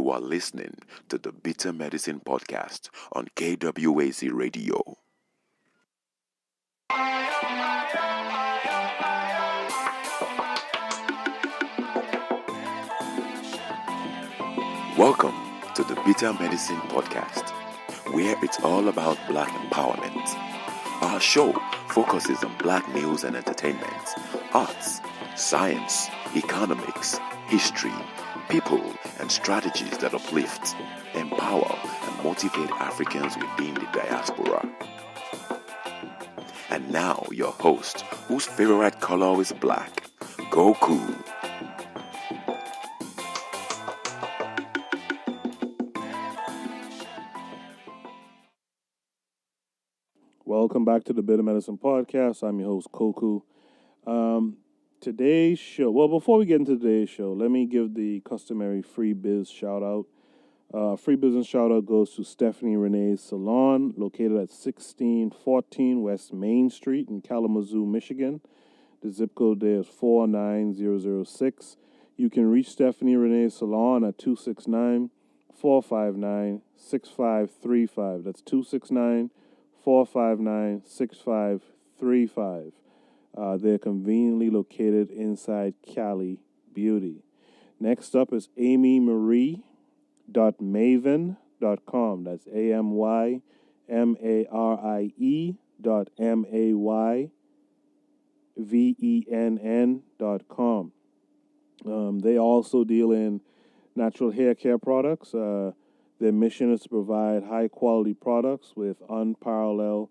You are listening to the Bitter Medicine Podcast on KWAZ Radio. Welcome to the Bitter Medicine Podcast, where it's all about Black empowerment. Our show focuses on Black news and entertainment, arts, science, economics, history, people, and strategies that uplift, empower, and motivate Africans within the diaspora. And now, your host, whose favorite color is black, Goku. Welcome back to the Bitter Medicine Podcast. I'm your host, Koku. Today's show, before we get into today's show, let me give the customary free biz shout out. Free business shout out goes to Stephanie Renee's Salon, located at 1614 West Main Street in Kalamazoo, Michigan. The zip code there is 49006. You can reach Stephanie Renee's Salon at 269-459-6535. That's 269-459-6535. They're conveniently located inside Cali Beauty. Next up is amymarie.maven.com. That's AMYMARIE.MAYVENN.com. They also deal in natural hair care products. Their mission is to provide high-quality products with unparalleled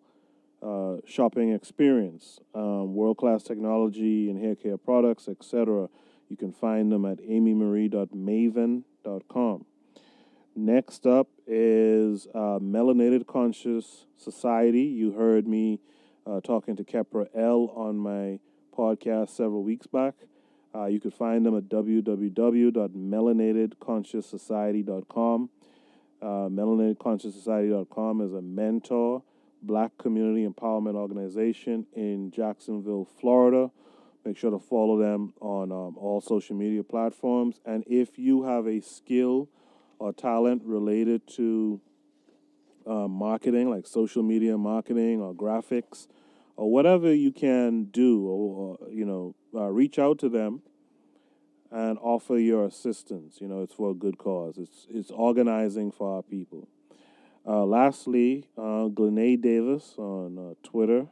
shopping experience, world-class technology and hair care products, etc. You can find them at amymarie.maven.com. Next up is Melanated Conscious Society. You heard me talking to Kepra L on my podcast several weeks back. You could find them at www.melanatedconscioussociety.com. melanatedconscioussociety.com is a mentor Black community empowerment organization in Jacksonville, Florida. Make sure to follow them on all social media platforms. And if you have a skill or talent related to marketing, like social media marketing or graphics or whatever you can do, or reach out to them and offer your assistance. It's for a good cause. It's organizing for our people. Lastly, Glennae Davis on Twitter.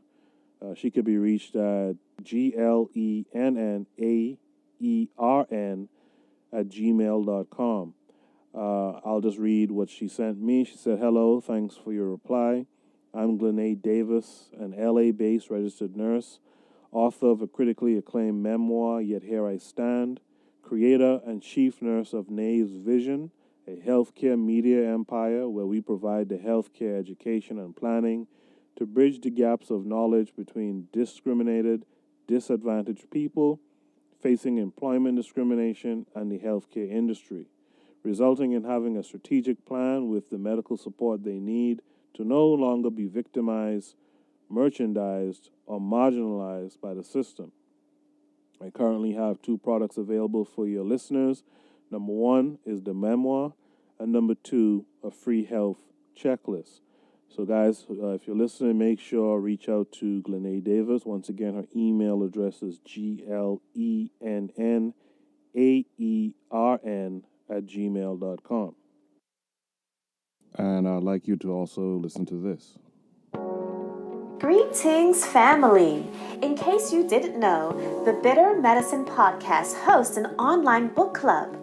She could be reached at GLENNAERN@gmail.com. I'll just read what she sent me. She said, "Hello, thanks for your reply. I'm Glennae Davis, an LA-based registered nurse, author of a critically acclaimed memoir, Yet Here I Stand, creator and chief nurse of Nave's Vision, a healthcare media empire where we provide the healthcare education and planning to bridge the gaps of knowledge between discriminated, disadvantaged people facing employment discrimination and the healthcare industry, resulting in having a strategic plan with the medical support they need to no longer be victimized, merchandised, or marginalized by the system." I currently have 2 products available for your listeners. Number 1 is the memoir, and number 2, a free health checklist. So guys, if you're listening, make sure reach out to Glennae Davis. Once again, her email address is GLENNAERN@gmail.com. And I'd like you to also listen to this. Greetings, family! In case you didn't know, the Bitter Medicine Podcast hosts an online book club.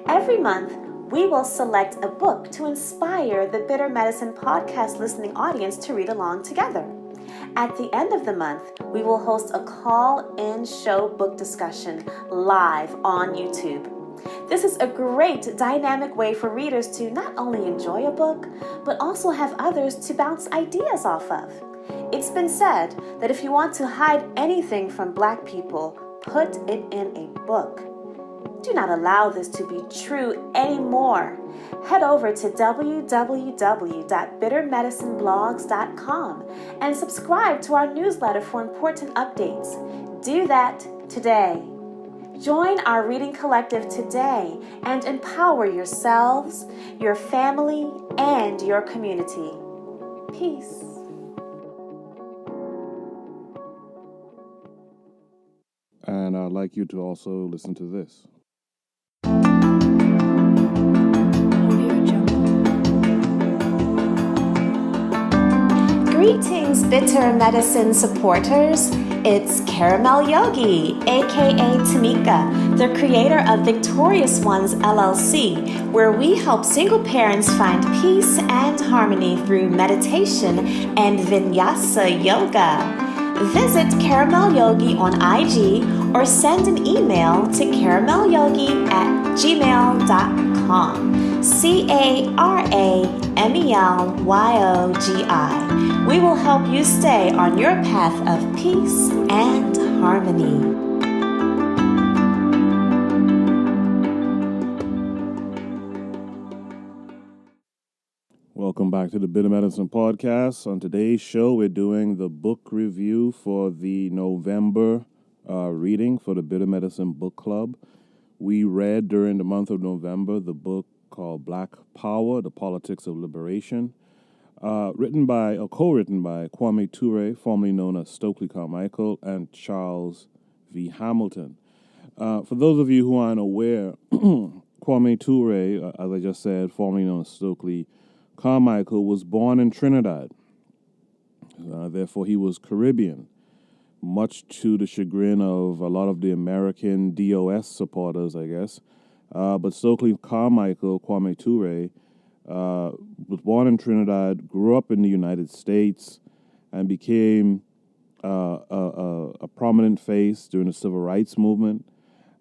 Every month, we will select a book to inspire the Bitter Medicine Podcast listening audience to read along together. At the end of the month, we will host a call-in show book discussion live on YouTube. This is a great dynamic way for readers to not only enjoy a book, but also have others to bounce ideas off of. It's been said that if you want to hide anything from Black people, put it in a book. Do not allow this to be true anymore. Head over to www.bittermedicineblogs.com and subscribe to our newsletter for important updates. Do that today. Join our reading collective today and empower yourselves, your family, and your community. Peace. And I'd like you to also listen to this. Greetings, Bitter Medicine supporters. It's Caramel Yogi, aka Tamika, the creator of Victorious Ones LLC, where we help single parents find peace and harmony through meditation and vinyasa yoga. Visit Caramel Yogi on IG or send an email to caramelyogi@gmail.com. CARAMELYOGI. We will help you stay on your path of peace and harmony. Welcome back to the Bitter Medicine Podcast. On today's show, we're doing the book review for the November reading for the Bitter Medicine Book Club. We read during the month of November the book called Black Power, The Politics of Liberation, co-written by Kwame Ture, formerly known as Stokely Carmichael, and Charles V. Hamilton. For those of you who aren't aware, Kwame Ture, as I just said, formerly known as Stokely Carmichael, was born in Trinidad. Therefore, he was Caribbean, much to the chagrin of a lot of the American DOS supporters, I guess. But Stokely Carmichael, Kwame Ture, was born in Trinidad, grew up in the United States, and became a prominent face during the Civil Rights Movement,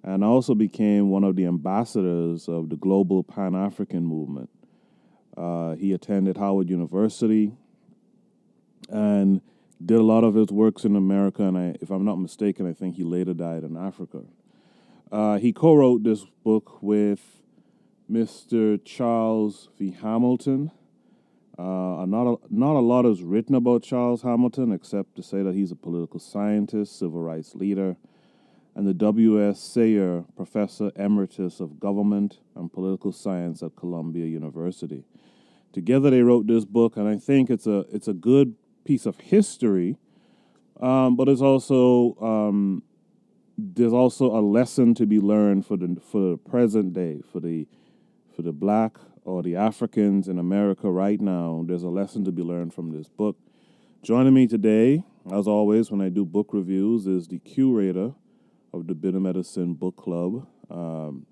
and also became one of the ambassadors of the global Pan-African movement. He attended Howard University and did a lot of his works in America, and if I'm not mistaken, I think he later died in Africa. He co-wrote this book with Mr. Charles V. Hamilton. Not a lot is written about Charles Hamilton, except to say that he's a political scientist, civil rights leader, and the W.S. Sayer Professor Emeritus of Government and Political Science at Columbia University. Together they wrote this book, and I think it's a good piece of history, but it's also there's also a lesson to be learned for the present day, for the Black or the Africans in America right now. There's a lesson to be learned from this book. Joining me today, as always, when I do book reviews, is the curator of the Bitter Medicine Book Club.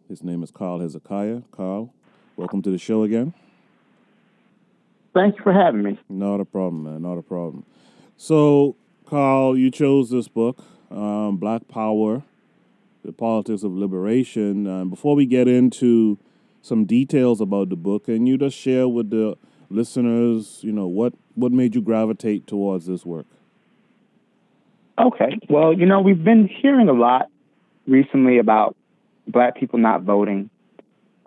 His name is Karl Hezekiah. Karl, welcome to the show again. Thanks for having me. Not a problem, man. Not a problem. So, Karl, you chose this book, Black Power, The Politics of Liberation. Before we get into some details about the book, can you just share with the listeners, what made you gravitate towards this work? Okay. Well, we've been hearing a lot recently about Black people not voting,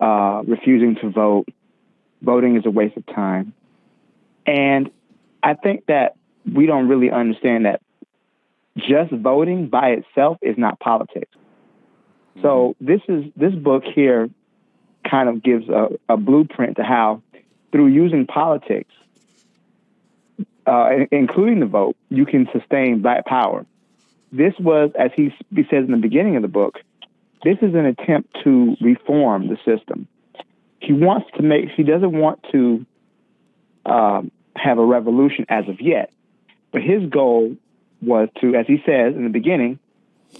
refusing to vote. Voting is a waste of time. And I think that we don't really understand that just voting by itself is not politics. So this book here kind of gives a blueprint to how, through using politics, including the vote, you can sustain Black power. This was, as he says in the beginning of the book, this is an attempt to reform the system. He doesn't want to have a revolution as of yet, but his goal was to, as he says in the beginning,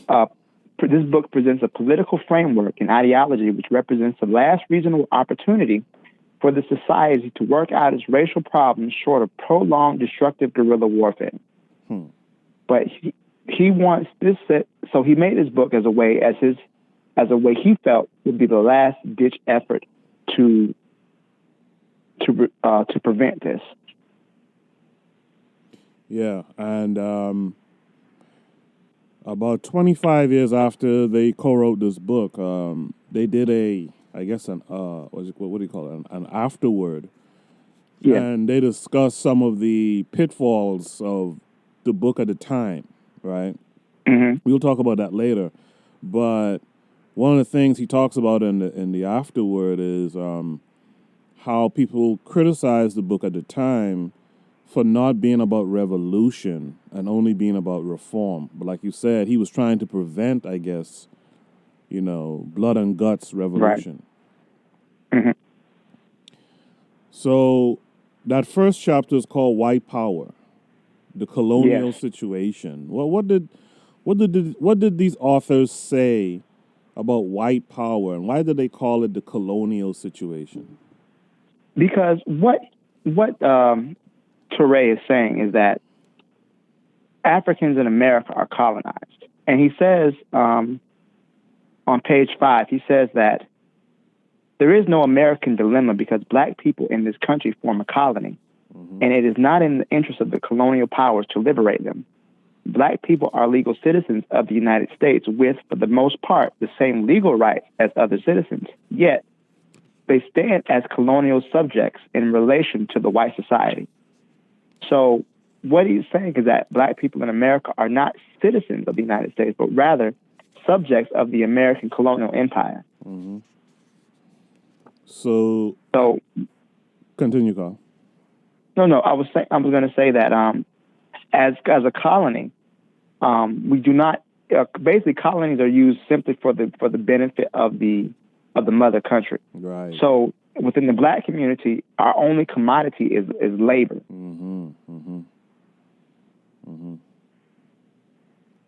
this book presents a political framework and ideology which represents the last reasonable opportunity for the society to work out its racial problems short of prolonged destructive guerrilla warfare. But he wants this set, so he made this book as a way he felt would be the last ditch effort to prevent this. Yeah, and about 25 years after they co-wrote this book, they did an afterword. Yeah. And they discussed some of the pitfalls of the book at the time, right? Mm-hmm. We'll talk about that later. But one of the things he talks about in the afterword is how people criticized the book at the time for not being about revolution and only being about reform. But like you said, he was trying to prevent, I guess, blood and guts revolution. Right. Mm-hmm. So that first chapter is called White Power, the colonial situation. Well, what did these authors say about white power, and why did they call it the colonial situation? Because what Touré is saying is that Africans in America are colonized. And he says on page 5, he says that there is no American dilemma because black people in this country form a colony, and it is not in the interest of the colonial powers to liberate them. Black people are legal citizens of the United States with, for the most part, the same legal rights as other citizens. Yet, they stand as colonial subjects in relation to the white society. So what he's saying is that black people in America are not citizens of the United States, but rather subjects of the American colonial empire. Mm-hmm. So continue, Karl. No, I was going to say that as a colony, we do not basically colonies are used simply for the benefit of the mother country. Right. So within the black community, our only commodity is labor. Mm-hmm. Mm-hmm. Mm-hmm.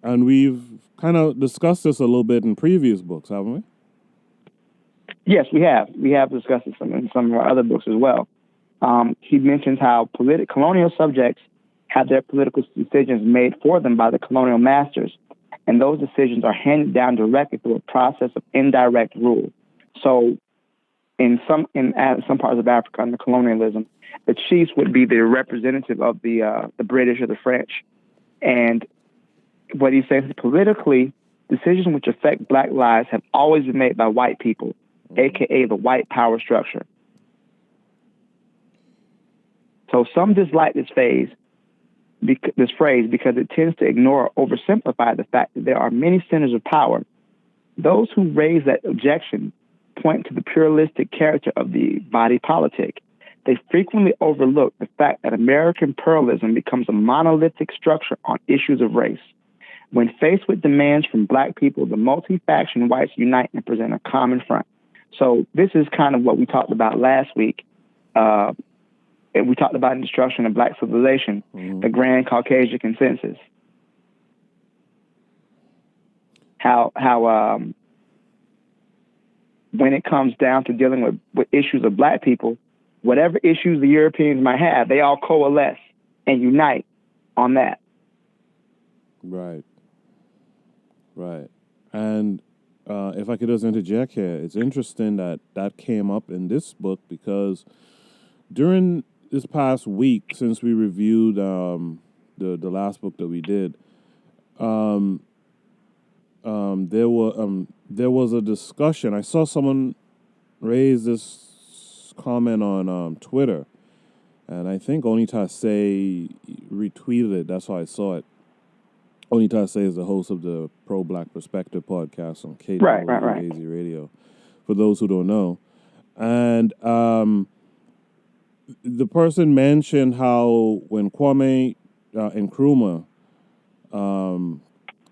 And we've kind of discussed this a little bit in previous books, haven't we? Yes, we have. We have discussed this in some of our other books as well. He mentions how colonial subjects have their political decisions made for them by the colonial masters, and those decisions are handed down directly through a process of indirect rule. So in some parts of Africa under colonialism, the chiefs would be the representative of the British or the French. And what he says is politically, decisions which affect black lives have always been made by white people, a.k.a. the white power structure. So some dislike this phrase because it tends to ignore or oversimplify the fact that there are many centers of power. Those who raise that objection point to the pluralistic character of the body politic. They frequently overlook the fact that American pluralism becomes a monolithic structure on issues of race. When faced with demands from black people, the multi-faction whites unite and present a common front. So this is kind of what we talked about last week. We talked about in Destruction of Black Civilization, the Grand Caucasian Consensus. How when it comes down to dealing with issues of black people, whatever issues the Europeans might have, they all coalesce and unite on that. Right. Right. And if I could just interject here, it's interesting that came up in this book because during this past week, since we reviewed the last book that we did, there was a discussion. I saw someone raise this comment on Twitter, and I think Onitase retweeted it. That's how I saw it. Onitase is the host of the Pro Black Perspective podcast on KWAZ Radio, for those who don't know. And the person mentioned how when Kwame Nkrumah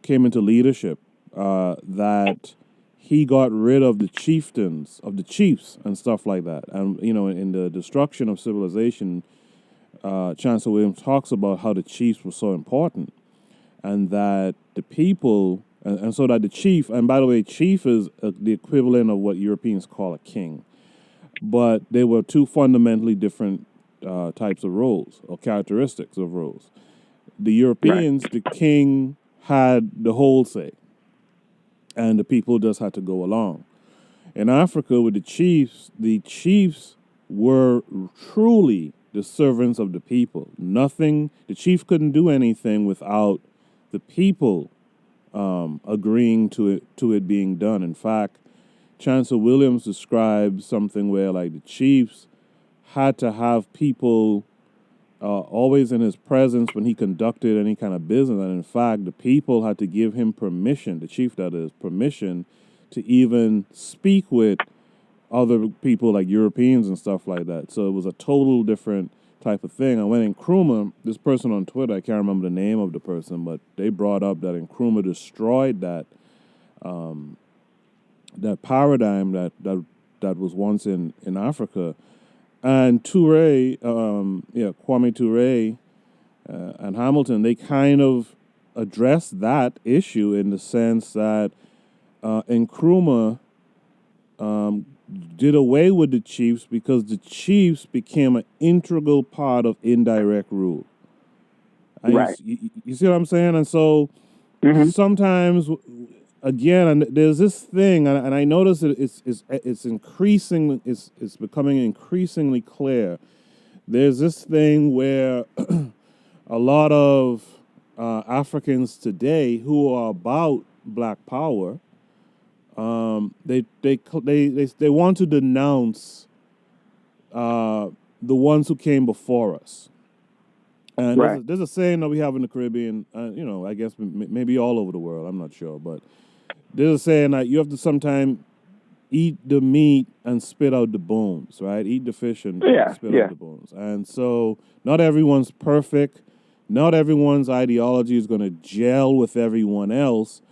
came into leadership, that he got rid of the chieftains, of the chiefs and stuff like that. And, in the destruction of civilization, Chancellor Williams talks about how the chiefs were so important and that the people, and so that the chief, and by the way, chief is the equivalent of what Europeans call a king. But they were two fundamentally different types of roles or characteristics of roles. The Europeans, the king had the whole say, and the people just had to go along. In Africa, with the chiefs were truly the servants of the people. The chief couldn't do anything without the people agreeing to it being done. In fact, Chancellor Williams described something where, like, the chiefs had to have people always in his presence when he conducted any kind of business. And in fact, the people had to give him permission, the chief that is, permission to even speak with other people like Europeans and stuff like that. So it was a total different type of thing. I went Nkrumah, this person on Twitter, I can't remember the name of the person, but they brought up that Nkrumah destroyed that that paradigm that was once in Africa. And Kwame Toure and Hamilton, they kind of addressed that issue in the sense that Nkrumah did away with the chiefs because the chiefs became an integral part of indirect rule. And Right. You see what I'm saying? And so sometimes, again, and there's this thing, and I notice it's increasing, it's becoming increasingly clear. There's this thing where a lot of Africans today who are about Black Power, they want to denounce the ones who came before us. And Right. there's a saying that we have in the Caribbean, I guess maybe all over the world, I'm not sure, but there's a saying that you have to sometimes eat the meat and spit out the bones, right? Eat the fish and spit out the bones. And so not everyone's perfect. Not everyone's ideology is going to gel with everyone else.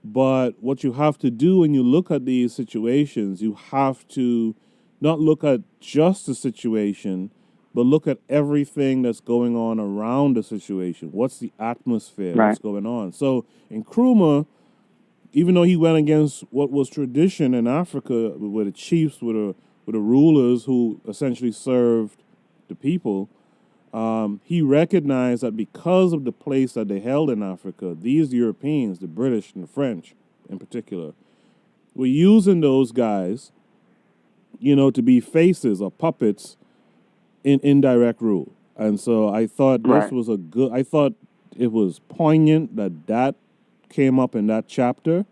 But what you have to do when you look at these situations, you have to not look at just the situation, but look at everything that's going on around the situation. What's the atmosphere? Right. What's going on? So Nkrumah, even though he went against what was tradition in Africa, where the chiefs were the rulers who essentially served the people, he recognized that because of the place that they held in Africa, these Europeans, the British and the French in particular, were using those guys, to be faces or puppets in indirect rule. And so I thought this was I thought it was poignant that came up in that chapter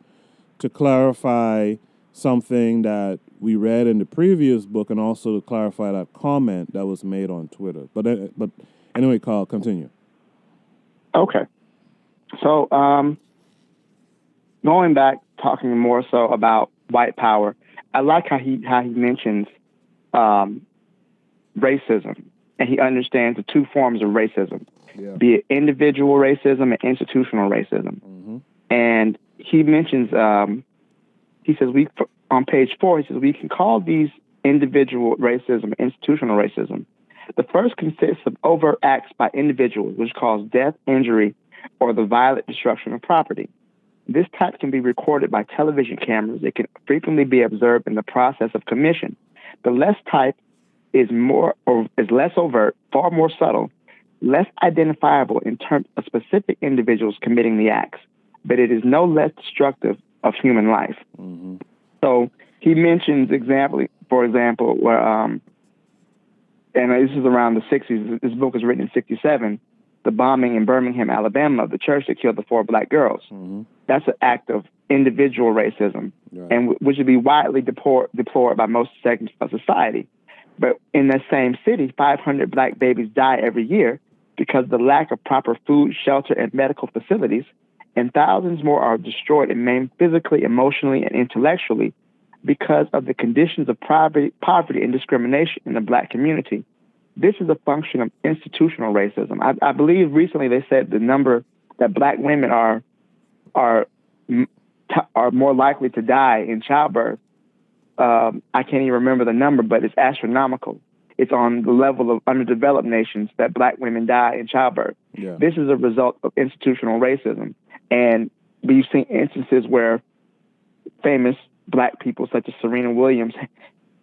to clarify something that we read in the previous book, and also to clarify that comment that was made on Twitter. But anyway, Karl, continue. Okay. So going back, talking more so about white power, I like how he mentions racism, and he understands the two forms of racism, be it individual racism and institutional racism. Mm-hmm. And he mentions, he says, on page 4, he says, we can call these individual racism and institutional racism. The first consists of overt acts by individuals, which cause death, injury, or the violent destruction of property. This type can be recorded by television cameras. It can frequently be observed in the process of commission. The less type is less overt, far more subtle, less identifiable in terms of specific individuals committing the acts, but it is no less destructive of human life. Mm-hmm. So he mentions for example, where, and this is around the 60s, this book was written in 1967, the bombing in Birmingham, Alabama of the church that killed the 4 black girls. Mm-hmm. That's an act of individual racism, and which would be widely deplored by most segments of society. But in that same city, 500 black babies die every year because of the lack of proper food, shelter, and medical facilities, and thousands more are destroyed and maimed physically, emotionally, and intellectually because of the conditions of poverty and discrimination in the black community. This is a function of institutional racism. I believe recently they said the number that black women are more likely to die in childbirth. I can't even remember the number, but it's astronomical. It's on the level of underdeveloped nations that black women die in childbirth. Yeah. This is a result of institutional racism. And we've seen instances where famous black people such as Serena Williams,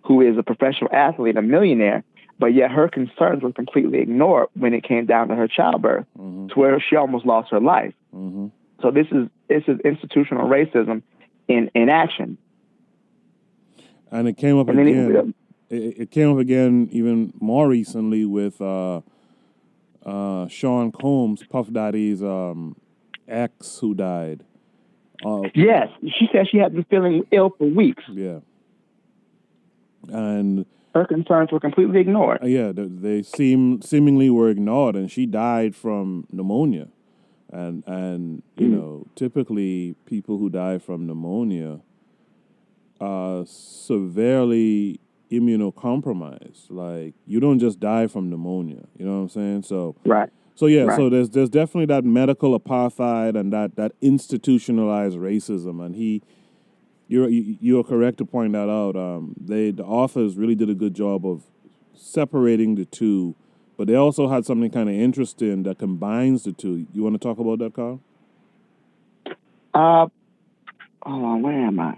who is a professional athlete, a millionaire, but yet her concerns were completely ignored when it came down to her childbirth, Mm-hmm. to where she almost lost her life. Mm-hmm. So this is institutional racism in action. And it came up again. It came up again even more recently with Sean Combs, Puff Daddy's ex, who died. Yes, she said she had been feeling ill for weeks. Yeah. And her concerns were completely ignored. They seemingly were ignored, and she died from pneumonia. And typically people who die from pneumonia, severely immunocompromised. Like, you don't just die from pneumonia. You know what I'm saying? So Right. So yeah, Right. so there's definitely that medical apartheid and that institutionalized racism, and you're correct to point that out. The authors really did a good job of separating the two, but they also had something kind of interesting that combines the two. You want to talk about that, Karl? Hold on, where am I?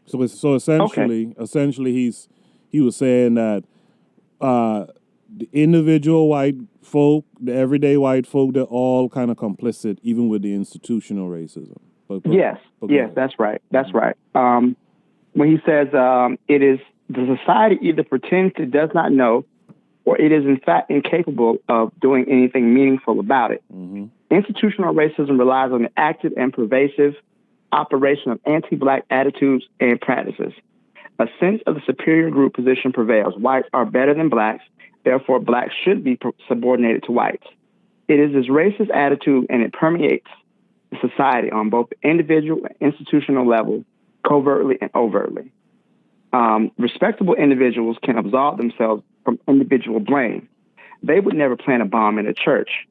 So essentially, he was saying that the individual white folk, the everyday white folk, they're all kind of complicit, even with the institutional racism. Yes, that's right. That's right. When he says it is the society either pretends it does not know, or it is in fact incapable of doing anything meaningful about it. Mm-hmm. Institutional racism relies on the active and pervasive operation of anti-black attitudes and practices. A sense of the superior group position prevails. Whites are better than blacks, therefore blacks should be subordinated to whites. It is this racist attitude, and it permeates the society on both the individual and institutional level, covertly and overtly. Respectable individuals can absolve themselves from individual blame. They would never plant a bomb in a church,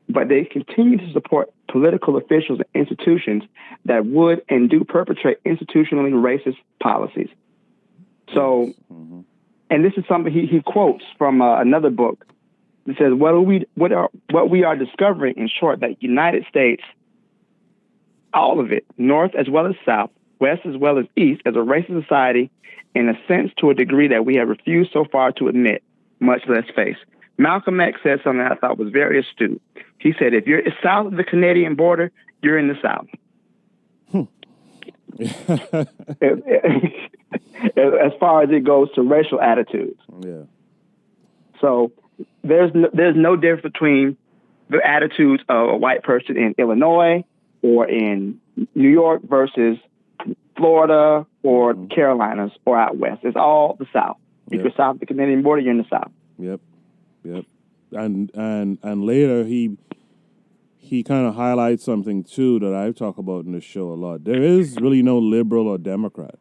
but they continue to support political officials and institutions that would and do perpetrate institutionally racist policies. So, and this is something he quotes from another book. It says, what we are discovering, in short, that United States, all of it, North as well as South, West as well as East, as a racist society, in a sense, to a degree that we have refused so far to admit, much less face. Malcolm X said something I thought was very astute. He said, if you're south of the Canadian border, you're in the South. As far as it goes to racial attitudes. Yeah. So there's no difference between the attitudes of a white person in Illinois or in New York versus Florida or Carolinas or out west. It's all the South. If you're south of the Canadian border, you're in the South. Yep. And later he kind of highlights something too that I talk about in the show a lot. There is really no liberal or Democrat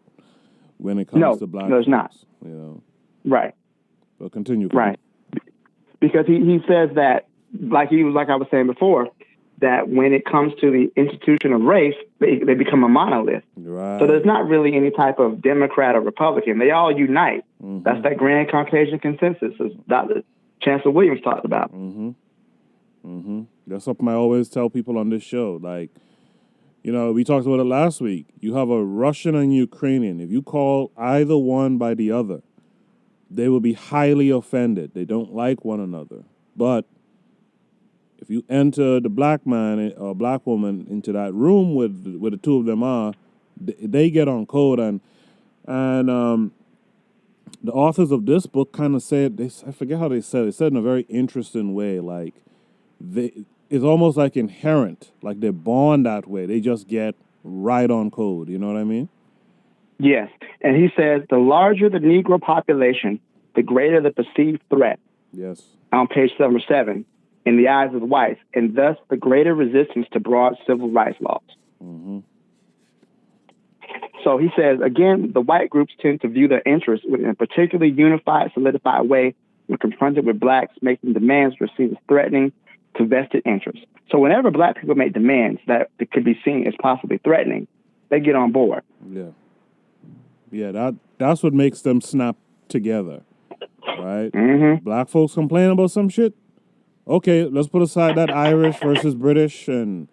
when it comes to black. No, there's not. You know. Right. But continue. Right. Because he says that, like I was saying before, that when it comes to the institution of race, they become a monolith. Right. So there's not really any type of Democrat or Republican. They all unite. Mm-hmm. That's that grand Caucasian consensus, as Dr. Chancellor Williams talked about. That's something I always tell people on this show. Like, you know, we talked about it last week. You have a Russian and Ukrainian. If you call either one by the other, they will be highly offended. They don't like one another. But if you enter the black man or black woman into that room where the two of them are, they get on code. And the authors of this book kind of said, I forget how they said it. They said in a very interesting way, like, it's almost like inherent, like they're born that way. They just get right on code. You know what I mean? Yes. And he says the larger the Negro population, the greater the perceived threat. Yes. On page 7 in the eyes of the whites, and thus the greater resistance to broad civil rights laws. Mm-hmm. So he says, again, the white groups tend to view their interests in a particularly unified, solidified way when confronted with blacks making demands were seen as threatening to vested interests. So whenever black people make demands that could be seen as possibly threatening, they get on board. Yeah, that's what makes them snap together, right? Mm-hmm. Black folks complain about some shit. Okay, let's put aside that Irish versus British and,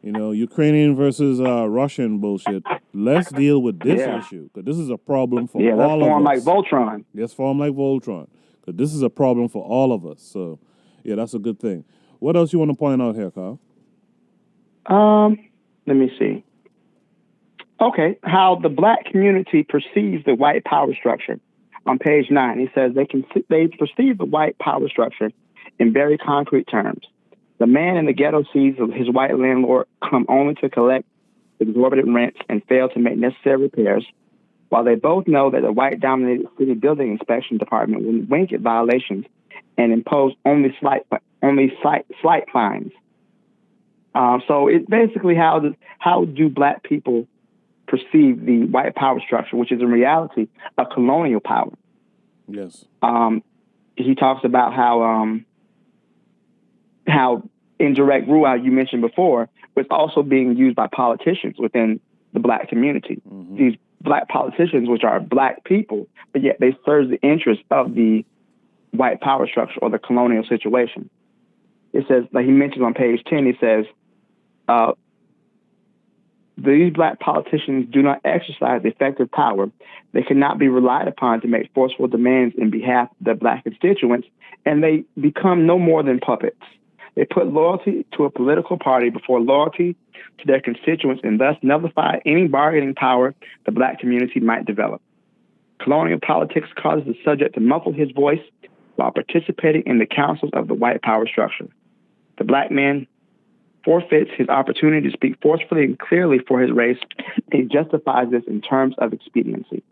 you know, Ukrainian versus Russian bullshit. Let's deal with this issue, because this is a problem for all of us. Let's form like Voltron. Let's form like Voltron, because this is a problem for all of us. So, yeah, that's a good thing. What else you want to point out here, Karl? Let me see. Okay, how the black community perceives the white power structure. On page 9, he says they perceive the white power structure in very concrete terms. The man in the ghetto sees his white landlord come only to collect exorbitant rents and fail to make necessary repairs, while they both know that the white-dominated city building inspection department will wink at violations and impose only slight fines. So it's basically how do black people perceive the white power structure, which is in reality a colonial power. Yes. He talks about how indirect rule, how you mentioned before, was also being used by politicians within the black community. Mm-hmm. These black politicians, which are black people, but yet they serve the interests of the white power structure or the colonial situation. It says, like he mentions on page 10, he says, these black politicians do not exercise effective power. They cannot be relied upon to make forceful demands in behalf of their black constituents, and they become no more than puppets. They put loyalty to a political party before loyalty to their constituents and thus nullify any bargaining power the black community might develop. Colonial politics causes the subject to muffle his voice while participating in the councils of the white power structure. The black man forfeits his opportunity to speak forcefully and clearly for his race. He justifies this in terms of expediency.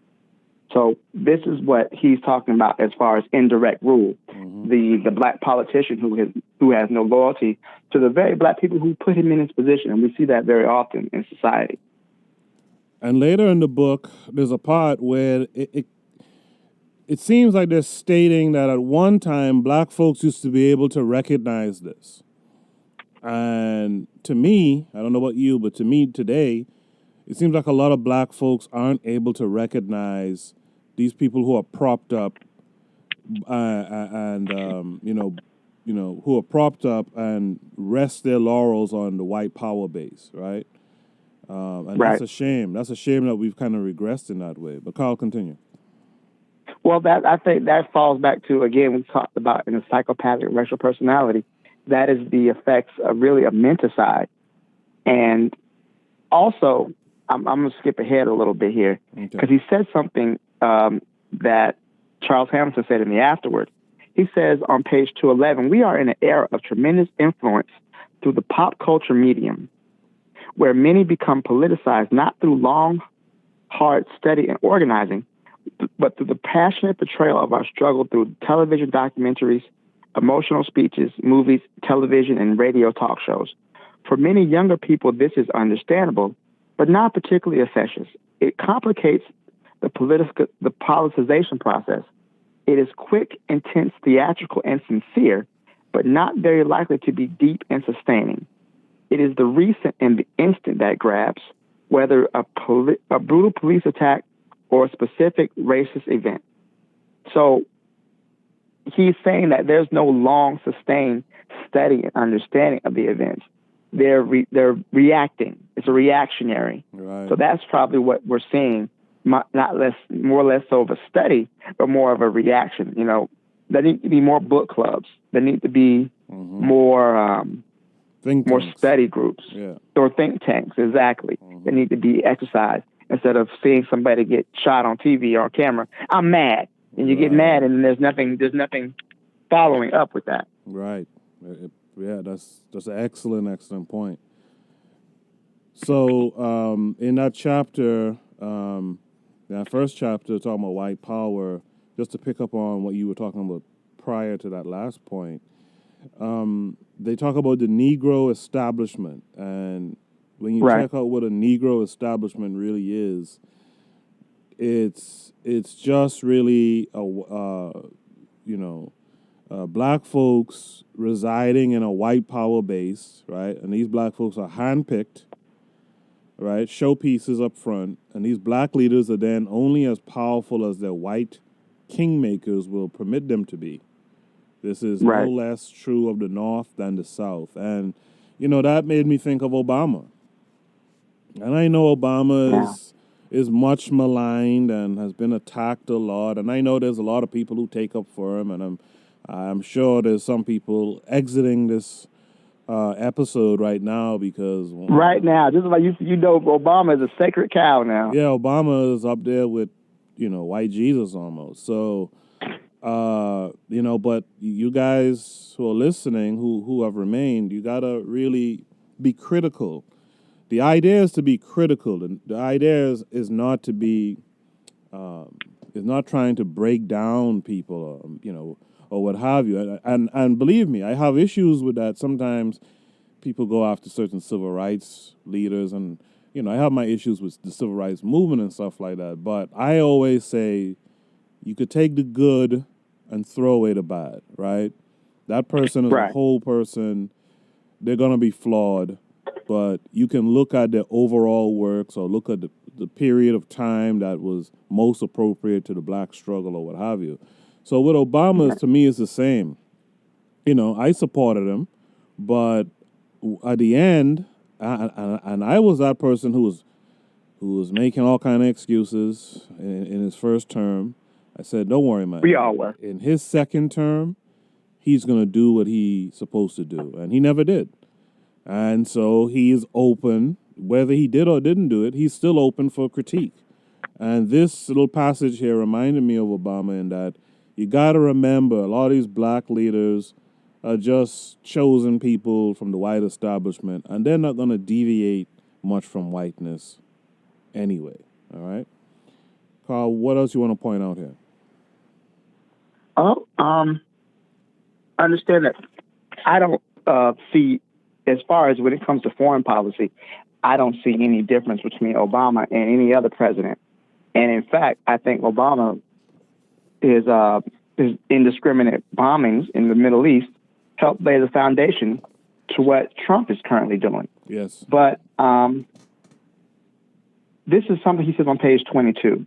So this is what he's talking about as far as indirect rule. Mm-hmm. The black politician who has no loyalty to the very black people who put him in his position. And we see that very often in society. And later in the book, there's a part where it seems like they're stating that at one time, black folks used to be able to recognize this. And to me, I don't know about you, but to me today, it seems like a lot of black folks aren't able to recognize these people who are propped up who are propped up and rest their laurels on the white power base, right? And right. That's a shame. That's a shame that we've kind of regressed in that way. But Karl, continue. Well, I think that falls back to, again, we talked about in the psychopathic racial personality. That is the effects of really a menticide. And also, I'm going to skip ahead a little bit here because he said something that Charles Hamilton said in the afterward. He says on page 211, we are in an era of tremendous influence through the pop culture medium, where many become politicized not through long, hard study and organizing, but through the passionate portrayal of our struggle through television documentaries, emotional speeches, movies, television, and radio talk shows. For many younger people, this is understandable, but not particularly efficacious. It complicates the politicization process. It is quick, intense, theatrical, and sincere, but not very likely to be deep and sustaining. It is the recent and the instant that grabs, whether a brutal police attack or a specific racist event. So he's saying that there's no long, sustained study and understanding of the events. They're reacting. It's a reactionary. Right. So that's probably what we're seeing, more or less so of a study, but more of a reaction. You know, there need to be more book clubs. There need to be more study groups or think tanks. Exactly. They need to be exercised instead of seeing somebody get shot on TV or on camera. I'm mad, and you get mad, and there's nothing following up with that. Right. Yeah, that's an excellent point. So in that chapter, that first chapter talking about white power, just to pick up on what you were talking about prior to that last point, they talk about the Negro Establishment. And when you check out what a Negro Establishment really is, it's just really black folks residing in a white power base, right? And these black folks are handpicked, right? Showpieces up front. And these black leaders are then only as powerful as their white kingmakers will permit them to be. This is no less true of the North than the South. And, that made me think of Obama. And I know Obama is much maligned and has been attacked a lot. And I know there's a lot of people who take up for him. And I'm sure there's some people exiting this episode right now because... Right now, just like Obama is a sacred cow now. Yeah, Obama is up there with, white Jesus almost. So, but you guys who are listening, who have remained, you got to really be critical. The idea is to be critical. And the idea is not to be... is not trying to break down people, or what have you. And believe me, I have issues with that. Sometimes people go after certain civil rights leaders, and I have my issues with the civil rights movement and stuff like that. But I always say you could take the good and throw away the bad, right? That person is a Right. whole person. They're going to be flawed, but you can look at their overall works or look at the period of time that was most appropriate to the black struggle or what have you. So with Obama, to me, it's the same. I supported him, but at the end, and I was that person who was making all kind of excuses in his first term. I said, don't worry, man. We all were. In his second term, he's going to do what he's supposed to do. And he never did. And so he is open, whether he did or didn't do it, he's still open for critique. And this little passage here reminded me of Obama in that you got to remember a lot of these black leaders are just chosen people from the white establishment, and they're not going to deviate much from whiteness anyway. All right? Karl, what else you want to point out here? Understand that I don't see, as far as when it comes to foreign policy, I don't see any difference between Obama and any other president. And in fact, I think Obama is indiscriminate bombings in the Middle East helped lay the foundation to what Trump is currently doing. Yes. But this is something he says on page 22.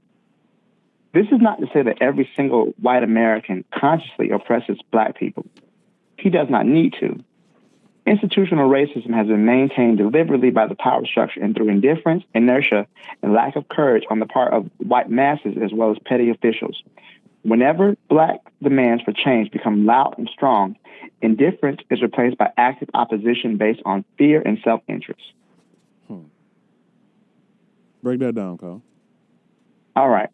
This is not to say that every single white American consciously oppresses black people. He does not need to. Institutional racism has been maintained deliberately by the power structure and through indifference, inertia, and lack of courage on the part of white masses as well as petty officials. Whenever black demands for change become loud and strong, indifference is replaced by active opposition based on fear and self-interest. Break that down, Karl. All right.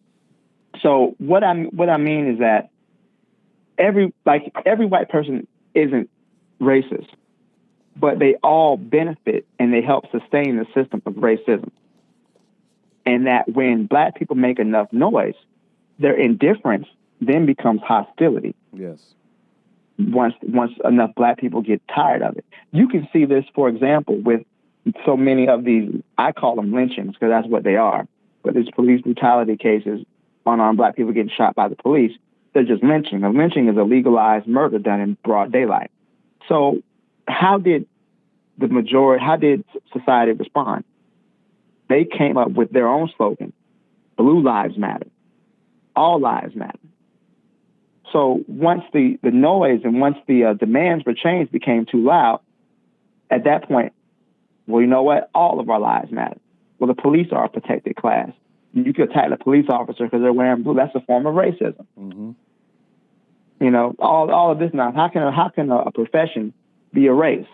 So what I mean is that every white person isn't racist, but they all benefit and they help sustain the system of racism. And that when black people make enough noise, their indifference then becomes hostility. Yes. Once enough black people get tired of it. You can see this, for example, with so many of these, I call them lynchings because that's what they are, but these police brutality cases, unarmed black people getting shot by the police, they're just lynching. A lynching is a legalized murder done in broad daylight. So how did society respond? They came up with their own slogan, Blue Lives Matter, All Lives Matter. So once the noise and once the demands for change became too loud, at that point, well, you know what? All of our lives matter. Well, the police are a protected class. You could attack a police officer because they're wearing blue. That's a form of racism. Mm-hmm. All of this now. How can a profession be a race?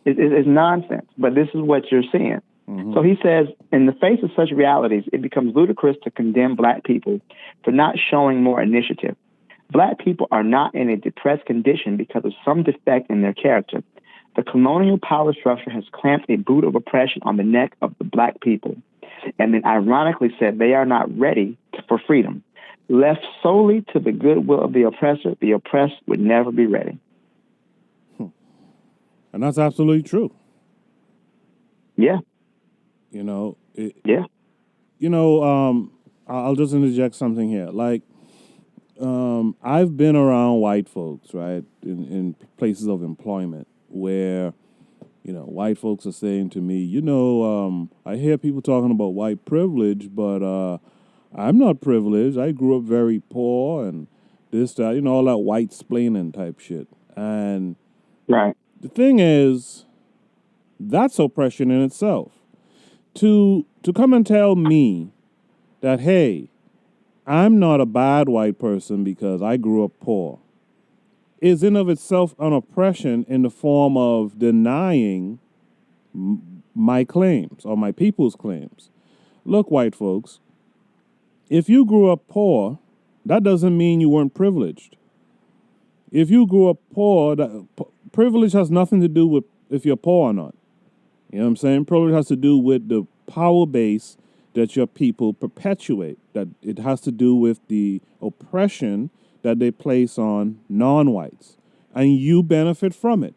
It's nonsense. But this is what you're seeing. Mm-hmm. So he says, in the face of such realities, it becomes ludicrous to condemn black people for not showing more initiative. Black people are not in a depressed condition because of some defect in their character. The colonial power structure has clamped a boot of oppression on the neck of the black people, and then ironically said they are not ready for freedom. Left solely to the goodwill of the oppressor, the oppressed would never be ready. And that's absolutely true. Yeah. I'll just interject something here. Like, I've been around white folks, right, in places of employment where, white folks are saying to me, I hear people talking about white privilege, but I'm not privileged. I grew up very poor and this, that, all that white splaining type shit. And right. The thing is, that's oppression in itself. To come and tell me that, hey, I'm not a bad white person because I grew up poor, is in of itself an oppression in the form of denying my claims or my people's claims. Look, white folks, if you grew up poor, that doesn't mean you weren't privileged. If you grew up poor, privilege has nothing to do with if you're poor or not. You know what I'm saying? Privilege has to do with the power base that your people perpetuate, that it has to do with the oppression that they place on non-whites, and you benefit from it.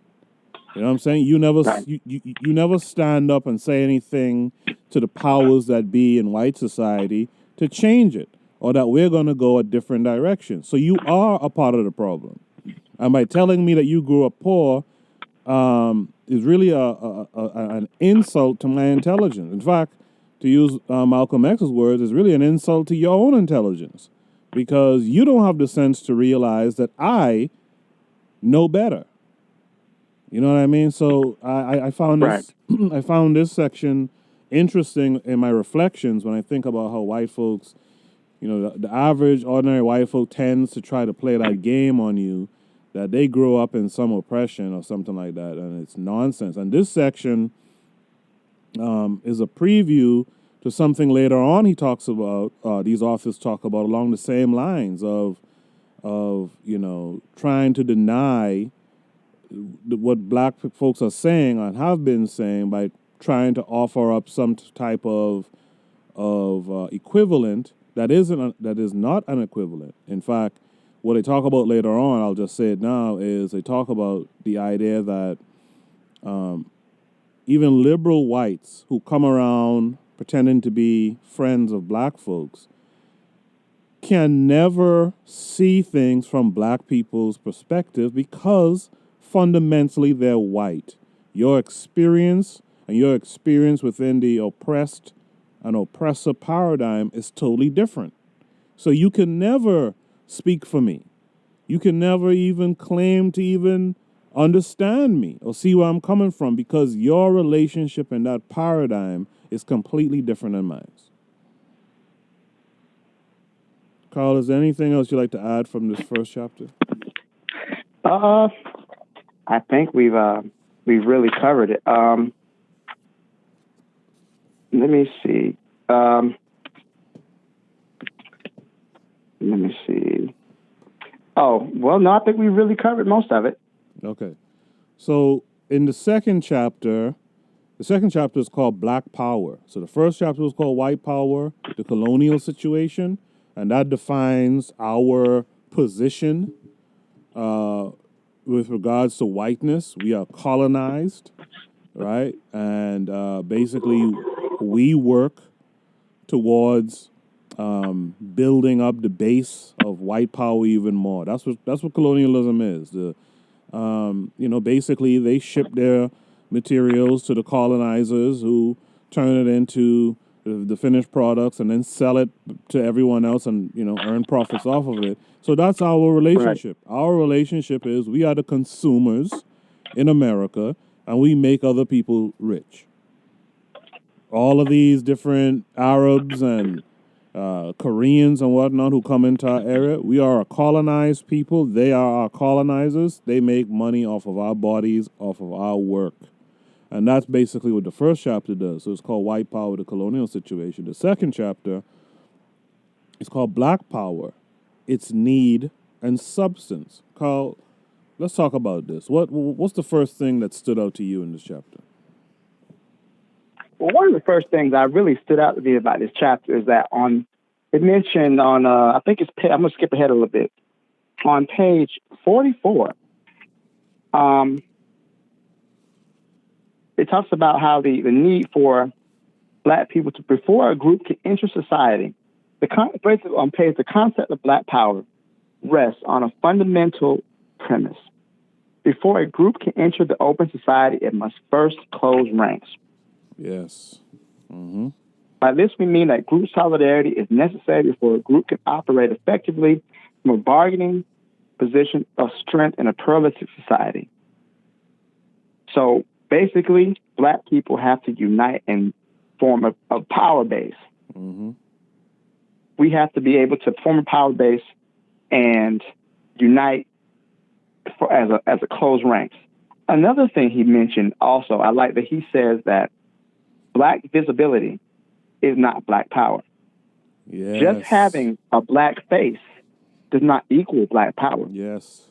You know what I'm saying? You never Right. you never stand up and say anything to the powers that be in white society to change it, or that we're going to go a different direction. So you are a part of the problem. And by telling me that you grew up poor is really an insult to my intelligence. In fact, to use Malcolm X's words, is really an insult to your own intelligence, because you don't have the sense to realize that I know better. You know what I mean? So I found Right. this I found this section interesting in my reflections when I think about how white folks, you know, the average ordinary white folk tends to try to play that game on you, that they grow up in some oppression or something like that, and it's nonsense. And this section is a preview to something later on he talks about, these authors talk about along the same lines of you know, trying to deny what black folks are saying and have been saying by trying to offer up some type of equivalent that is not an equivalent. In fact, what they talk about later on, I'll just say it now, is they talk about the idea that even liberal whites who come around pretending to be friends of black folks can never see things from black people's perspective because fundamentally they're white. Your experience and your experience within the oppressed and oppressor paradigm is totally different. So you can never speak for me. You can never even claim to even understand me or see where I'm coming from, because your relationship in that paradigm is completely different than mine. Karl, is there anything else you'd like to add from this first chapter? I think we've really covered it. Let me see. Oh, well, no, I think we really covered most of it. Okay. So in the second chapter is called Black Power. So the first chapter was called White Power, the colonial situation, and that defines our position with regards to whiteness. We are colonized, right? And basically we work towards building up the base of white power even more. That's what colonialism is. Basically they ship their materials to the colonizers, who turn it into the finished products and then sell it to everyone else and, earn profits off of it. So that's our relationship. Right. Our relationship is we are the consumers in America and we make other people rich. All of these different Arabs and Koreans and whatnot who come into our area, we are a colonized people. They are our colonizers. They make money off of our bodies, off of our work. And that's basically what the first chapter does. So it's called White Power, the colonial situation. The second chapter is called Black Power, its need and substance. Karl, let's talk about this. What's the first thing that stood out to you in this chapter? Well, one of the first things that really stood out to me about this chapter is that it mentioned on, I think I'm going to skip ahead a little bit. On page 44, it talks about how the need for black people to, before a group can enter society, the concept of black power rests on a fundamental premise. Before a group can enter the open society, it must first close ranks. Yes. Mm-hmm. By this, we mean that group solidarity is necessary before a group can operate effectively from a bargaining position of strength in a pluralistic society. So basically, black people have to unite and form a power base. Mm-hmm. We have to be able to form a power base and unite as a closed ranks. Another thing he mentioned also, I like that he says that black visibility is not black power. Yes. Just having a black face does not equal black power. Yes.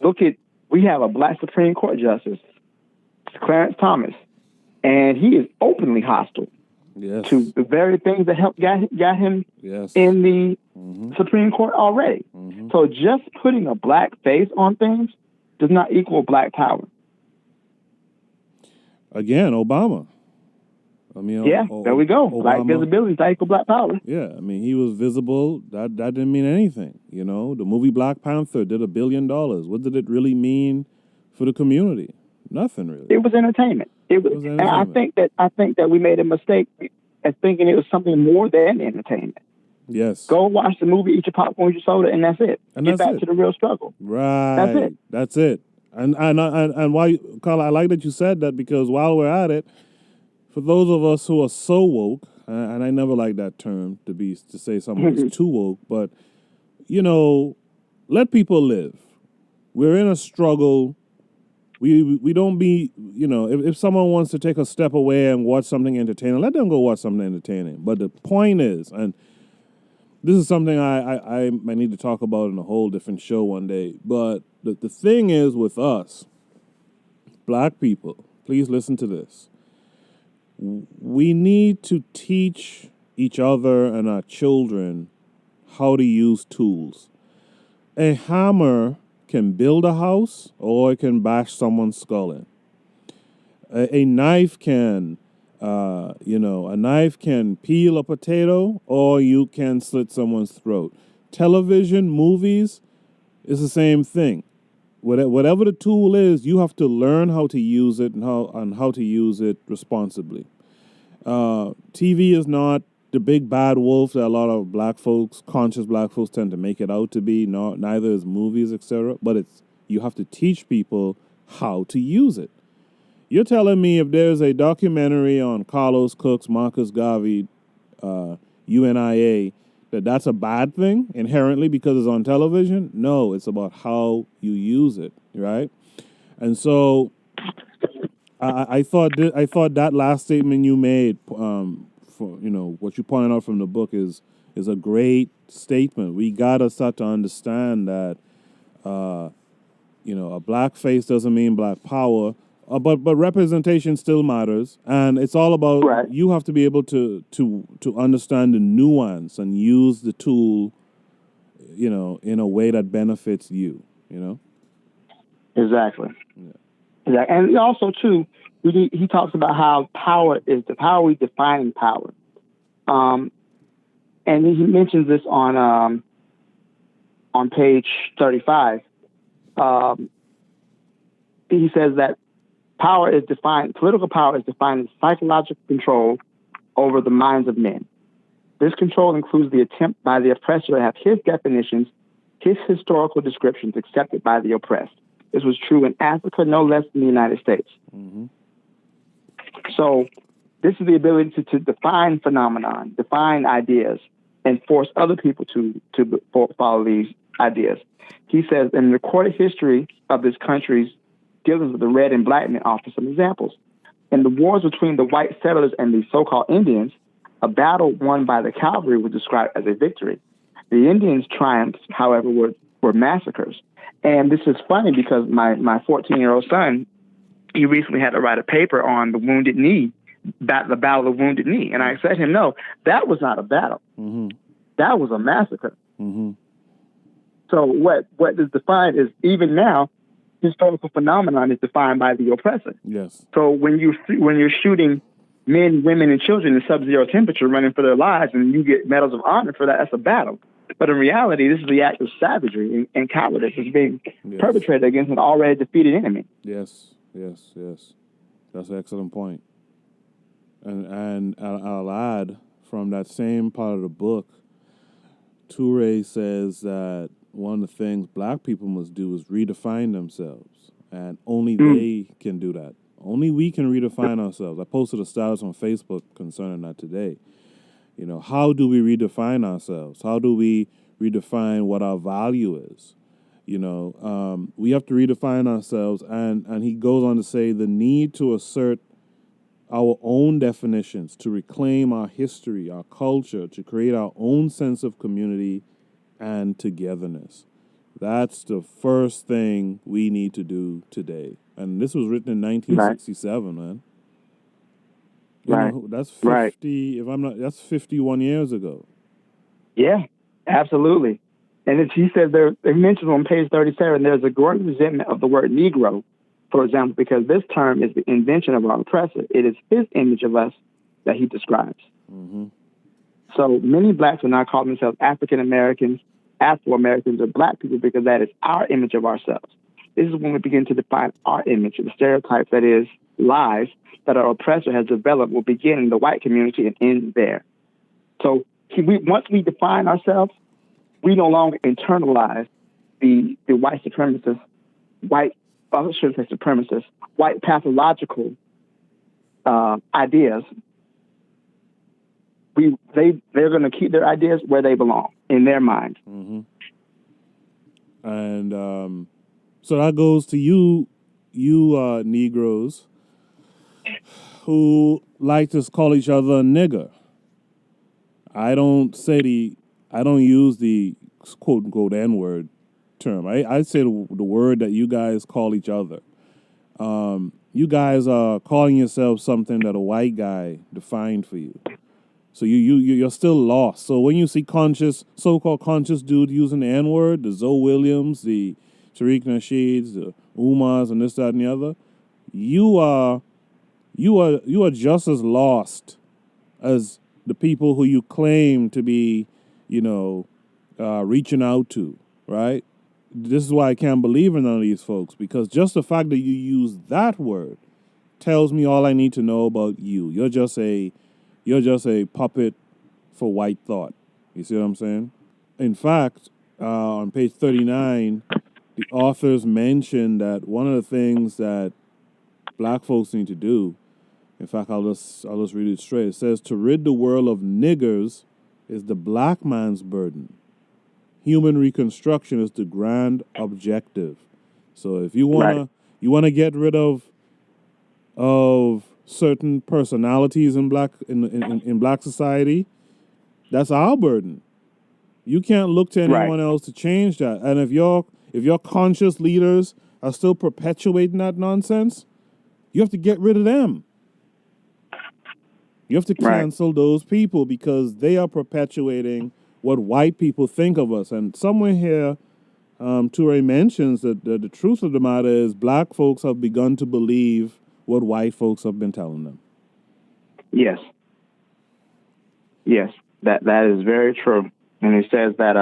We have a black Supreme Court justice, Clarence Thomas, and he is openly hostile to the very things that helped got him in the Supreme Court already. Mm-hmm. So just putting a black face on things does not equal black power. Again, Obama. I mean, there we go. Obama, Black visibility is equal black power. Yeah, I mean, he was visible. That didn't mean anything. You know, the movie Black Panther did $1 billion. What did it really mean for the community? Nothing really. It was entertainment. It was entertainment. And I think that we made a mistake at thinking it was something more than entertainment. Yes. Go watch the movie, eat your popcorn, eat your soda, and that's it. And Get back to the real struggle. Right. That's it. And why, Karl, I like that you said that, because while we're at it, for those of us who are so woke, and I never like that term to say someone is too woke, but, you know, let people live. We're in a struggle. We don't be, you know, if someone wants to take a step away and watch something entertaining, let them go watch something entertaining. But the point is, and this is something I might need to talk about in a whole different show one day, but the thing is with us, black people, please listen to this. We need to teach each other and our children how to use tools. A hammer can build a house, or it can bash someone's skull in. A knife can, a knife can peel a potato, or you can slit someone's throat. Television, movies, is the same thing. Whatever the tool is, you have to learn how to use it and how to use it responsibly. TV is not the big bad wolf that a lot of conscious black folks tend to make it out to be. Neither is movies, etc. But you have to teach people how to use it. You're telling me if there's a documentary on Carlos Cooks, Marcus Garvey, UNIA, that's a bad thing inherently because it's on television? No, it's about how you use it, right? And so I thought that last statement you made, for what you pointed out from the book is a great statement. We gotta start to understand that a black face doesn't mean black power, but representation still matters, and it's all about you have to be able to understand the nuance and use the tool, in a way that benefits you. Exactly. Yeah. Exactly. And also too, he talks about how we define power. And he mentions this on page 35. He says that political power is defined as psychological control over the minds of men. This control includes the attempt by the oppressor to have his definitions, his historical descriptions accepted by the oppressed. This was true in Africa, no less than the United States. Mm-hmm. So this is the ability to define phenomenon, define ideas, and force other people to follow these ideas. He says, in the recorded history of this country's dealings with the red and black men offer some examples. In the wars between the white settlers and the so-called Indians, a battle won by the cavalry was described as a victory. The Indians' triumphs, however, were massacres. And this is funny because my 14-year-old son, he recently had to write a paper on the Wounded Knee, the Battle of Wounded Knee. And I said to him, no, that was not a battle. Mm-hmm. That was a massacre. Mm-hmm. So what is defined is, even now, historical phenomenon is defined by the oppressor. Yes. So when you're shooting men, women, and children in sub-zero temperature running for their lives, and you get medals of honor for that, that's a battle. But in reality, this is the act of savagery and cowardice is being perpetrated against an already defeated enemy. Yes. That's an excellent point. And I'll add, from that same part of the book, Toure says that one of the things black people must do is redefine themselves. And only they can do that. Only we can redefine ourselves. I posted a status on Facebook concerning that today. How do we redefine ourselves? How do we redefine what our value is? We have to redefine ourselves. And he goes on to say the need to assert our own definitions, to reclaim our history, our culture, to create our own sense of community and togetherness. That's the first thing we need to do today. And this was written in 1967, man. That's 50. That's 51 years ago. Yeah, absolutely. And he says it mentions on page 37, there's a growing resentment of the word Negro for example, because this term is the invention of our oppressor. It is his image of us that he describes. Mm-hmm. So many blacks will now call themselves African Americans, Afro-Americans, or black people because that is our image of ourselves. This is when we begin to define our image, the stereotypes, that is, lies that our oppressor has developed will begin in the white community and end there. So once we define ourselves, we no longer internalize the white supremacist, white pathological ideas. They're going to keep their ideas where they belong, in their mind. Mm-hmm. And so that goes to you Negroes who like to call each other a nigger. I don't use the quote unquote N-word term. I say the word that you guys call each other. You guys are calling yourself something that a white guy defined for you. So you're still lost. So when you see so-called conscious dude using the N-word, the Zoe Williams, the Tariq Nasheeds, the Umars, and this, that, and the other, you are just as lost as the people who you claim to be, reaching out to, right? This is why I can't believe in none of these folks, because just the fact that you use that word tells me all I need to know about you. You're just a puppet for white thought. You see what I'm saying? In fact, on page 39, the authors mention that one of the things that black folks need to do, in fact, I'll just read it straight. It says, to rid the world of niggers is the black man's burden. Human reconstruction is the grand objective. So if you wanna get rid of certain personalities in black society, that's our burden. You can't look to anyone else to change that. And if your conscious leaders are still perpetuating that nonsense, you have to get rid of them. You have to cancel those people because they are perpetuating what white people think of us. And somewhere here, Toure mentions that the truth of the matter is black folks have begun to believe what white folks have been telling them. Yes, that is very true. And he says that,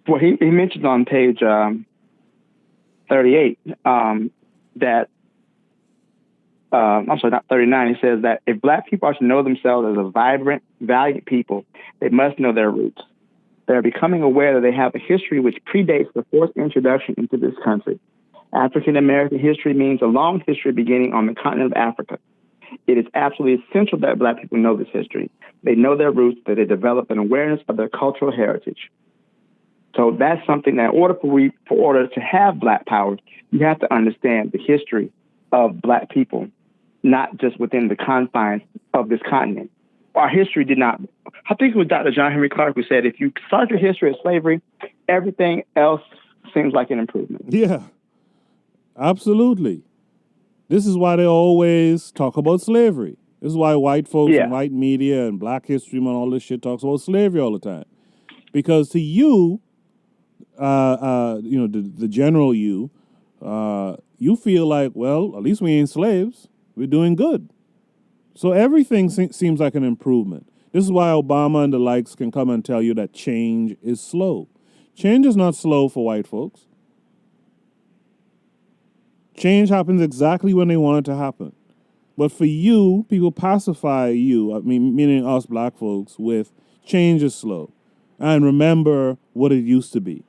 he mentions on page 38 that, I'm sorry, not 39. He says that if black people are to know themselves as a vibrant, valiant people, they must know their roots. They are becoming aware that they have a history which predates the forced introduction into this country. African American history means a long history beginning on the continent of Africa. It is absolutely essential that black people know this history. They know their roots, that they develop an awareness of their cultural heritage. So that's something that in order to have black power, you have to understand the history of black people, not just within the confines of this continent. Our history did not, I think it was Dr. John Henry Clark who said, if you start your history of slavery, everything else seems like an improvement. Yeah, absolutely. This is why they always talk about slavery. This is why white folks and white media and Black History Month, all this shit talks about slavery all the time. Because to you, the general you feel like, well, at least we ain't slaves. We're doing good. So everything seems like an improvement. This is why Obama and the likes can come and tell you that change is slow. Change is not slow for white folks. Change happens exactly when they want it to happen. But for you, people pacify you, meaning us black folks, with change is slow. And remember what it used to be.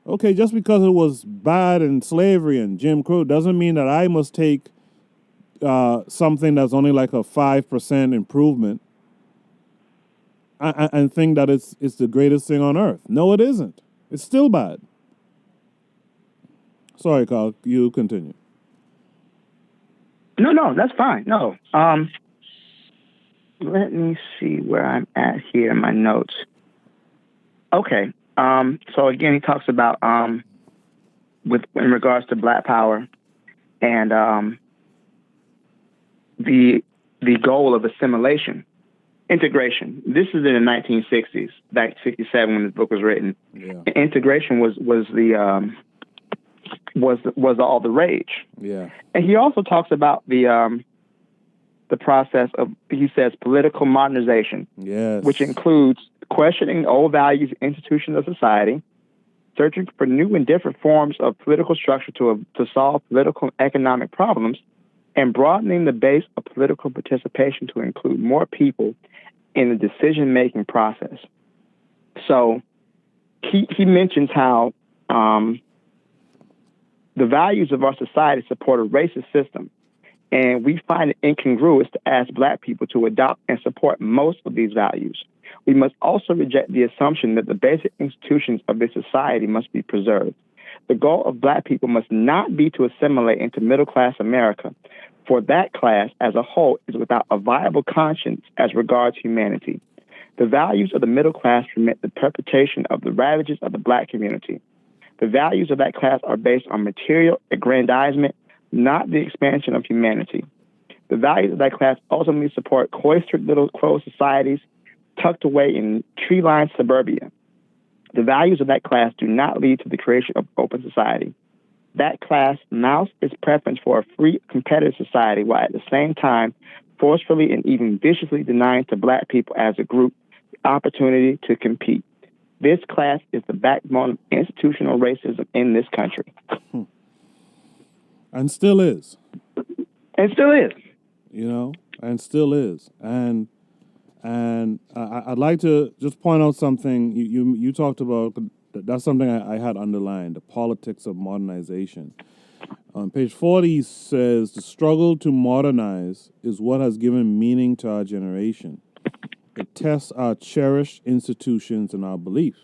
Okay, just because it was bad in slavery and Jim Crow doesn't mean that I must take something that's only like a 5% improvement and think that it's the greatest thing on earth. No, it isn't. It's still bad. Sorry, Karl, you continue. No, that's fine. No. Let me see where I'm at here in my notes. Okay. So again, he talks about in regards to Black Power and the goal of assimilation, integration. This is in the 1960s, back 67 when this book was written. Yeah. Integration was the was all the rage. Yeah. And he also talks about the process of, he says, political modernization, Yes. which includes questioning old values and institutions of society, searching for new and different forms of political structure to solve political and economic problems, and broadening the base of political participation to include more people in the decision-making process. So he mentions how the values of our society support a racist system, and we find it incongruous to ask Black people to adopt and support most of these values. We must also reject the assumption that the basic institutions of this society must be preserved. The goal of Black people must not be to assimilate into middle-class America, for that class as a whole is without a viable conscience as regards humanity. The values of the middle class permit the perpetuation of the ravages of the Black community. The values of that class are based on material aggrandizement, not the expansion of humanity. The values of that class ultimately support cloistered little closed societies tucked away in tree-lined suburbia. The values of that class do not lead to the creation of open society. That class mounts its preference for a free, competitive society while at the same time forcefully and even viciously denying to Black people as a group the opportunity to compete. This class is the backbone of institutional racism in this country. And still is. And still is. You know, and still is. And I'd like to just point out something you talked about. That's something I had underlined, the politics of modernization. On page 40, he says, the struggle to modernize is what has given meaning to our generation. It tests our cherished institutions and our beliefs.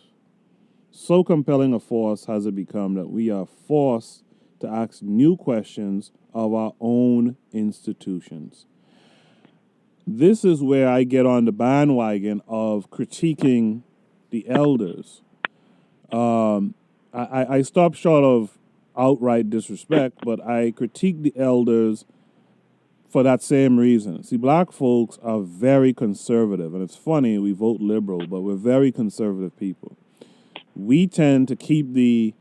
So compelling a force has it become that we are forced to ask new questions of our own institutions. This is where I get on the bandwagon of critiquing the elders. I stop short of outright disrespect, but I critique the elders for that same reason. See, Black folks are very conservative, and it's funny, we vote liberal, but we're very conservative people. We tend to keep the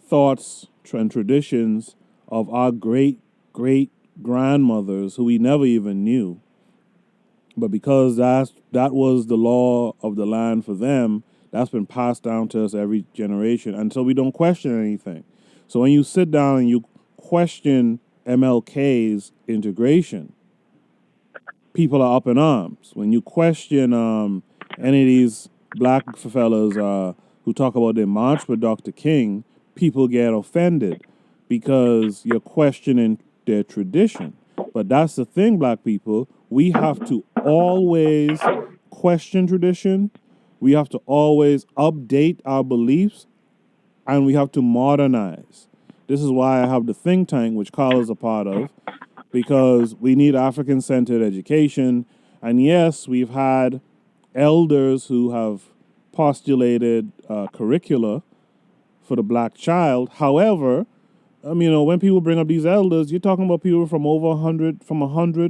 thoughts and traditions of our great-great-grandmothers who we never even knew. But because that was the law of the land for them, that's been passed down to us every generation until we don't question anything. So when you sit down and you question MLK's integration, people are up in arms. When you question any of these Black fellas who talk about their march for Dr. King, people get offended because you're questioning their tradition. But that's the thing, Black people. We have to always question tradition. We have to always update our beliefs, and we have to modernize. This is why I have the think tank, which Karl is a part of, because we need African-centered education. And yes, we've had elders who have postulated curricula for the Black child. However, when people bring up these elders, you're talking about people from 100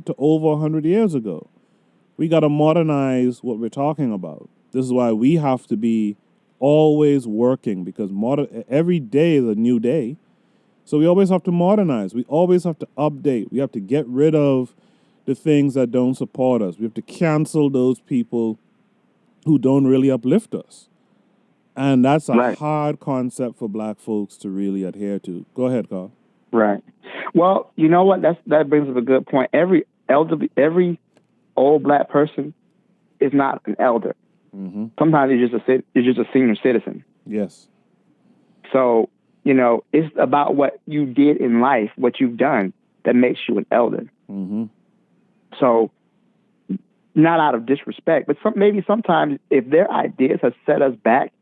to over 100 years ago. We got to modernize what we're talking about. This is why we have to be always working, because every day is a new day. So we always have to modernize. We always have to update. We have to get rid of the things that don't support us. We have to cancel those people who don't really uplift us. And that's a hard concept for Black folks to really adhere to. Go ahead, Karl. Right. Well, you know what? That brings up a good point. Every old Black person is not an elder. Mm-hmm. Sometimes you're just a senior citizen. Yes. So, it's about what you did in life, what you've done, that makes you an elder. Mm-hmm. So, not out of disrespect, but maybe sometimes if their ideas have set us back,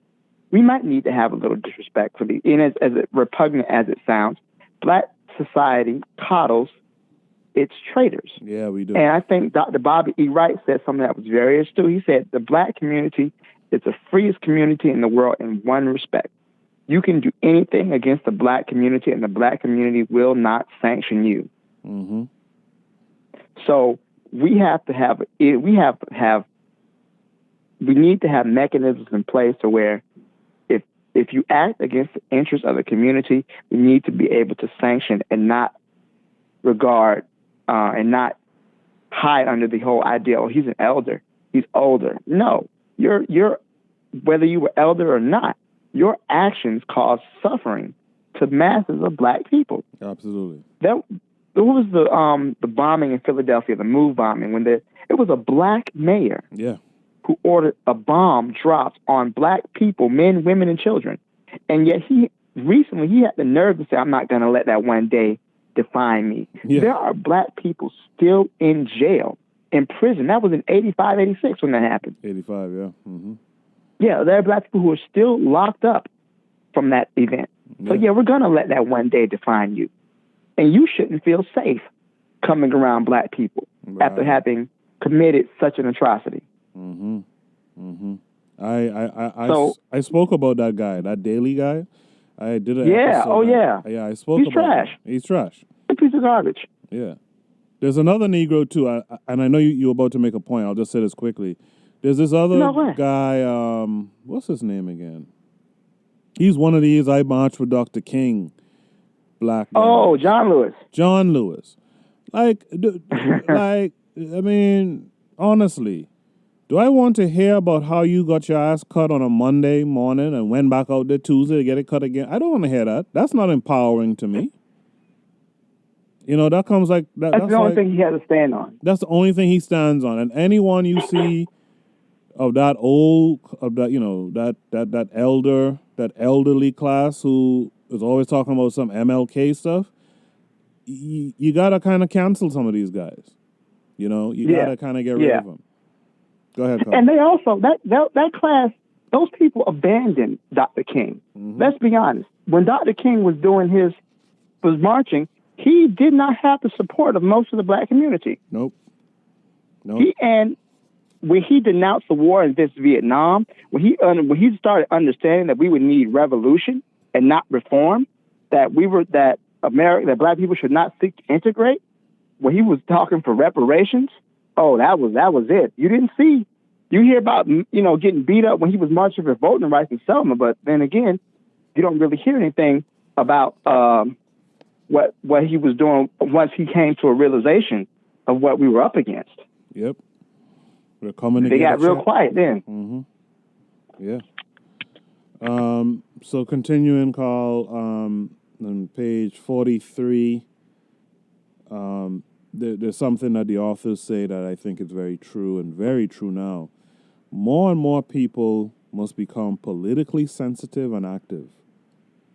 we might need to have a little disrespect for these. And as repugnant as it sounds, Black society coddles its traitors. Yeah, we do. And I think Dr. Bobby E. Wright said something that was very astute. He said, the Black community is the freest community in the world in one respect. You can do anything against the Black community, and the Black community will not sanction you. Mm-hmm. So we need to have mechanisms in place to where if If you act against the interests of the community, we need to be able to sanction and not regard and not hide under the whole idea, oh, he's an elder, he's older. No, you're whether you were elder or not, your actions cause suffering to masses of black people. Absolutely. There was the bombing in Philadelphia, the MOVE bombing, when it was a black mayor who ordered a bomb dropped on black people, men, women, and children. And yet he had the nerve to say, I'm not going to let that one day define me. Yeah. There are black people still in jail, in prison. That was in 85, 86 when that happened. 85, yeah. Mm-hmm. Yeah, there are black people who are still locked up from that event. Yeah. So, we're going to let that one day define you. And you shouldn't feel safe coming around black people after having committed such an atrocity. Mm-hmm. Mm-hmm. I spoke about that guy, that Daily guy. I did an episode. Oh, yeah. Yeah, I spoke He's about trash. him. He's trash. A piece of garbage. Yeah. There's another Negro, too, and I know you're about to make a point. I'll just say this quickly. There's this other guy, what's his name again? He's one of these I March for Dr. King black guys. Oh, John Lewis. John Lewis. I mean, honestly, do I want to hear about how you got your ass cut on a Monday morning and went back out there Tuesday to get it cut again? I don't want to hear that. That's not empowering to me. That comes like... That's the only thing he has to stand on. That's the only thing he stands on. And anyone you see of that that elderly class who is always talking about some MLK stuff, you got to kind of cancel some of these guys. You got to kind of get rid of them. Go ahead, Karl. And they also, that class, those people abandoned Dr. King. Mm-hmm. Let's be honest. When Dr. King was marching, he did not have the support of most of the black community. Nope. When he denounced the war against Vietnam, when he started understanding that we would need revolution and not reform, that black people should not seek to integrate, when he was talking for reparations, that was it. You hear about getting beat up when he was marching for voting rights in Selma, but then again, you don't really hear anything about what he was doing once he came to a realization of what we were up against. Yep. We're coming They got real quiet then. Mm-hmm. Yeah. So continuing, Karl, on page 43, there's something that the authors say that I think is very true and very true now. More and more people must become politically sensitive and active.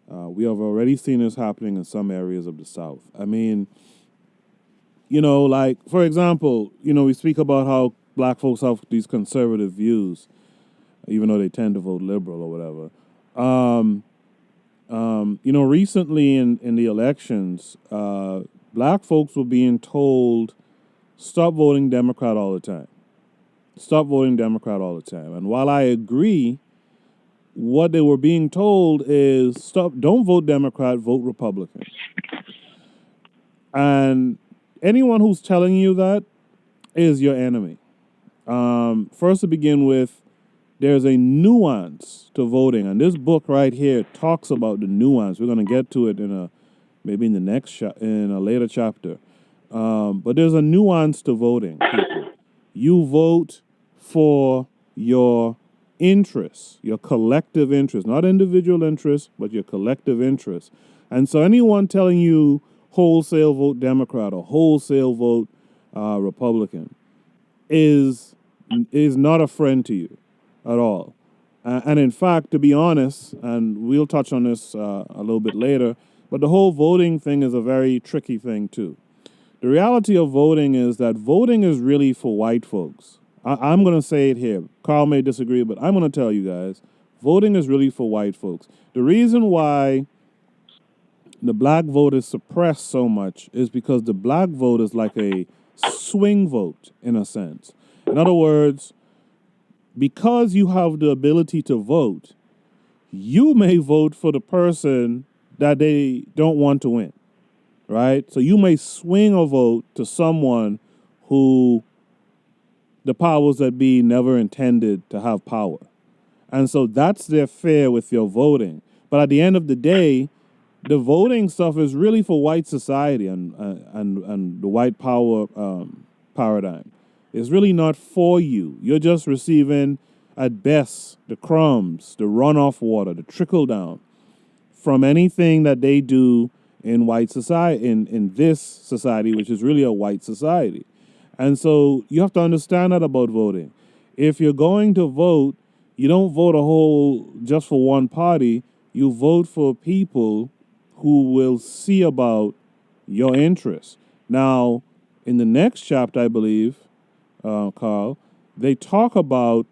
We have already seen this happening in some areas of the South. I mean, like, for example, we speak about how black folks have these conservative views, even though they tend to vote liberal or whatever. Recently in the elections, black folks were being told, stop voting Democrat all the time. Stop voting Democrat all the time. And while I agree, what they were being told is, don't vote Democrat, vote Republican. And anyone who's telling you that is your enemy. First to begin with, there's a nuance to voting, and this book right here talks about the nuance. We're going to get to it in a later chapter. But there's a nuance to voting, people. You vote for your interests, your collective interests, not individual interests, but your collective interests. And so anyone telling you wholesale vote Democrat or wholesale vote Republican is not a friend to you at all. And in fact, to be honest, and we'll touch on this a little bit later, but the whole voting thing is a very tricky thing too. The reality of voting is that voting is really for white folks. I'm going to say it here. Karl may disagree, but I'm going to tell you guys, voting is really for white folks. The reason why the black vote is suppressed so much is because the black vote is like a swing vote in a sense. In other words, because you have the ability to vote, you may vote for the person that they don't want to win, right? So you may swing a vote to someone who the powers that be never intended to have power. And so that's their fear with your voting. But at the end of the day, the voting stuff is really for white society and the white power paradigm. It's really not for you. You're just receiving, at best, the crumbs, the runoff water, the trickle down from anything that they do in white society, in this society, which is really a white society. And so you have to understand that about voting. If you're going to vote, you don't vote just for one party. You vote for people who will see about your interests. Now, in the next chapter, I believe, Karl, they talk about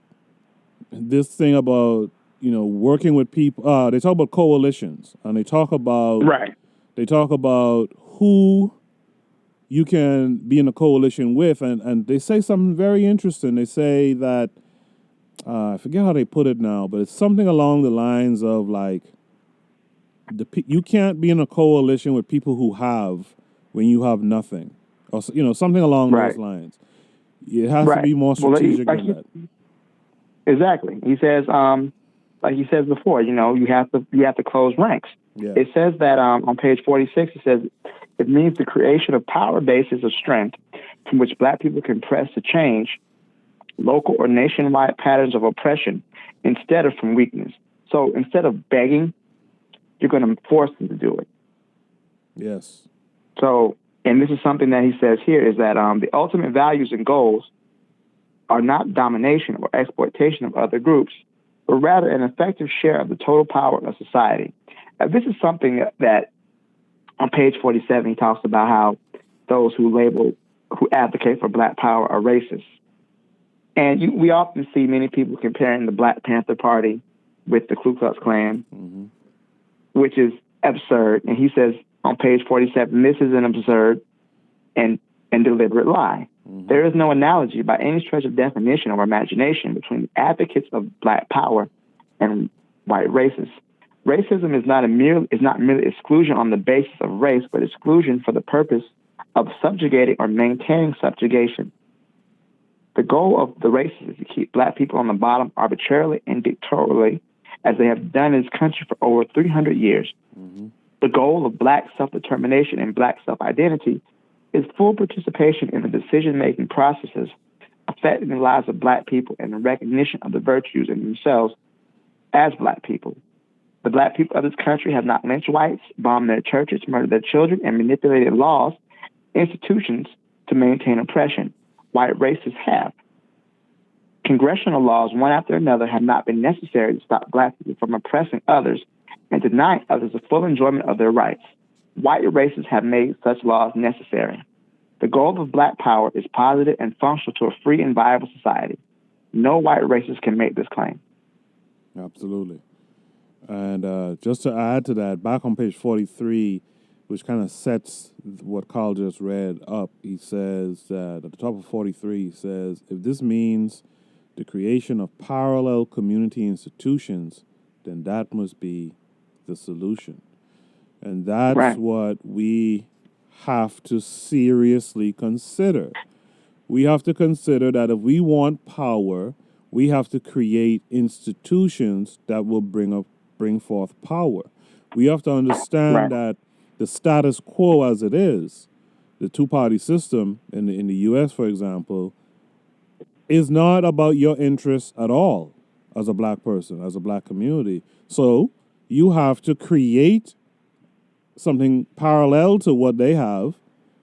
this thing about, working with people. They talk about coalitions, and they talk about who you can be in a coalition with, and they say something very interesting. They say that, I forget how they put it now, but it's something along the lines of like, you can't be in a coalition with people who have when you have nothing, or something along those lines. It has to be more strategic than that. Exactly. He says, like he says before, you have to close ranks. Yeah. It says that on page 46, it says it means the creation of power bases of strength from which Black people can press to change local or nationwide patterns of oppression instead of from weakness. So instead of begging, you're going to force them to do it. Yes. So, and this is something that he says here, is that the ultimate values and goals are not domination or exploitation of other groups, but rather an effective share of the total power of society. This is something that on page 47, he talks about how those who advocate for Black power are racist. And we often see many people comparing the Black Panther Party with the Ku Klux Klan, which is absurd. And he says on page 47, this is an absurd and deliberate lie. There is no analogy by any stretch of definition or imagination between the advocates of Black power and white racists. Racism is not merely exclusion on the basis of race, but exclusion for the purpose of subjugating or maintaining subjugation. The goal of the racists is to keep Black people on the bottom arbitrarily and dictatorially, as they have done in this country for over 300 years. The goal of Black self-determination and Black self-identity is full participation in the decision-making processes affecting the lives of Black people and the recognition of the virtues in themselves as Black people. The Black people of this country have not lynched whites, bombed their churches, murdered their children, and manipulated laws, institutions to maintain oppression. White racists have. Congressional laws, one after another, have not been necessary to stop Black people from oppressing others and denying others the full enjoyment of their rights. White racists have made such laws necessary. The goal of Black power is positive and functional to a free and viable society. No white racist can make this claim. Absolutely. And just to add to that, back on page 43, which kind of sets what Karl just read up, he says that at the top of 43, he says, if this means the creation of parallel community institutions, then that must be the solution. And that's what we have to seriously consider. We have to consider that if we want power, we have to create institutions that will bring forth power. We have to understand that the status quo as it is, the two-party system in the U.S., for example, is not about your interests at all as a Black person, as a Black community. So you have to create something parallel to what they have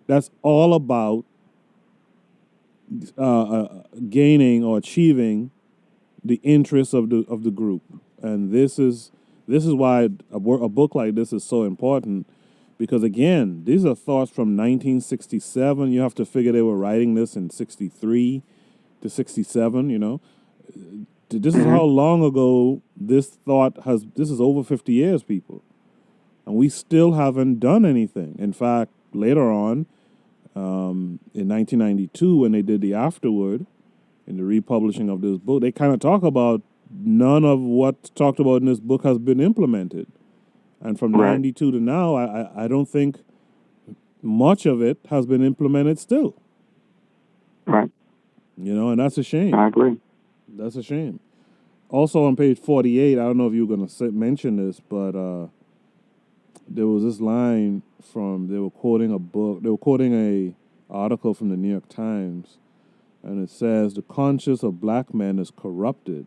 that's all about gaining or achieving the interests of the group. And this is why a book like this is so important, because again, these are thoughts from 1967. You have to figure they were writing this in 63 to 67, This is how long ago this is over 50 years, people. And we still haven't done anything. In fact, later on, in 1992, when they did the afterword, in the republishing of this book, they kind of talk about none of what's talked about in this book has been implemented. And from 92 to now, I don't think much of it has been implemented still. Right. And that's a shame. I agree. That's a shame. Also on page 48, I don't know if you were going to mention this, but there was this line they were quoting a article from the New York Times, and it says, the conscience of black men is corrupted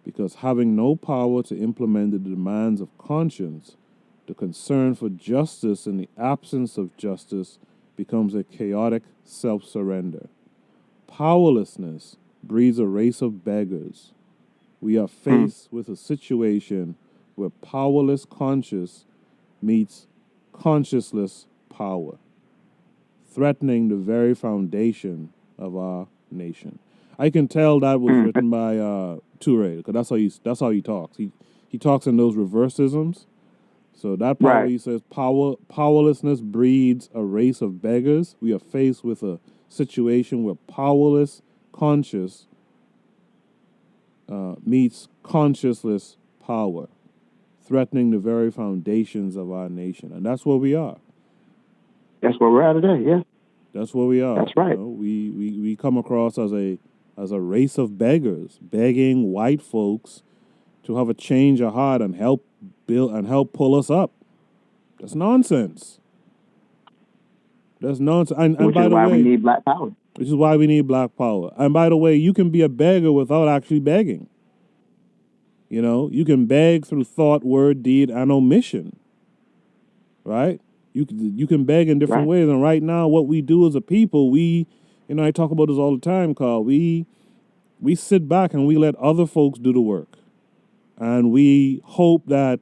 because having no power to implement the demands of conscience, the concern for justice in the absence of justice becomes a chaotic self-surrender. Powerlessness breeds a race of beggars. We are faced with a situation where powerless conscience meets conscienceless power, threatening the very foundation of our nation. I can tell that was written by Toure, because that's how he talks. He talks in those reverse-isms. So that part where he says powerlessness breeds a race of beggars. We are faced with a situation where powerless conscience meets conscienceless power, threatening the very foundations of our nation. And that's where we are. That's where we're at today, yeah. That's where we are. That's right. You know, we come across as a race of beggars, begging white folks to have a change of heart and help pull us up. That's nonsense. That's nonsense. And Which by is the why way, we need black power. Which is why we need black power. And by the way, you can be a beggar without actually begging. You know, you can beg through thought, word, deed, and omission. Right? You can beg in different ways. And right now, what we do as a people, I talk about this all the time, Karl. We sit back and we let other folks do the work. And we hope that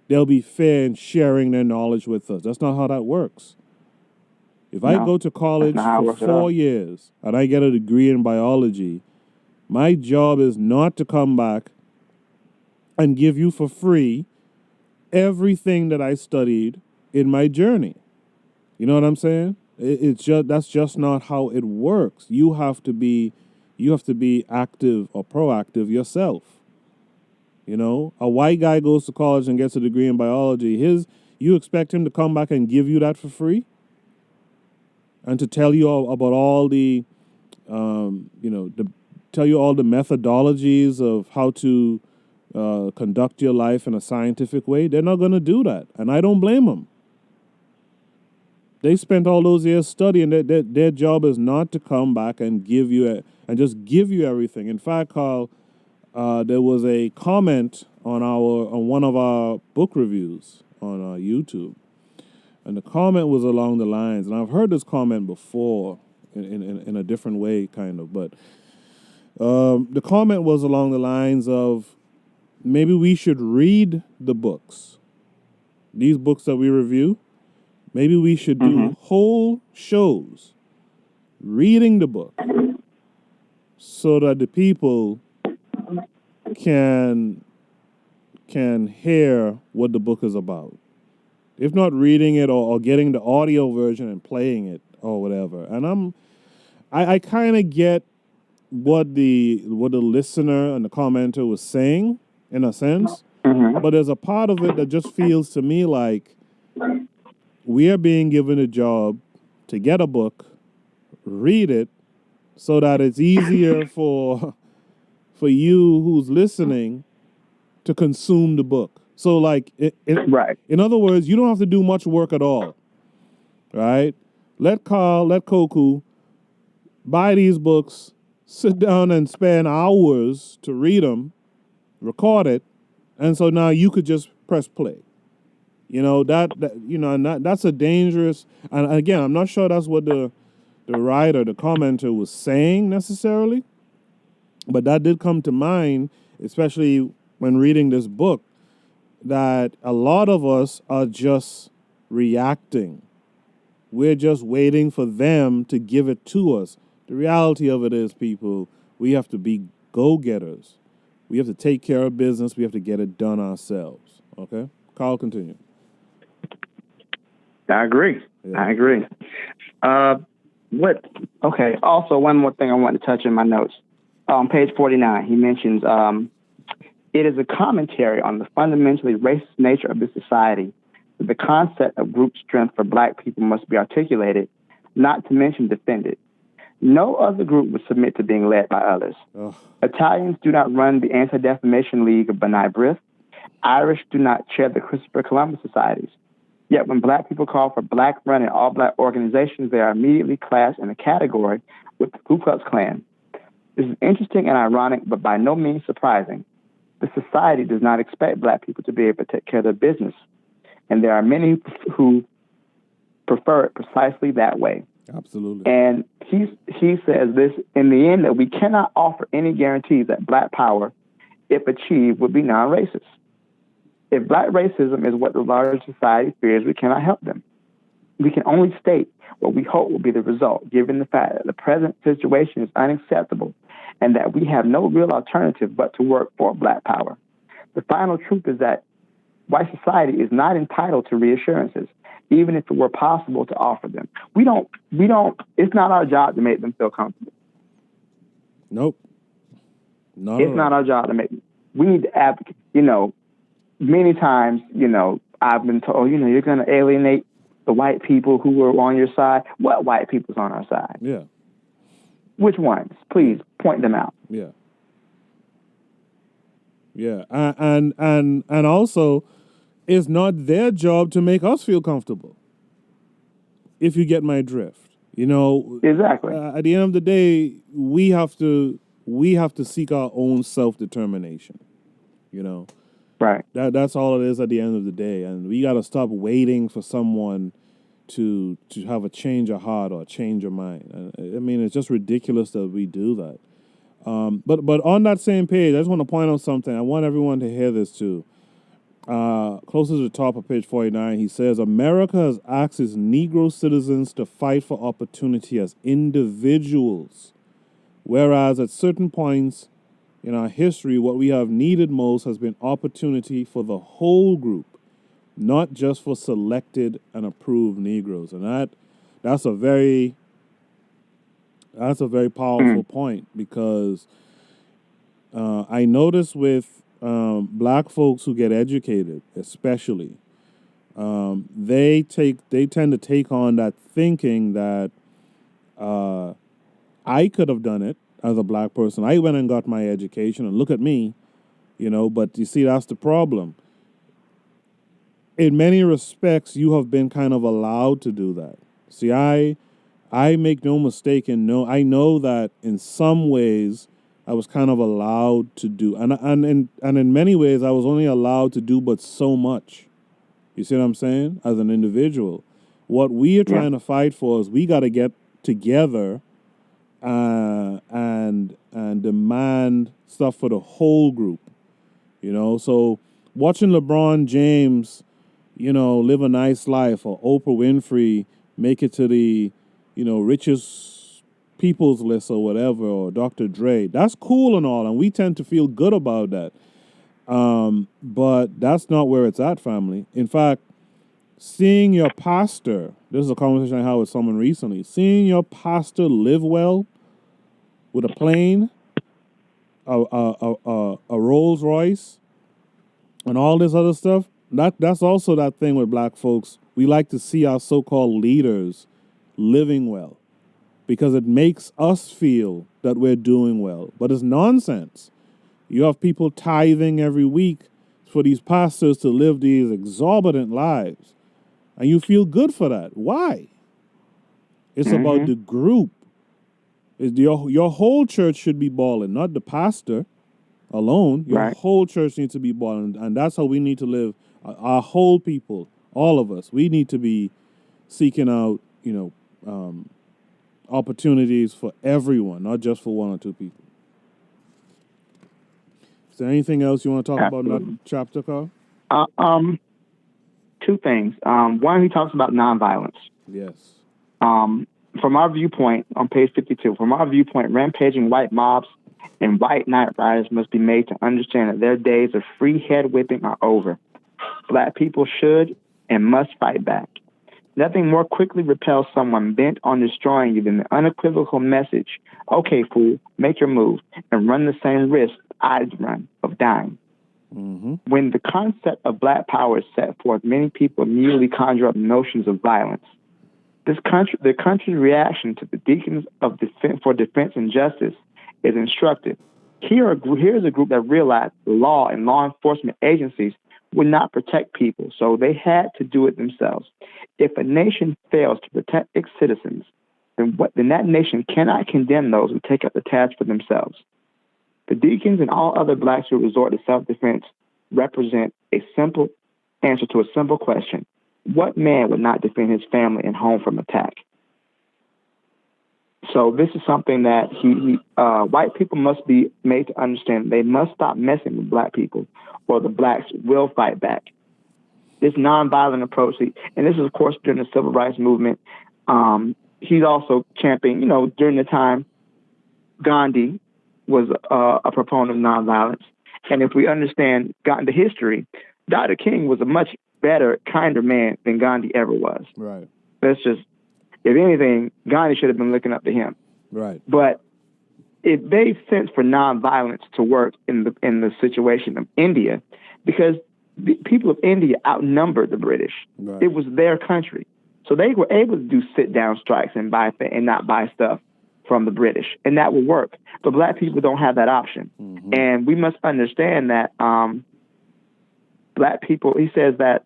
they'll be fair in sharing their knowledge with us. That's not how that works. If I go to college for 4 years and I get a degree in biology, my job is not to come back and give you for free everything that I studied in my journey. You know what I'm saying? That's just not how it works. You have to be active or proactive yourself. You know, a white guy goes to college and gets a degree in biology. You expect him to come back and give you that for free? And to tell you all about all the, tell you all the methodologies of how to conduct your life in a scientific way? They're not going to do that. And I don't blame them. They spent all those years studying. Their job is not to come back and give you just give you everything. In fact, Karl, there was a comment on one of our book reviews on YouTube, and the comment was along the lines, and I've heard this comment before in a different way, kind of, but the comment was along the lines of maybe we should read the books, these books that we review. Maybe we should do whole shows reading the book so that the people can hear what the book is about. If not reading it or getting the audio version and playing it or whatever. And I kind of get what the listener and the commenter was saying in a sense, but there's a part of it that just feels to me like we are being given a job to get a book, read it, so that it's easier for you who's listening to consume the book. So, like, in other words, you don't have to do much work at all, right? Let Karl, let Koku buy these books, sit down and spend hours to read them, record it, and so now you could just press play. You know, that's a dangerous, and again, I'm not sure that's what the writer, the commenter was saying necessarily, but that did come to mind, especially when reading this book, that a lot of us are just reacting. We're just waiting for them to give it to us. The reality of it is, people, we have to be go-getters. We have to take care of business. We have to get it done ourselves. Okay? Karl, continue. I agree. Yeah. I agree. Also, one more thing I want to touch in my notes. On page 49, he mentions, it is a commentary on the fundamentally racist nature of this society, that the concept of group strength for black people must be articulated, not to mention defended. No other group would submit to being led by others. Ugh. Italians do not run the Anti-Defamation League of B'nai B'rith. Irish do not chair the Christopher Columbus societies. Yet when black people call for black-run and all-black organizations, they are immediately classed in a category with the Ku Klux Klan. This is interesting and ironic, but by no means surprising. The society does not expect black people to be able to take care of their business, and there are many who prefer it precisely that way. Absolutely. And he says this, in the end, that we cannot offer any guarantees that black power, if achieved, would be non-racist. If black racism is what the larger society fears, we cannot help them. We can only state what we hope will be the result, given the fact that the present situation is unacceptable and that we have no real alternative but to work for black power. The final truth is that white society is not entitled to reassurances, even if it were possible to offer them. It's not our job to make them feel comfortable. Nope. It's not our job to make them. We need to advocate. Many times, I've been told, you're going to alienate the white people who are on your side. What white people's on our side? Yeah. Which ones? Please point them out. Yeah. Yeah. And also, it's not their job to make us feel comfortable. If you get my drift, Exactly. At the end of the day, we have to seek our own self-determination. Right. That's all it is at the end of the day, and we got to stop waiting for someone to have a change of heart or a change of mind. I mean, it's just ridiculous that we do that. But on that same page, I just want to point out something. I want everyone to hear this too. Closer to the top of page 49, he says, America has asked its Negro citizens to fight for opportunity as individuals, whereas at certain points in our history, what we have needed most has been opportunity for the whole group, not just for selected and approved Negroes. And that's a very powerful point, because I notice with black folks who get educated, especially, they tend to take on that thinking that I could have done it as a black person. I went and got my education, and look at me, but you see, that's the problem. In many respects, you have been kind of allowed to do that. See, I make no mistake I know that in some ways I was kind of allowed to do, and in many ways I was only allowed to do but so much. You see what I'm saying? As an individual, what we are trying to fight for is we got to get together and demand stuff for the whole group. So watching LeBron James, live a nice life, or Oprah Winfrey make it to the, richest people's list or whatever, or Dr. Dre, that's cool and all, and we tend to feel good about that. But that's not where it's at, family. In fact, seeing your pastor, this is a conversation I had with someone recently, seeing your pastor live well with a plane, a Rolls Royce, and all this other stuff, that's also that thing with black folks. We like to see our so-called leaders living well because it makes us feel that we're doing well. But it's nonsense. You have people tithing every week for these pastors to live these exorbitant lives, and you feel good for that. Why? It's about the group. Your whole church should be balling, not the pastor alone. Your whole church needs to be balling, and that's how we need to live. Our whole people, all of us, we need to be seeking out, opportunities for everyone, not just for one or two people. Is there anything else you want to talk about in that chapter, Karl? Two things. One, he talks about nonviolence. Yes. From our viewpoint, on page 52, rampaging white mobs and white night riders must be made to understand that their days of free head whipping are over. Black people should and must fight back. Nothing more quickly repels someone bent on destroying you than the unequivocal message, okay, fool, make your move, and run the same risk I'd run of dying. When the concept of black power is set forth, many people immediately conjure up notions of violence. The country's reaction to the Deacons of Defense and Justice is instructive. Here's a group that realized the law and law enforcement agencies would not protect people, so they had to do it themselves. If a nation fails to protect its citizens, then that nation cannot condemn those who take up the task for themselves. The Deacons and all other blacks who resort to self-defense represent a simple answer to a simple question. What man would not defend his family and home from attack? So this is something that white people must be made to understand. They must stop messing with black people, or the blacks will fight back. This nonviolent approach, and this is, of course, during the Civil Rights Movement. He's also championing, during the time Gandhi was a proponent of nonviolence. And if we understand the history, Dr. King was a much better, kinder man than Gandhi ever was. Right. That's just, if anything, Gandhi should have been looking up to him. Right. But it made sense for nonviolence to work in the situation of India, because the people of India outnumbered the British. Right. It was their country. So they were able to do sit-down strikes and not buy stuff from the British, and that would work. But black people don't have that option. Mm-hmm. And we must understand that black people, he says that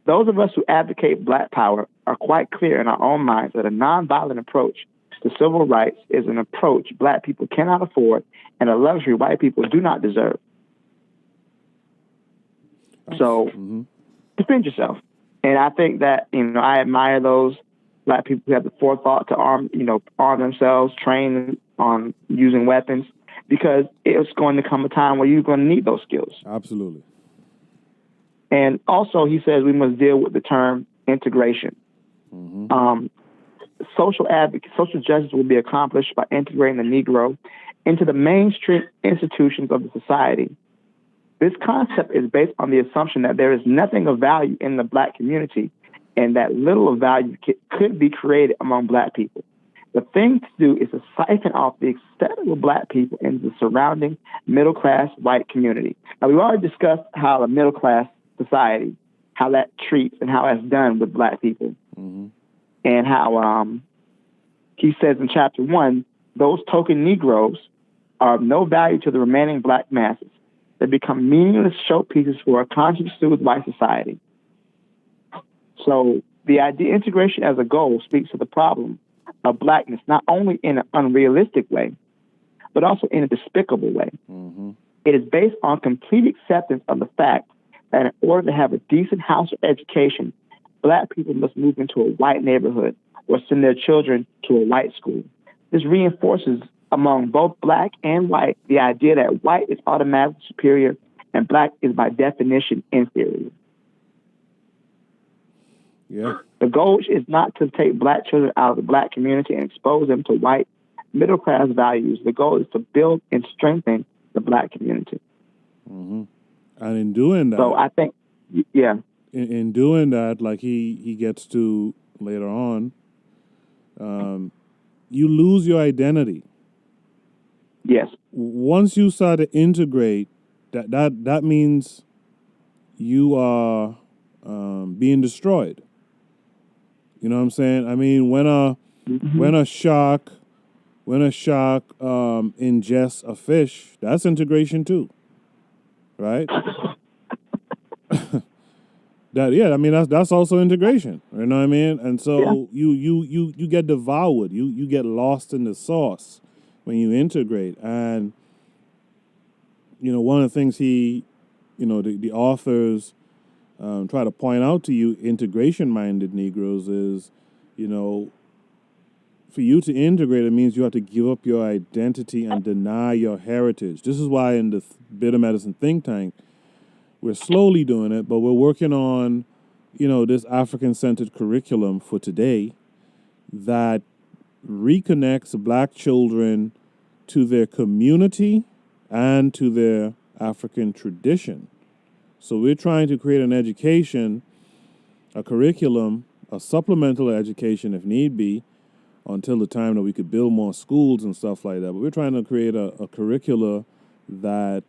those of us who advocate black power are quite clear in our own minds that a nonviolent approach to civil rights is an approach black people cannot afford and a luxury white people do not deserve. So defend yourself. And I think that, I admire those black people who have the forethought to arm themselves, train on using weapons, because it's going to come a time where you're going to need those skills. Absolutely. And also, he says we must deal with the term integration. Mm-hmm. Social justice will be accomplished by integrating the Negro into the mainstream institutions of the society. This concept is based on the assumption that there is nothing of value in the black community and that little of value could be created among black people. The thing to do is to siphon off the acceptable black people into the surrounding middle-class white community. Now, we've already discussed how the middle-class society, how that treats and how that's done with black people. Mm-hmm. And how he says in chapter 1, those token Negroes are of no value to the remaining black masses. They become meaningless showpieces for a conscience-soothed white society. So the idea integration as a goal speaks to the problem of blackness, not only in an unrealistic way, but also in a despicable way. Mm-hmm. It is based on complete acceptance of the fact that in order to have a decent house or education, black people must move into a white neighborhood or send their children to a white school. This reinforces among both black and white the idea that white is automatically superior and black is by definition inferior. Yeah. The goal is not to take black children out of the black community and expose them to white middle-class values. The goal is to build and strengthen the black community. Mm-hmm. And in doing that... So I think, yeah. In doing that, like he gets to later on, you lose your identity. Yes. Once you start to integrate, that means you are being destroyed. You know what I'm saying? I mean, when a shark ingests a fish, that's integration too, right? That's also integration. You know what I mean? And so you get devoured. You get lost in the sauce when you integrate. And one of the things the authors try to point out to you, integration-minded Negroes, is, for you to integrate, it means you have to give up your identity and deny your heritage. This is why in the Bitter Medicine think tank, we're slowly doing it, but we're working on, this African-centered curriculum for today that reconnects black children to their community and to their African tradition. So we're trying to create an education, a curriculum, a supplemental education if need be, until the time that we could build more schools and stuff like that. But we're trying to create a curricula that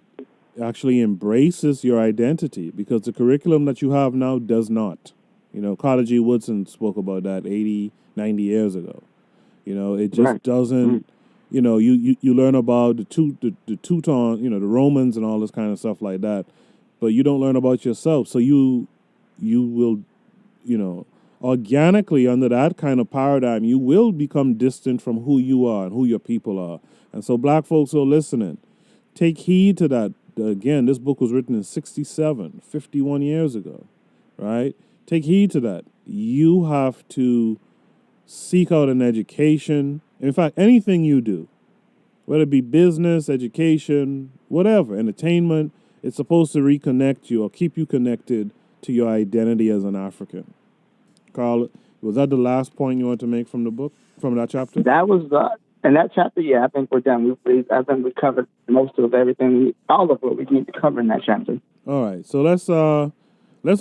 actually embraces your identity, because the curriculum that you have now does not. You know, Carter G. Woodson spoke about that 80, 90 years ago. You know, it just Right. doesn't. You know, you learn about the Teuton, you know, the Romans and all this kind of stuff like that, but you don't learn about yourself. So you will, you know, organically under that kind of paradigm, you will become distant from who you are and who your people are. And so black folks who are listening, take heed to that. Again, this book was written in 67, 51 years ago, right? Take heed to that. You have to seek out an education. In fact, anything you do, whether it be business, education, whatever, entertainment, it's supposed to reconnect you or keep you connected to your identity as an African. Karl, was that the last point you want to make from the book, from that chapter? That was in that chapter. Yeah, I think we're done. I think we covered most of everything, all of what we need to cover in that chapter. All right, so let's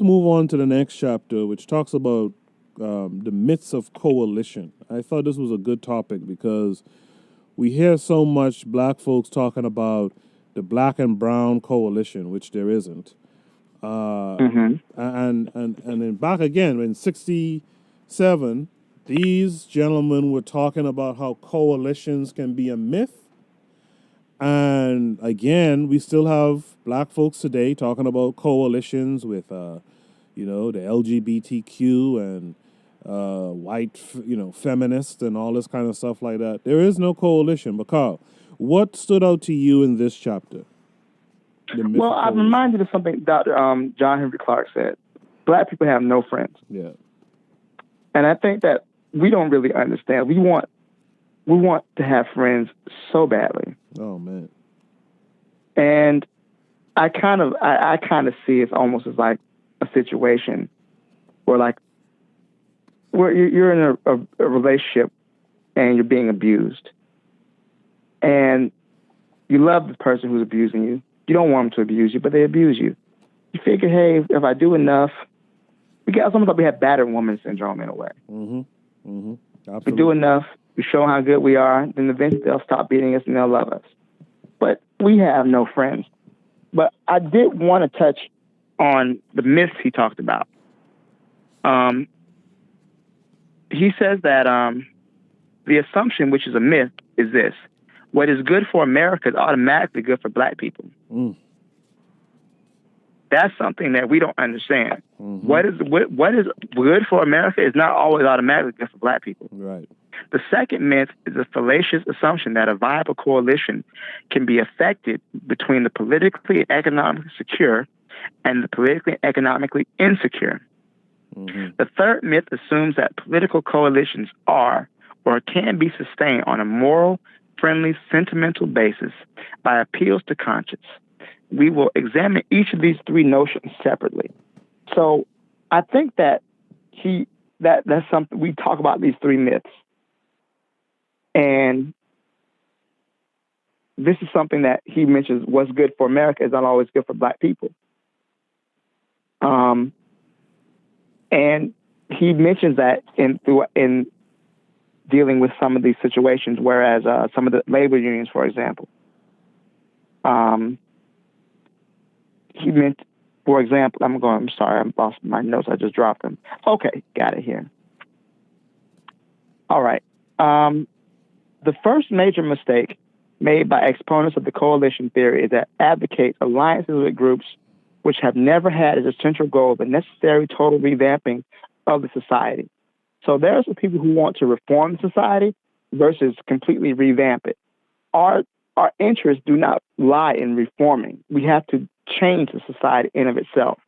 move on to the next chapter, which talks about the myths of coalition. I thought this was a good topic because we hear so much black folks talking about the black and brown coalition, which there isn't. And then back again in 67, these gentlemen were talking about how coalitions can be a myth. And again, we still have black folks today talking about coalitions with, you know, the LGBTQ and white, you know, feminists and all this kind of stuff like that. There is no coalition. But Karl, what stood out to you in this chapter? Well, I'm reminded of something Dr. John Henry Clark said. Black people have no friends. Yeah. And I think that we don't really understand. We want to have friends so badly. Oh, man. And I kind of see it almost as like a situation where you're in a relationship and you're being abused. And you love the person who's abusing you. You don't want them to abuse you, but they abuse you. You figure, hey, if I do enough, we have battered woman syndrome in a way. Absolutely. We do enough, we show how good we are, then eventually they'll stop beating us and they'll love us. But we have no friends. But I did want to touch on the myths he talked about. He says that the assumption, which is a myth, is this: what is good for America is automatically good for black people. That's something that we don't understand. What is good for America is not always automatically good for black people. Right. The second myth is a fallacious assumption that a viable coalition can be effected between the politically and economically secure and the politically and economically insecure. The third myth assumes that political coalitions are or can be sustained on a moral, friendly, sentimental basis by appeals to conscience. We will examine each of these three notions separately. So I think that that's something we talk about, these three myths. And this is something that he mentions: what's good for America is not always good for black people. And he mentions that in dealing with some of these situations, whereas some of the labor unions, for example, he meant, for example, I'm sorry, I lost my notes. I just dropped them. Okay, got it here. All right. The first major mistake made by exponents of the coalition theory is that advocates alliances with groups which have never had as a central goal the necessary total revamping of the society. So there are some people who want to reform society versus completely revamp it. Our interests do not lie in reforming. We have to change the society in of itself.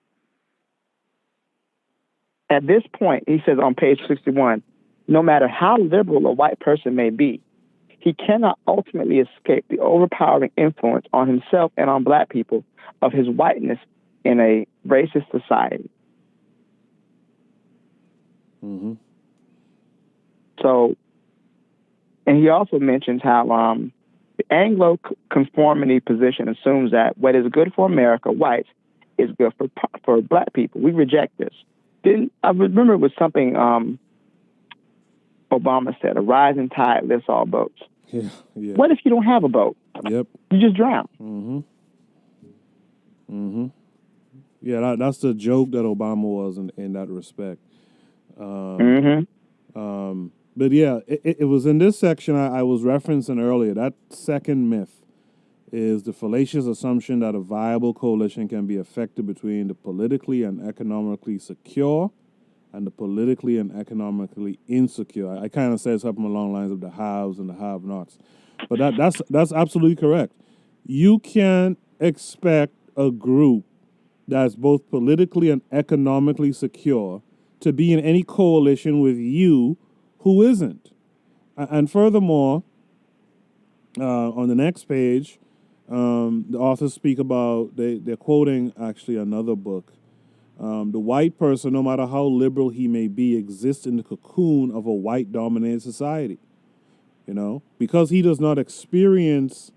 At this point, he says on page 61, no matter how liberal a white person may be, he cannot ultimately escape the overpowering influence on himself and on black people of his whiteness in a racist society. So, and he also mentions how the Anglo-conformity position assumes that what is good for America, whites, is good for black people. We reject this. I remember it was something Obama said: a rising tide lifts all boats. Yeah. What if you don't have a boat? Yep. You just drown. Yeah, that's the joke that Obama was in that respect. But yeah, it was in this section I was referencing earlier. That second myth is the fallacious assumption that a viable coalition can be effected between the politically and economically secure and the politically and economically insecure. I kind of said something along the lines of the haves and the have-nots. But that's absolutely correct. You can't expect a group that's both politically and economically secure to be in any coalition with you who isn't. And furthermore, on the next page, the authors speak about, they're quoting actually another book. The white person, no matter how liberal he may be, exists in the cocoon of a white-dominated society. You know, because he does not experience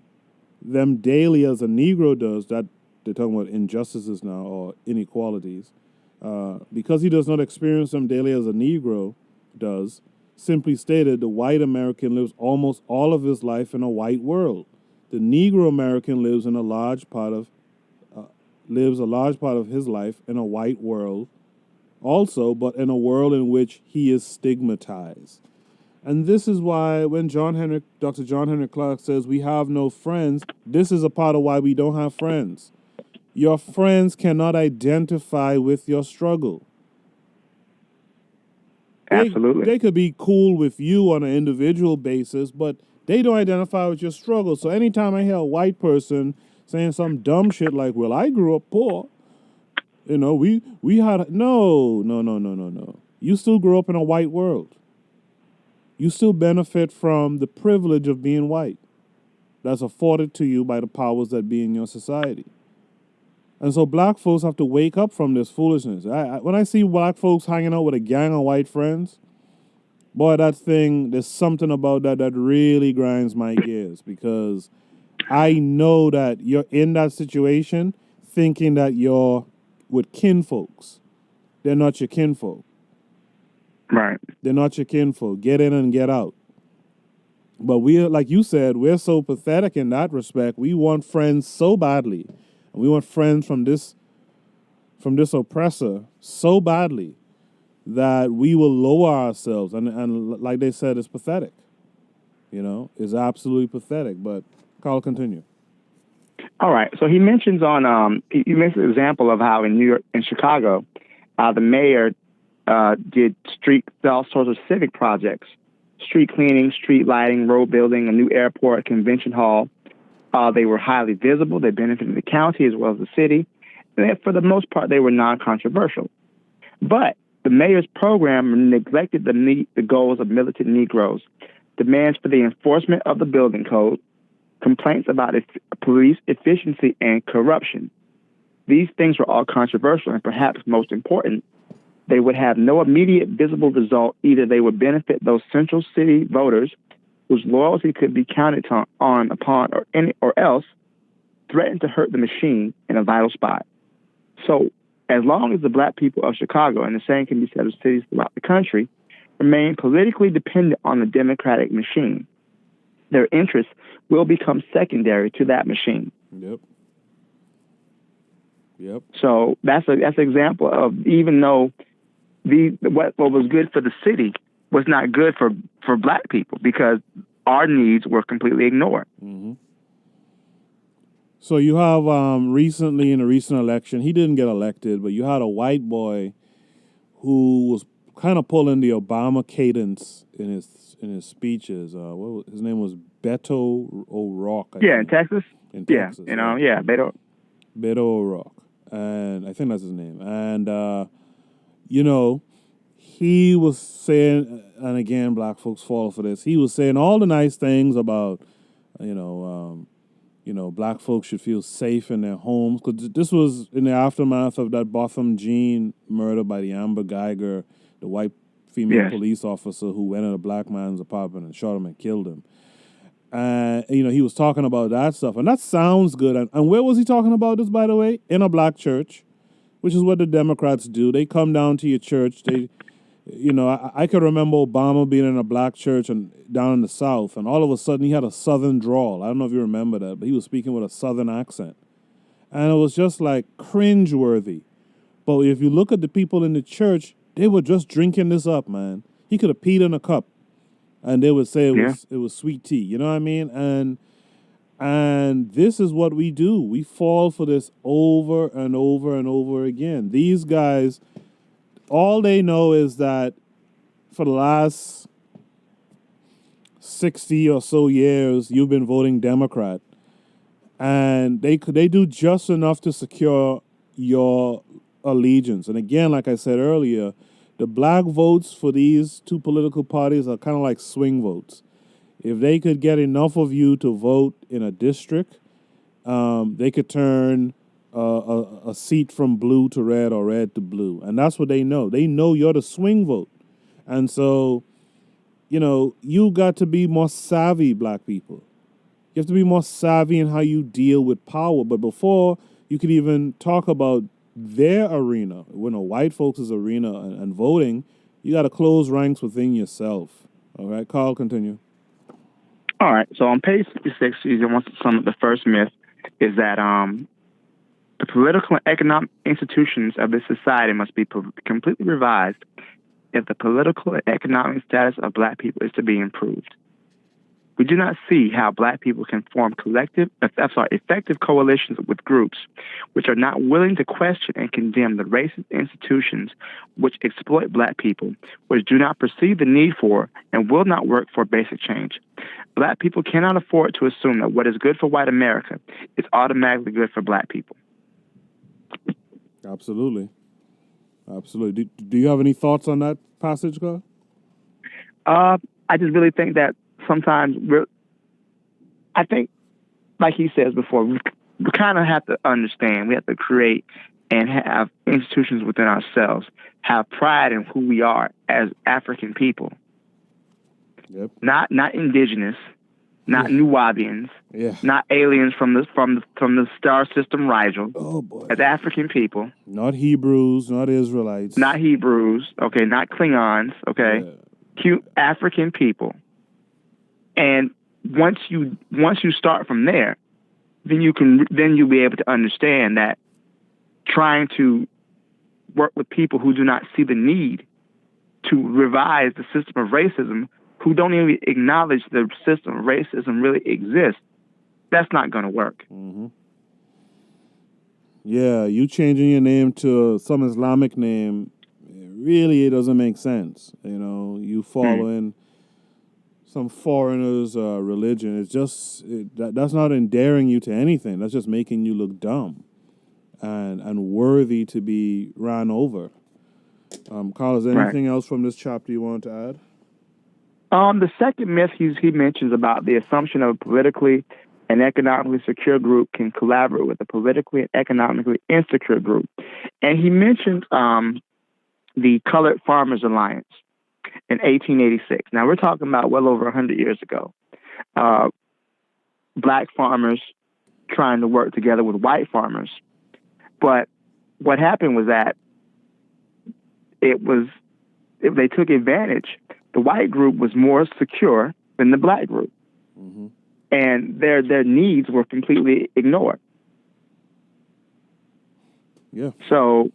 them daily as a Negro does, that they're talking about injustices now or inequalities, because he does not experience them daily as a Negro does, simply stated, the white American lives almost all of his life in a white world. The Negro American lives a large part of his life in a white world also, but in a world in which he is stigmatized. And this is why when Dr. John Henrik Clarke says we have no friends, this is a part of why we don't have friends. Your friends cannot identify with your struggle. Absolutely. They could be cool with you on an individual basis, but they don't identify with your struggle. So anytime I hear a white person saying some dumb shit like, well, I grew up poor, you know, we had... No. You still grew up in a white world. You still benefit from the privilege of being white that's afforded to you by the powers that be in your society. And so black folks have to wake up from this foolishness. When I see black folks hanging out with a gang of white friends, boy, there's something about that really grinds my gears, because I know that you're in that situation thinking that you're with kinfolks. They're not your kinfolk. Right. They're not your kinfolk. Get in and get out. But like you said, we're so pathetic in that respect. We want friends so badly. And we want friends from this oppressor so badly that we will lower ourselves. And like they said, it's pathetic. You know, it's absolutely pathetic. But Karl, continue. All right. So he mentions he makes an example of how in New York, in Chicago, the mayor did all sorts of civic projects: street cleaning, street lighting, road building, a new airport, convention hall. They were highly visible. They benefited the county as well as the city. And for the most part, they were non-controversial. But the mayor's program neglected the goals of militant Negroes, demands for the enforcement of the building code, complaints about police efficiency and corruption. These things were all controversial, and perhaps most important, they would have no immediate visible result. Either they would benefit those central city voters whose loyalty could be counted upon, or else threaten to hurt the machine in a vital spot. So as long as the black people of Chicago, and the same can be said of cities throughout the country, remain politically dependent on the democratic machine, their interests will become secondary to that machine. Yep. So that's an example of, even though what was good for the city was not good for black people, because our needs were completely ignored. Mm-hmm. So you have recently, in a recent election, he didn't get elected, but you had a white boy who was kind of pulling the Obama cadence in his speeches. His name was Beto O'Rourke. In Texas. In Texas. Beto O'Rourke, and I think that's his name. And he was saying, and again, black folks fall for this. He was saying all the nice things about, black folks should feel safe in their homes. Because this was in the aftermath of that Botham Jean murder by the Amber Geiger, the white female police officer who went in a black man's apartment and shot him and killed him. And, he was talking about that stuff. And that sounds good. And where was he talking about this, by the way? In a black church, which is what the Democrats do. They come down to your church. I could remember Obama being in a black church and down in the South, and all of a sudden he had a Southern drawl. I don't know if you remember that, but he was speaking with a Southern accent. And it was just like cringeworthy. But if you look at the people in the church, they were just drinking this up, man. He could have peed in a cup, and they would say it was sweet tea. You know what I mean? And this is what we do. We fall for this over and over and over again. These guys, all they know is that for the last 60 or so years, you've been voting Democrat. And they do just enough to secure your allegiance. And again, like I said earlier, the black votes for these two political parties are kind of like swing votes. If they could get enough of you to vote in a district, they could turn a seat from blue to red or red to blue. And that's what they know. They know you're the swing vote. And so, you got to be more savvy, black people. You have to be more savvy in how you deal with power. But before you could even talk about their arena, white folks' arena and voting, you got to close ranks within yourself. All right, Karl, continue. All right. So on page 66, you want to sum up the first myth is that the political and economic institutions of this society must be completely revised if the political and economic status of black people is to be improved. We do not see how black people can form effective coalitions with groups which are not willing to question and condemn the racist institutions which exploit black people, which do not perceive the need for and will not work for basic change. Black people cannot afford to assume that what is good for white America is automatically good for black people. Absolutely. Absolutely. Do you have any thoughts on that passage, Karl? I just really think that sometimes I think, like he says before, we kind of have to understand, we have to create and have institutions within ourselves, have pride in who we are as African people. Yep. Not indigenous, not Nubians, not aliens from the star system Rigel. Oh boy. As African people. Not Hebrews, not Israelites. Not Hebrews, okay, not Klingons, okay. Yeah. Cute African people. And once you start from there, then you'll be able to understand that trying to work with people who do not see the need to revise the system of racism, who don't even acknowledge the system of racism really exists, that's not going to work. Mm-hmm. Yeah, you changing your name to some Islamic name, it doesn't make sense. You following some foreigner's religion. It's just that's not endearing you to anything. That's just making you look dumb and worthy to be ran over. Karl, is there anything else from this chapter you want to add? The second myth he mentions about the assumption of a politically and economically secure group can collaborate with a politically and economically insecure group. And he mentions the Colored Farmers Alliance in 1886. Now, we're talking about well over 100 years ago. Black farmers trying to work together with white farmers. But what happened was that they took advantage. The white group was more secure than the black group. Mm-hmm. And their needs were completely ignored. Yeah. So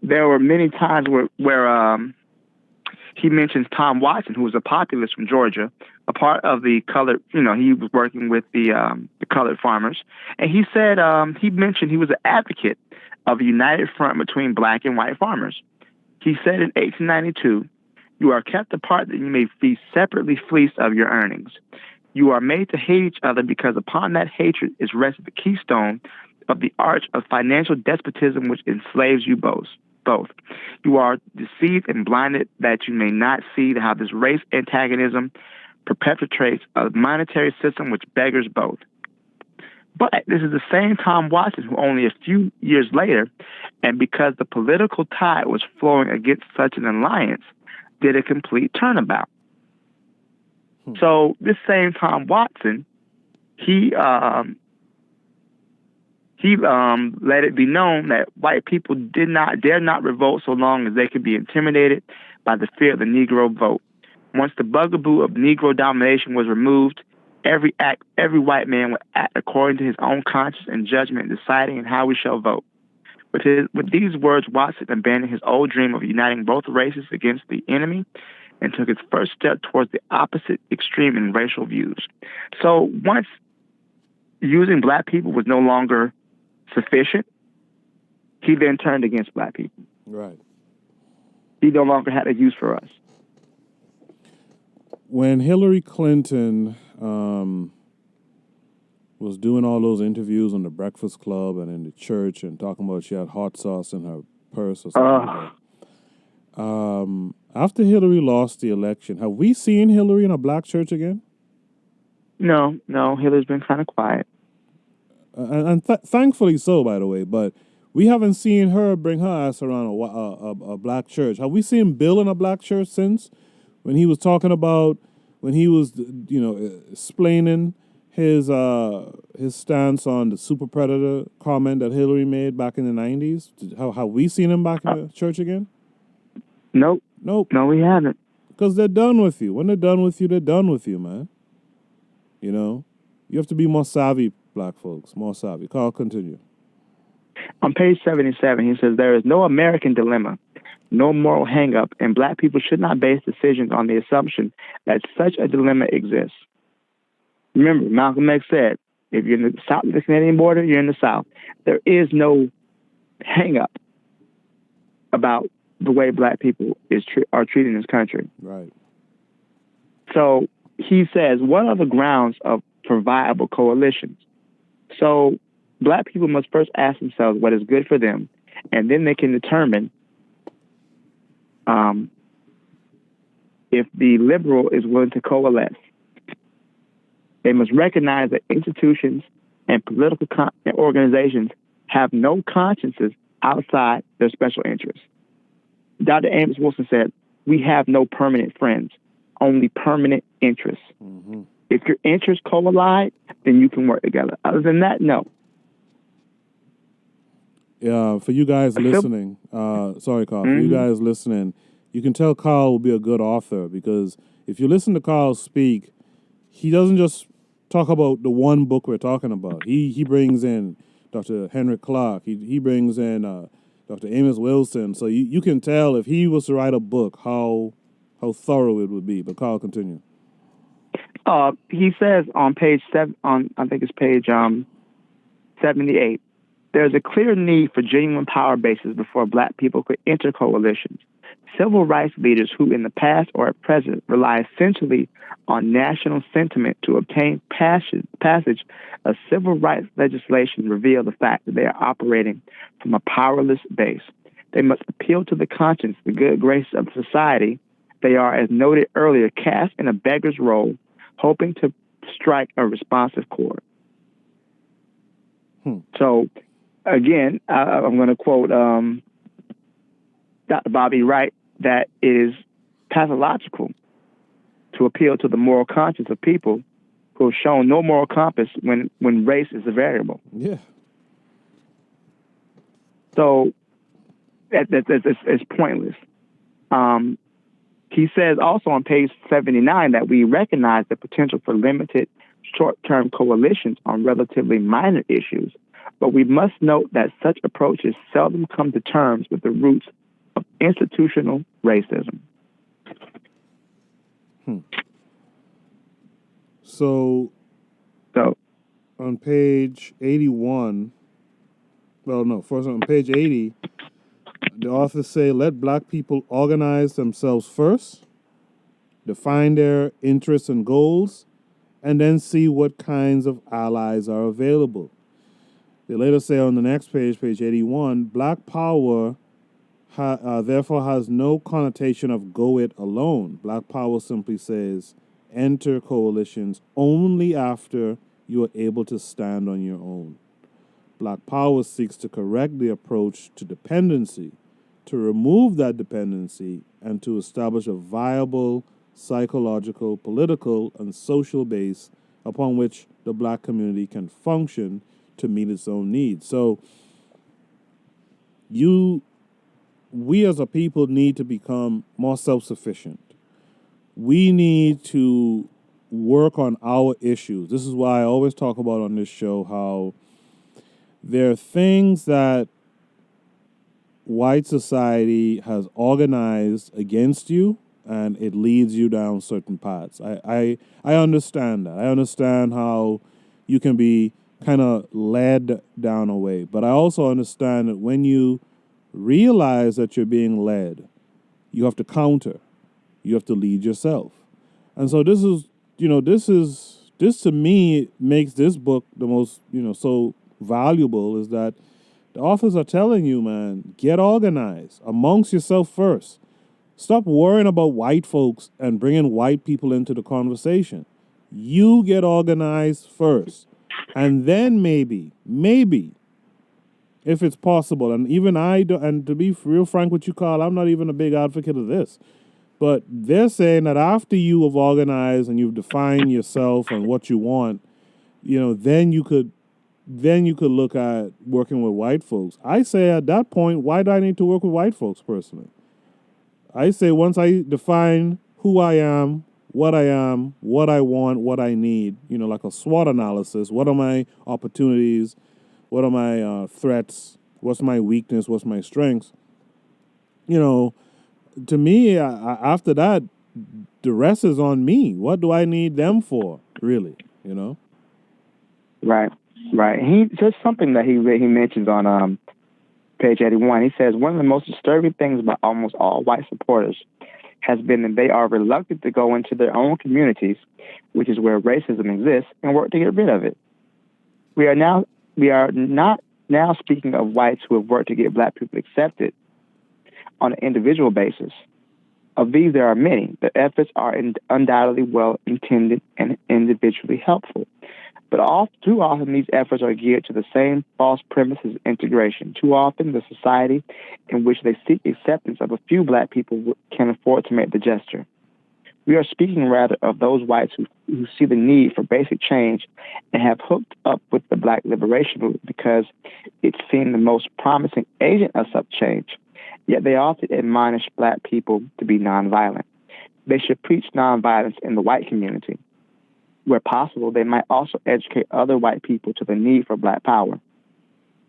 there were many times where he mentions Tom Watson, who was a populist from Georgia, a part of the colored, he was working with the colored farmers. And he said, he mentioned he was an advocate of a united front between black and white farmers. He said in 1892, "You are kept apart that you may be separately fleeced of your earnings. You are made to hate each other because upon that hatred is rested the keystone of the arch of financial despotism which enslaves you both. You are deceived and blinded that you may not see how this race antagonism perpetuates a monetary system which beggars both." But this is the same Tom Watson who only a few years later, and because the political tide was flowing against such an alliance, did a complete turnabout. So this same Tom Watson, he let it be known that white people dare not revolt so long as they could be intimidated by the fear of the Negro vote. Once the bugaboo of Negro domination was removed, every white man would act according to his own conscience and judgment, deciding how we shall vote. With these words, Watson abandoned his old dream of uniting both races against the enemy and took his first step towards the opposite extreme in racial views. So once using black people was no longer sufficient, he then turned against black people. Right. He no longer had a use for us. When Hillary Clinton was doing all those interviews on the Breakfast Club and in the church and talking about she had hot sauce in her purse or something like that. After Hillary lost the election, have we seen Hillary in a black church again? No, Hillary's been kind of quiet. And thankfully so, by the way, but we haven't seen her bring her ass around a black church. Have we seen Bill in a black church since? When he was talking about, when he was, explaining his stance on the super predator comment that Hillary made back in the 90s? Have we seen him back in the church again? Nope. Nope. No, we haven't. Because they're done with you. When they're done with you, they're done with you, man. You know? You have to be more savvy, black folks. More savvy. Karl, continue. On page 77, he says, there is no American dilemma, no moral hang-up, and black people should not base decisions on the assumption that such a dilemma exists. Remember, Malcolm X said, if you're in the south of the Canadian border, you're in the South. There is no hang-up about the way black people are treated in this country. Right. So he says, what are the grounds for viable coalitions? So black people must first ask themselves what is good for them, and then they can determine if the liberal is willing to coalesce. They must recognize that institutions and political organizations have no consciences outside their special interests. Dr. Amos Wilson said, we have no permanent friends, only permanent interests. Mm-hmm. If your interests collide, then you can work together. Other than that, no. For you guys listening, sorry, Karl, for you guys listening, you can tell Karl will be a good author because if you listen to Karl speak, he doesn't just talk about the one book we're talking about. He brings in Dr. Henrik Clark. He brings in Dr. Amos Wilson. So you can tell if he was to write a book, how thorough it would be. But Karl, continue. He says on page 7, I think it's page 78, there's a clear need for genuine power bases before black people could enter coalitions. Civil rights leaders who in the past or at present rely essentially on national sentiment to obtain passage of civil rights legislation reveal the fact that they are operating from a powerless base. They must appeal to the conscience, the good graces of society. They are, as noted earlier, cast in a beggar's role, hoping to strike a responsive chord. So, again, I'm going to quote Dr. Bobby Wright, that it is pathological to appeal to the moral conscience of people who have shown no moral compass when race is a variable. Yeah. So it's pointless. He says also on page 79 that we recognize the potential for limited short-term coalitions on relatively minor issues, but we must note that such approaches seldom come to terms with the roots of institutional racism. So on page 81, first on page 80, the authors say, let black people organize themselves first, define their interests and goals, and then see what kinds of allies are available. They later say on the next page, page 81, black power therefore has no connotation of go it alone. Black power simply says enter coalitions only after you are able to stand on your own. Black power seeks to correct the approach to dependency, to remove that dependency, and to establish a viable psychological, political, and social base upon which the black community can function to meet its own needs. So we as a people need to become more self-sufficient. We need to work on our issues. This is why I always talk about on this show how there are things that white society has organized against you and it leads you down certain paths. I understand that. I understand how you can be kind of led down a way. But I also understand that when you realize that you're being led, you have to counter. You have to lead yourself. And so this is, this to me makes this book the most, so valuable, is that the authors are telling you, man, get organized amongst yourself first. Stop worrying about white folks and bringing white people into the conversation. You get organized first. And then maybe, if it's possible, and even I do, and to be real frank with you, Karl, I'm not even a big advocate of this. But they're saying that after you have organized and you've defined yourself and what you want, then you could look at working with white folks. I say at that point, why do I need to work with white folks personally? I say once I define who I am, what I want, what I need, like a SWOT analysis. What are my opportunities? What are my threats? What's my weakness? What's my strengths? To me, after that, the rest is on me. What do I need them for, really? Right. He just something that he mentions on page 81. He says one of the most disturbing things about almost all white supporters has been that they are reluctant to go into their own communities, which is where racism exists, and work to get rid of it. We are not now speaking of whites who have worked to get black people accepted on an individual basis. Of these, there are many. The efforts are undoubtedly well-intended and individually helpful. But too often, these efforts are geared to the same false premise as integration. Too often, the society in which they seek acceptance of a few black people can afford to make the gesture. We are speaking rather of those whites who see the need for basic change and have hooked up with the black liberation movement because it's seen the most promising agent of such change. Yet they often admonish black people to be nonviolent. They should preach nonviolence in the white community. Where possible, they might also educate other white people to the need for black power.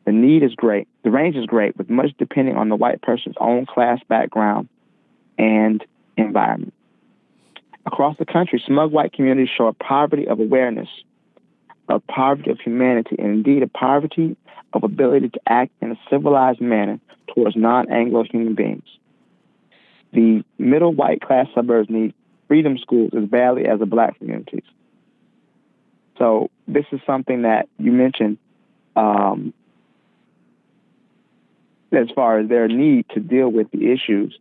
The need is great. The range is great, with much depending on the white person's own class background and environment. Across the country, smug white communities show a poverty of awareness, a poverty of humanity, and indeed a poverty of ability to act in a civilized manner towards non-Anglo human beings. The middle white class suburbs need freedom schools as badly as the black communities. So this is something that you mentioned as far as their need to deal with the issues,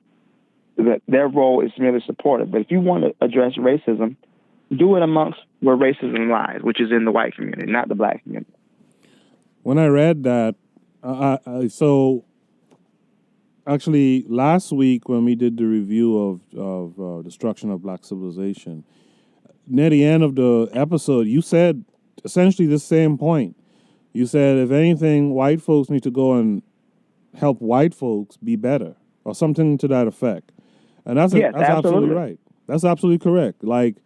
that their role is merely supportive. But if you want to address racism, do it amongst where racism lies, which is in the white community, not the black community. When I read that, so actually last week when we did the review of Destruction of Black Civilization, near the end of the episode, you said essentially the same point. You said, if anything, white folks need to go and help white folks be better, or something to that effect. And that's absolutely right. That's absolutely correct. Like,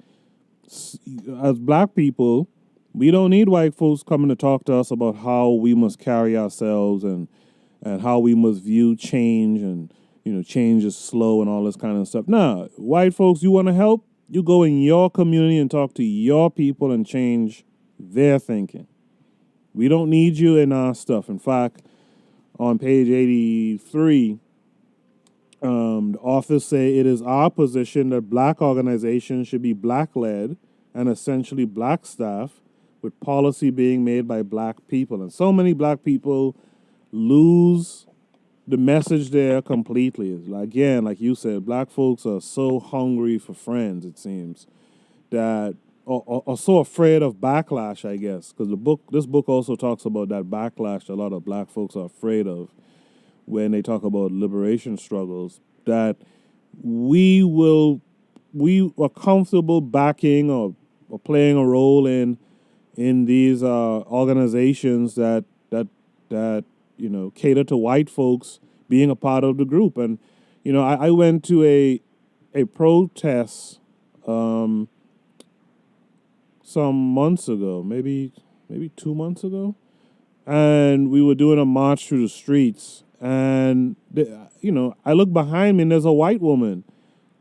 as black people, we don't need white folks coming to talk to us about how we must carry ourselves and how we must view change, and change is slow and all this kind of stuff. Nah, white folks, you want to help? You go in your community and talk to your people and change their thinking. We don't need you in our stuff. In fact, on page 83, the authors say it is our position that black organizations should be black-led and essentially black staff, with policy being made by black people. And so many black people lose the message there completely. Again, like you said, black folks are so hungry for friends, it seems, that or so afraid of backlash, I guess, because this book also talks about that backlash a lot of black folks are afraid of when they talk about liberation struggles, that we are comfortable backing or playing a role in these organizations that cater to white folks being a part of the group. And I went to a protest some months ago, maybe 2 months ago, and we were doing a march through the streets, And, I look behind me and there's a white woman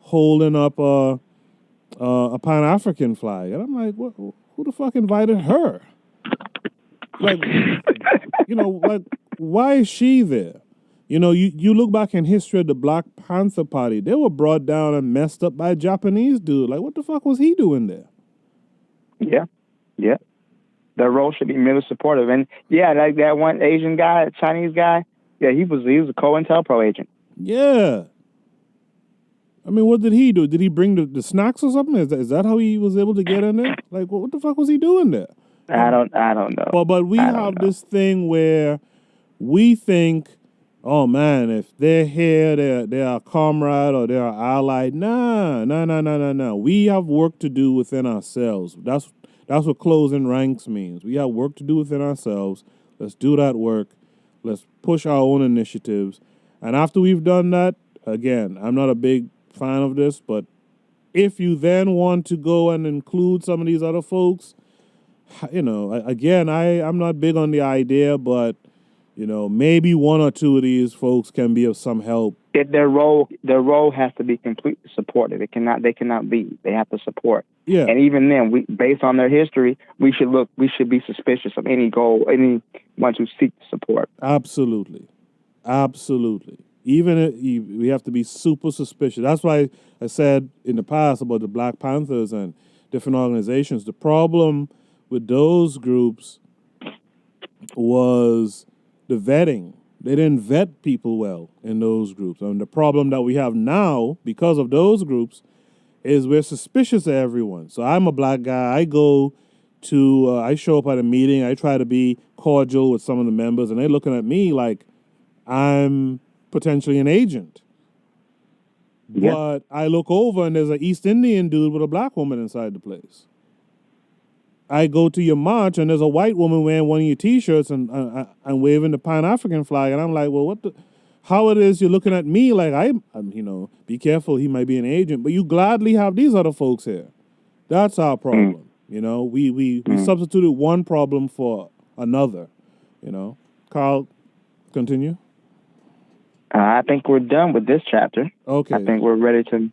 holding up a Pan-African flag. And I'm like, who the fuck invited her? Like, like, why is she there? You look back in history of the Black Panther Party, they were brought down and messed up by a Japanese dude. Like, what the fuck was he doing there? Yeah. Their role should be merely supportive. And yeah, like that one Asian guy, Chinese guy, yeah, he was a COINTELPRO agent. Yeah. I mean, what did he do? Did he bring the snacks or something? Is that how he was able to get in there? Like, what the fuck was he doing there? I don't know. But we have this thing where we think, oh man, if they're here, they're a comrade or they're an ally. No. We have work to do within ourselves. That's what closing ranks means. We have work to do within ourselves. Let's do that work. Let's push our own initiatives. And after we've done that, again, I'm not a big fan of this, but if you then want to go and include some of these other folks, again, I'm not big on the idea, but, maybe one or two of these folks can be of some help. Their role has to be completely supported. They cannot lead. They have to support. Yeah. And even then, based on their history, we should be suspicious of anyone who seeks support. Absolutely. Even we have to be super suspicious. That's why I said in the past about the Black Panthers and different organizations. The problem with those groups was the vetting. They didn't vet people well in those groups. And the problem that we have now, because of those groups, is we're suspicious of everyone. So I'm a black guy. I show up at a meeting. I try to be cordial with some of the members, and they're looking at me like I'm potentially an agent. Yeah. But I look over and there's an East Indian dude with a black woman inside the place. I go to your march and there's a white woman wearing one of your T-shirts and waving the Pan-African flag, and I'm like, well, how it is you're looking at me like I'm be careful, he might be an agent, but you gladly have these other folks here. That's our problem. We substituted one problem for another. Karl, continue. I think we're done with this chapter. Okay. I think we're ready to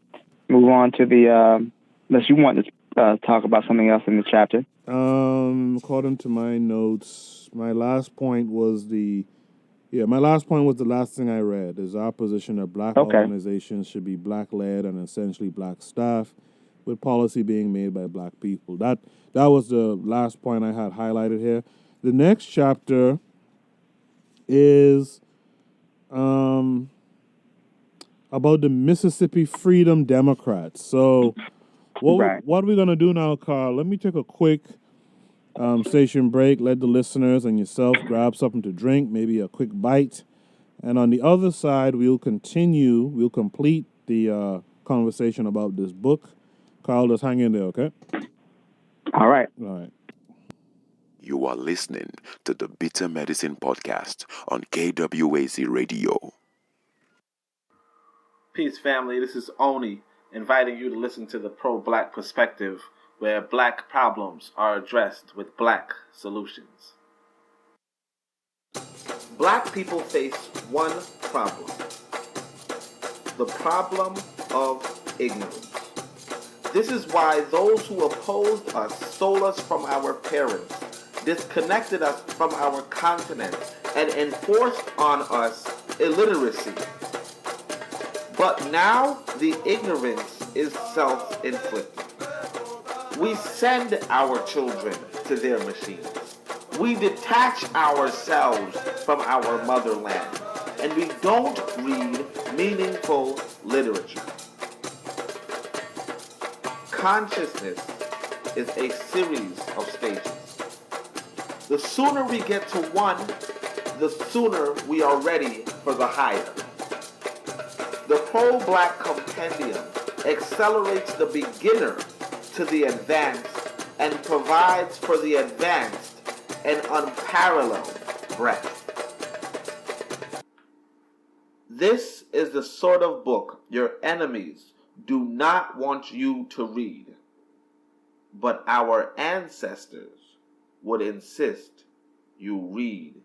move on to the, unless you want to talk about something else in the chapter. According to my notes, my last point was the last thing I read, is our position that black organizations should be black-led and essentially black staff, with policy being made by black people. That was the last point I had highlighted here. The next chapter is about the Mississippi Freedom Democrats. So what are we going to do now, Karl? Let me take a quick station break, let the listeners and yourself grab something to drink, maybe a quick bite. And on the other side, we'll complete the conversation about this book. Karl, just hang in there, okay? All right. You are listening to the Bitter Medicine Podcast on KWAZ Radio. Peace, family. This is Oni, inviting you to listen to the pro-black perspective, where black problems are addressed with black solutions. Black people face one problem: the problem of ignorance. This is why those who opposed us stole us from our parents, disconnected us from our continent, and enforced on us illiteracy. But now the ignorance is self-inflicted. We send our children to their machines. We detach ourselves from our motherland, and we don't read meaningful literature. Consciousness is a series of stages. The sooner we get to one, the sooner we are ready for the higher. The pro-black compendium accelerates the beginner to the advanced and provides for the advanced an unparalleled breadth. This is the sort of book your enemies do not want you to read, but our ancestors would insist you read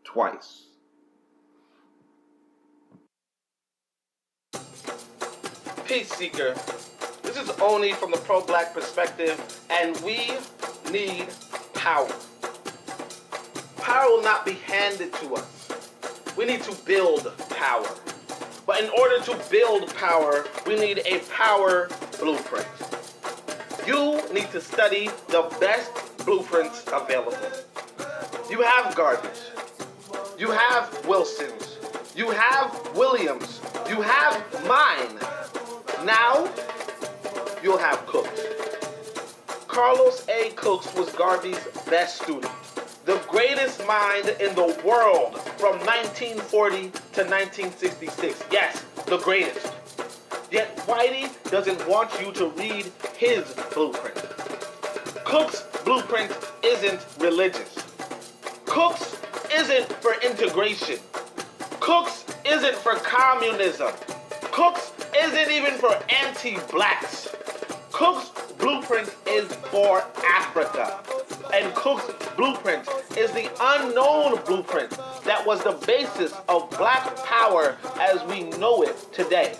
twice. peace seeker. This is Oni from the pro-black perspective, and we need power. Power will not be handed to us. We need to build power. But in order to build power, we need a power blueprint. You need to study the best blueprints available. You have Gardners. You have Wilsons. You have Williams. You have mine. Now, you'll have Cooks. Carlos A. Cooks was Garvey's best student, the greatest mind in the world from 1940 to 1966. Yes, the greatest. Yet Whitey doesn't want you to read his blueprint. Cook's blueprint isn't religious. Cook's isn't for integration. Cook's isn't for communism. Cook's isn't even for anti-blacks. Cook's blueprint is for Africa. And Cook's blueprint is the unknown blueprint that was the basis of black power as we know it today.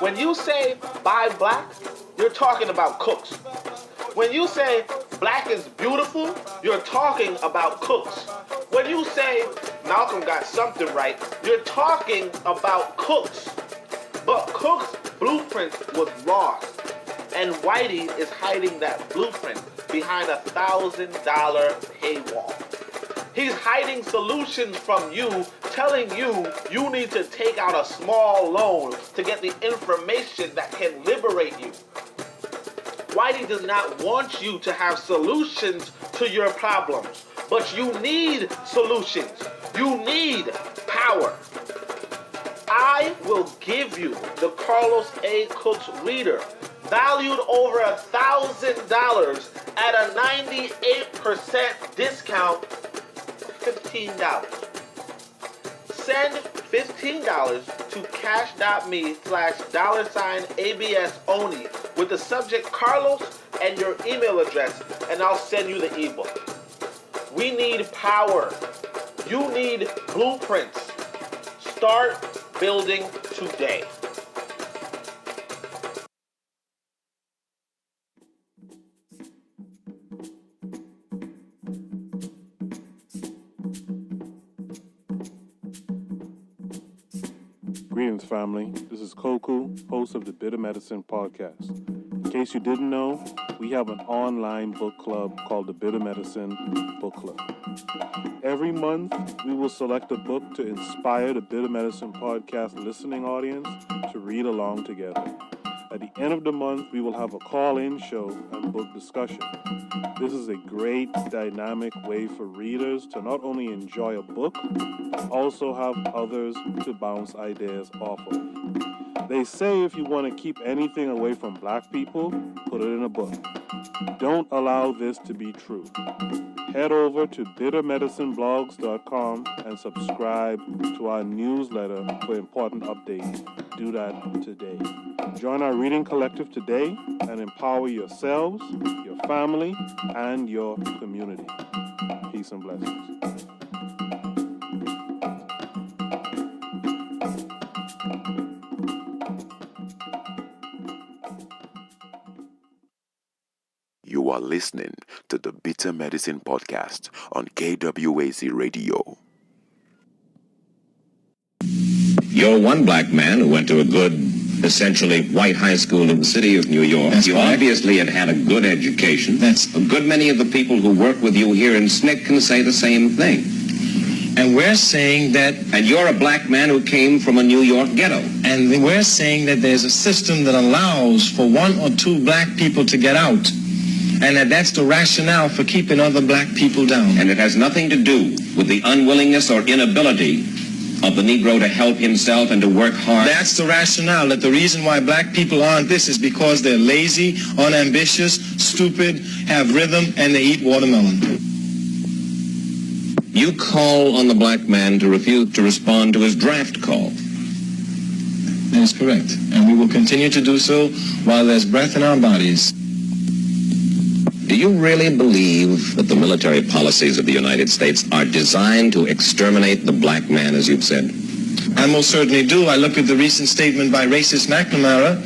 When you say buy black, you're talking about Cooks. When you say black is beautiful, you're talking about Cooks. When you say Malcolm got something right, you're talking about Cooks. But Cook's blueprint was lost, and Whitey is hiding that blueprint behind a $1,000 paywall. He's hiding solutions from you, telling you you need to take out a small loan to get the information that can liberate you. Whitey does not want you to have solutions to your problems, but you need solutions. You need power. I will give you the Carlos A. Cooks reader, valued over $1,000 at a 98% discount, $15. Send $15 to cash.me/$ABSONI with the subject Carlos and your email address, and I'll send you the ebook. We need power. You need blueprints. Start building today. Greetings, family. This is Koku, host of the Bitter Medicine Podcast. In case you didn't know, we have an online book club called the Bitter Medicine Book Club. Every month, we will select a book to inspire the Bitter Medicine Podcast listening audience to read along together. At the end of the month, we will have a call-in show and book discussion. This is a great, dynamic way for readers to not only enjoy a book, but also have others to bounce ideas off of. They say if you want to keep anything away from black people, put it in a book. Don't allow this to be true. Head over to bittermedicineblogs.com and subscribe to our newsletter for important updates. Do that today. Join our reading collective today and empower yourselves, your family, and your community. Peace and blessings. You are listening to the Bitter Medicine Podcast on KWAZ Radio. You're one black man who went to a good, essentially white high school in the city of New York. You obviously had had a good education. A good many of the people who work with you here in SNCC can say the same thing. And we're saying that... And you're a black man who came from a New York ghetto. And we're saying that there's a system that allows for one or two black people to get out. And that's the rationale for keeping other black people down. And it has nothing to do with the unwillingness or inability of the Negro to help himself and to work hard. That's the rationale, that the reason why black people aren't this is because they're lazy, unambitious, stupid, have rhythm, and they eat watermelon. You call on the black man to refuse to respond to his draft call. That is correct. And we will continue to do so while there's breath in our bodies. Do you really believe that the military policies of the United States are designed to exterminate the black man, as you've said? I most certainly do. I look at the recent statement by racist McNamara,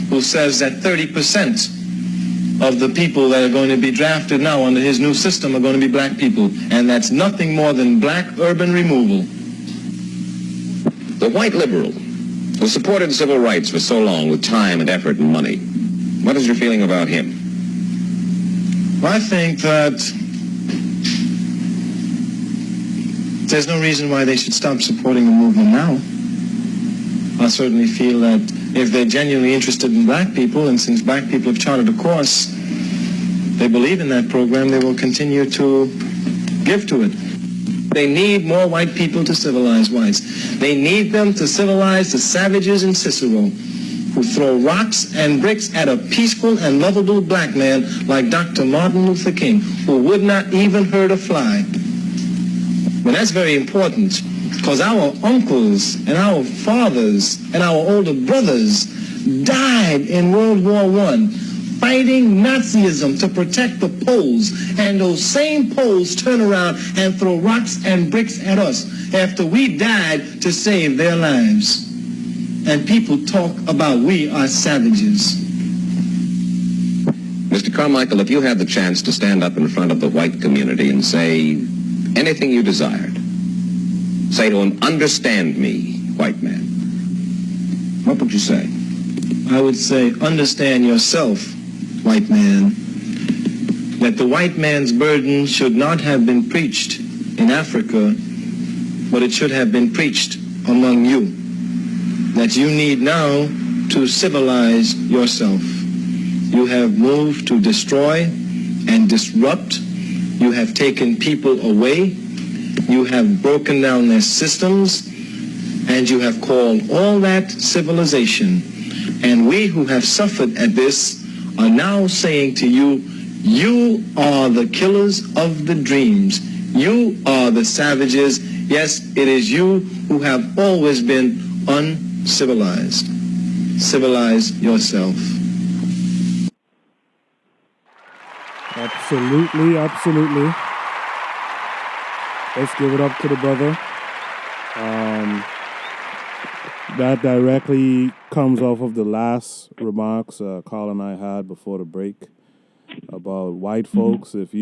who says that 30% of the people that are going to be drafted now under his new system are going to be black people, and that's nothing more than black urban removal. The white liberal who supported civil rights for so long with time and effort and money, what is your feeling about him? Well, I think that there's no reason why they should stop supporting the movement now. I certainly feel that if they're genuinely interested in black people, and since black people have charted a course, they believe in that program, they will continue to give to it. They need more white people to civilize whites. They need them to civilize the savages in Cicero, who throw rocks and bricks at a peaceful and lovable black man like Dr. Martin Luther King, who would not even hurt a fly. But that's very important, because our uncles and our fathers and our older brothers died in World War I fighting Nazism to protect the Poles, and those same Poles turn around and throw rocks and bricks at us after we died to save their lives. And people talk about we are savages. Mr. Carmichael, if you had the chance to stand up in front of the white community and say anything you desired, say to him, understand me, white man, what would you say? I would say, understand yourself, white man, that the white man's burden should not have been preached in Africa, but it should have been preached among you. That you need now to civilize yourself. You have moved to destroy and disrupt. You have taken people away. You have broken down their systems, and you have called all that civilization. And we who have suffered at this are now saying to you, you are the killers of the dreams. You are the savages. Yes, it is you who have always been uncivilized. Civilize yourself. Absolutely, absolutely. Let's give it up to the brother. That directly comes off of the last remarks Karl and I had before the break about white folks. If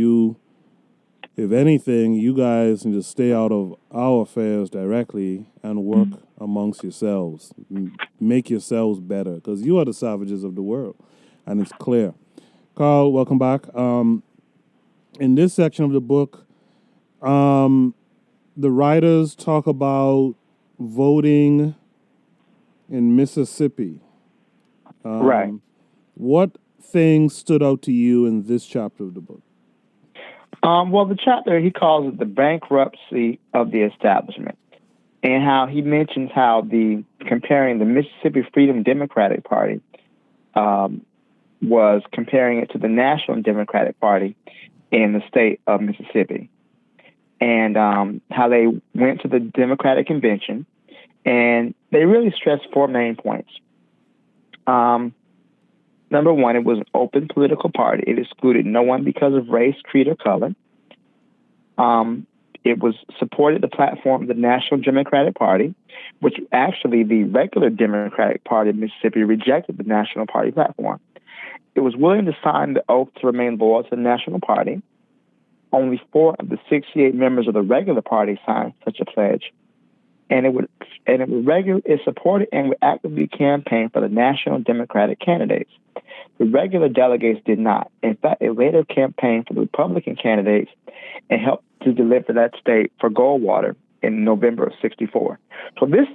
anything, you guys can just stay out of our affairs directly and work amongst yourselves. Make yourselves better, because you are the savages of the world, and it's clear. Karl, welcome back. In this section of the book, the writers talk about voting in Mississippi. Right. What things stood out to you in this chapter of the book? Well, the chapter, he calls it the bankruptcy of the establishment, and how he mentions how comparing the Mississippi Freedom Democratic Party was comparing it to the National Democratic Party in the state of Mississippi, and how they went to the Democratic Convention, and they really stressed four main points. Number one, it was an open political party. It excluded no one because of race, creed, or color. It was supported the platform of the National Democratic Party, which actually the regular Democratic Party of Mississippi rejected the National Party platform. It was willing to sign the oath to remain loyal to the National Party. Only 4 of the 68 members of the regular party signed such a pledge. And it supported and would actively campaign for the National Democratic candidates. The regular delegates did not. In fact, it later campaigned for the Republican candidates and helped to deliver that state for Goldwater in November of '64. So this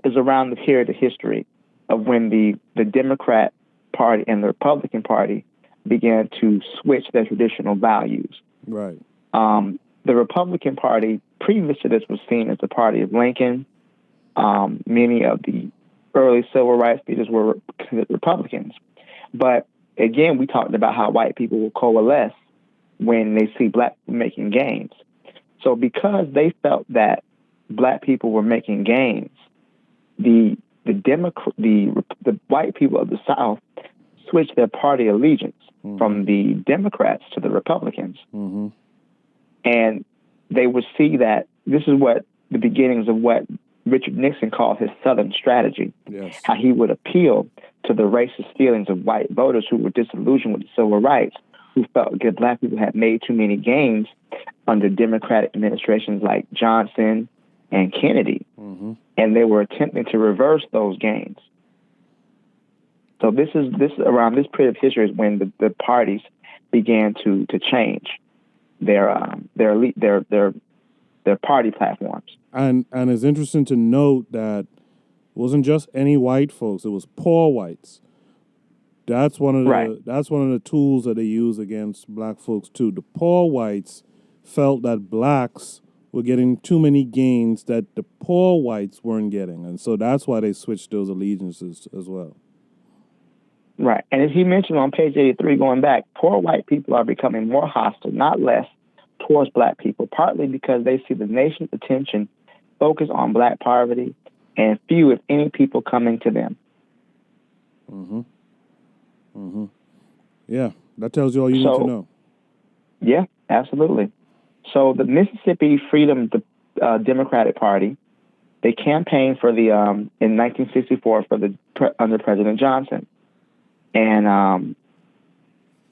is around the period of history of when the Democrat Party and the Republican Party began to switch their traditional values. Right. The Republican Party, previous to this, was seen as the party of Lincoln. Many of the early civil rights leaders were Republicans. But again, we talked about how white people will coalesce when they see black people making gains. So because they felt that black people were making gains, the white people of the South switched their party allegiance from the Democrats to the Republicans. And they would see that this is what the beginnings of what Richard Nixon called his Southern strategy. Yes. How he would appeal to the racist feelings of white voters who were disillusioned with the civil rights, who felt that black people had made too many gains under Democratic administrations like Johnson and Kennedy. Mm-hmm. And they were attempting to reverse those gains. So this is around this period of history is when the parties began to change their party platforms. And it's interesting to note that it wasn't just any white folks; it was poor whites. That's one of the tools that they use against black folks too. The poor whites felt that blacks were getting too many gains that the poor whites weren't getting, and so that's why they switched those allegiances as well. Right. And as he mentioned on page 83, going back, poor white people are becoming more hostile, not less, towards black people, partly because they see the nation's attention focused on black poverty and few, if any, people coming to them. Mm-hmm. Mm-hmm. Yeah, that tells you all you need to know. Yeah, absolutely. So the Mississippi Freedom Democratic Party, they campaigned for the in 1964 under President Johnson. And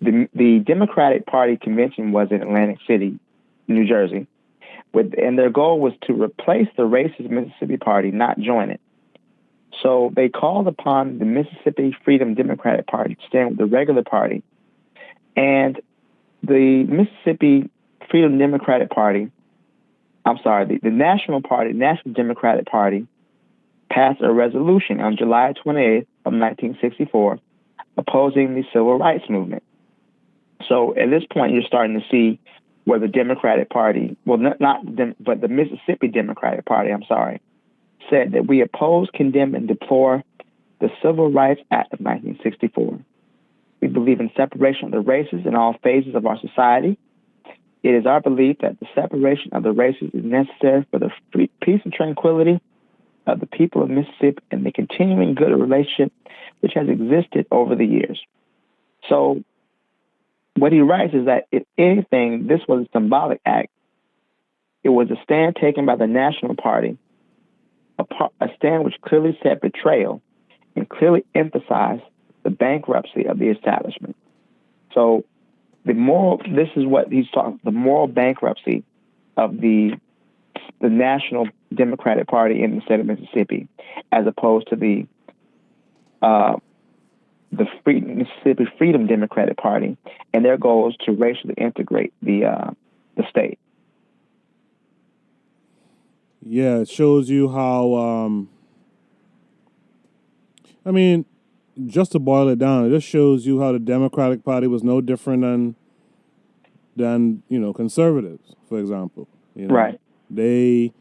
the Democratic Party convention was in Atlantic City, New Jersey, and their goal was to replace the racist Mississippi Party, not join it. So they called upon the Mississippi Freedom Democratic Party to stand with the regular party. And the Mississippi Freedom Democratic Party, the National Democratic Party, passed a resolution on July 28th of 1964 opposing the Civil Rights Movement. So at this point, you're starting to see where the Democratic Party, but the Mississippi Democratic Party, said that we oppose, condemn, and deplore the Civil Rights Act of 1964. We believe in separation of the races in all phases of our society. It is our belief that the separation of the races is necessary for the peace and tranquility of the people of Mississippi and the continuing good relationship which has existed over the years. So what he writes is that, if anything, this was a symbolic act. It was a stand taken by the National Party, a stand which clearly said betrayal and clearly emphasized the bankruptcy of the establishment. So the moral bankruptcy of the National Democratic Party in the state of Mississippi, as opposed to the Mississippi Freedom Democratic Party, and their goal is to racially integrate the state. Yeah, it shows you how. Just to boil it down, it just shows you how the Democratic Party was no different than conservatives, for example. Right. They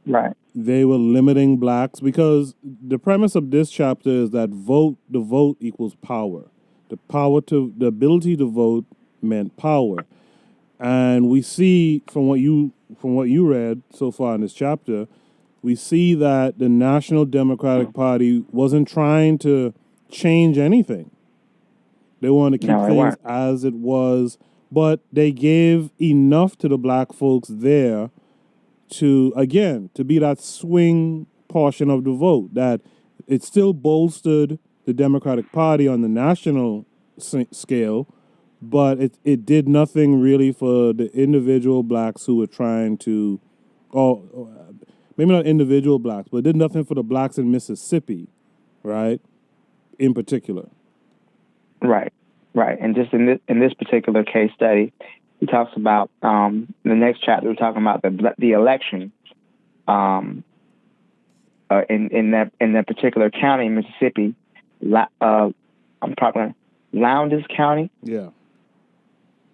were limiting blacks because the premise of this chapter is that the vote equals power. The ability to vote meant power. And we see from what you read so far in this chapter, we see that the National Democratic Party wasn't trying to change anything. They wanted to keep things as it was, but they gave enough to the black folks there to be that swing portion of the vote, that it still bolstered the Democratic Party on the national scale, but it did nothing really for the individual blacks who were trying to, maybe not individual blacks, but it did nothing for the blacks in Mississippi, right, in particular. Right. And just in this particular case study, he talks about the next chapter. We're talking about the election in that particular county in Mississippi. I'm talking Lowndes County. Yeah.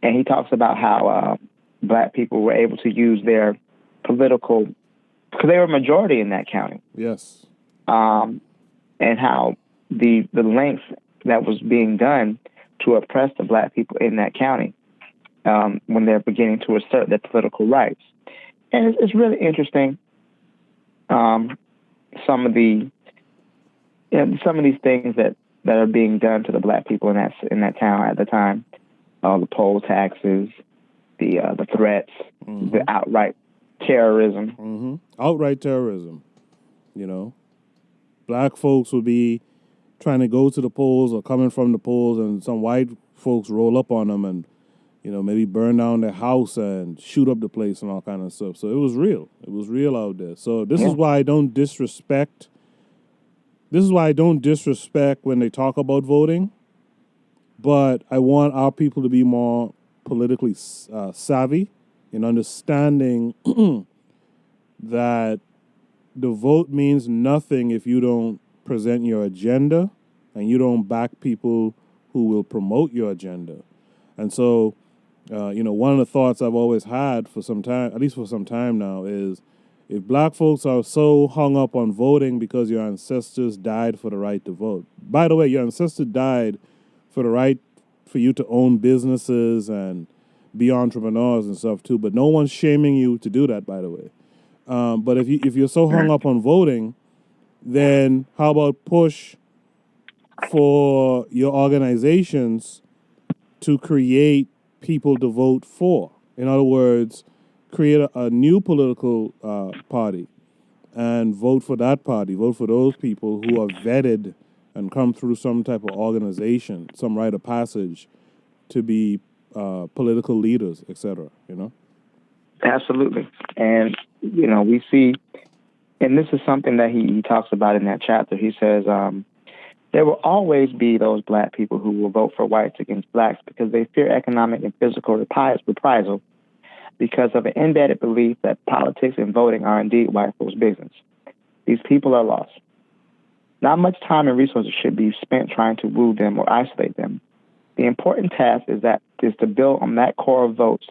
And he talks about how black people were able to use their political, because they were a majority in that county. Yes. And how the length that was being done to oppress the black people in that county when they're beginning to assert their political rights. And it's really interesting. Some of these things that are being done to the black people in that town at the time, the poll taxes, the threats, the outright terrorism. Mm-hmm. Outright terrorism. You know, black folks would be trying to go to the polls or coming from the polls, and some white folks roll up on them and, you know, maybe burn down their house and shoot up the place and all kind of stuff. So it was real. It was real out there. So this is why I don't disrespect. This is why I don't disrespect when they talk about voting, but I want our people to be more politically savvy in understanding that the vote means nothing if you don't present your agenda and you don't back people who will promote your agenda. And so, you know, one of the thoughts I've always had for some time, at least for some time now, is if black folks are so hung up on voting because your ancestors died for the right to vote. By the way, your ancestors died for the right for you to own businesses and be entrepreneurs and stuff too, but no one's shaming you to do that, by the way. But if you're so hung up on voting, then how about push for your organizations to create people to vote for? In other words, create a new political party and vote for that party. Vote for those people who are vetted and come through some type of organization, some rite of passage to be political leaders, etc. You know? Absolutely. And, you know, we see, and this is something that he talks about in that chapter. He says, there will always be those black people who will vote for whites against blacks because they fear economic and physical reprisal because of an embedded belief that politics and voting are indeed white folks' business. These people are lost. Not much time and resources should be spent trying to woo them or isolate them. The important task is to build on that core of votes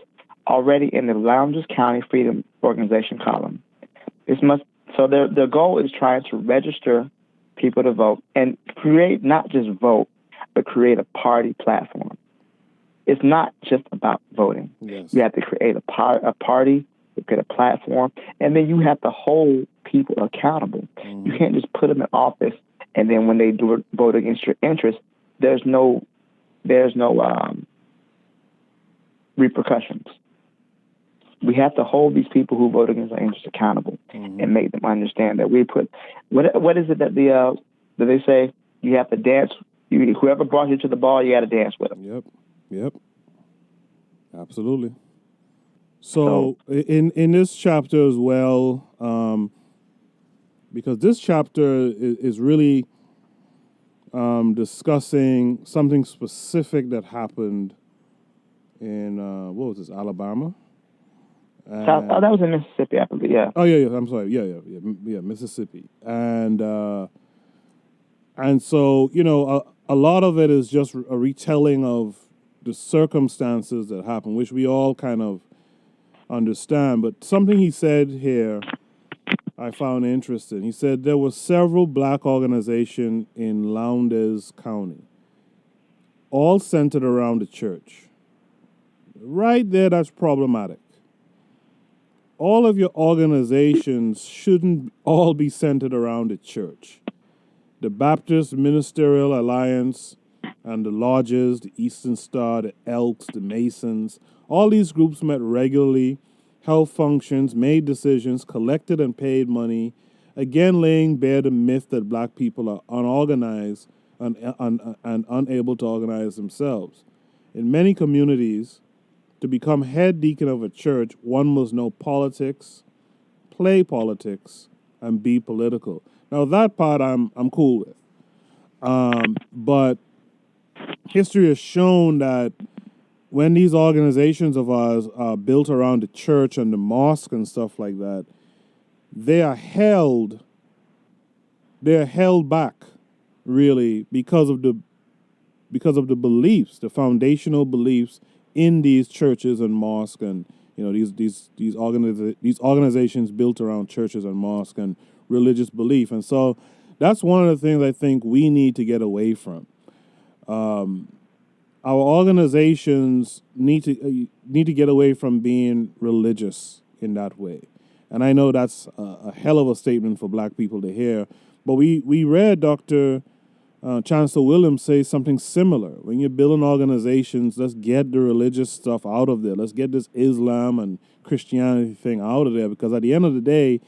already in the Lowndes County Freedom Organization column. So their goal is trying to register people to vote and create not just vote, but create a party platform. It's not just about voting. Yes. You have to create a party, you create a platform, and then you have to hold people accountable. Mm-hmm. You can't just put them in office, and then when they do vote against your interests, there's no repercussions. We have to hold these people who vote against our interests accountable and make them understand that we put what is it that that they say? You have to dance. Whoever brought you to the ball, you got to dance with them. Yep. Absolutely. So in this chapter as well, because this chapter is really discussing something specific that happened in what was this, Alabama? That was in Mississippi, I believe. Yeah. Oh yeah. I'm sorry. Yeah. Mississippi, and so you know a lot of it is just a retelling of the circumstances that happened, which we all kind of understand. But something he said here, I found interesting. He said there were several black organizations in Lowndes County, all centered around the church. Right there, that's problematic. All of your organizations shouldn't all be centered around the church. The Baptist Ministerial Alliance and the Lodges, the Eastern Star, the Elks, the Masons, all these groups met regularly, held functions, made decisions, collected and paid money, again laying bare the myth that black people are unorganized and unable to organize themselves. In many communities, to become head deacon of a church, one must know politics, play politics, and be political. Now that part I'm cool with. But history has shown that when these organizations of ours are built around the church and the mosque and stuff like that, they're held back, really, because of the beliefs, the foundational beliefs in these churches and mosques, and you know these organizations built around churches and mosques and religious belief. And so that's one of the things I think we need to get away from. Our organizations need to get away from being religious in that way. And I know that's a hell of a statement for black people to hear, but we read Dr. Chancellor Williams say something similar. When you're building organizations, let's get the religious stuff out of there. Let's get this Islam and Christianity thing out of there, because at the end of the day,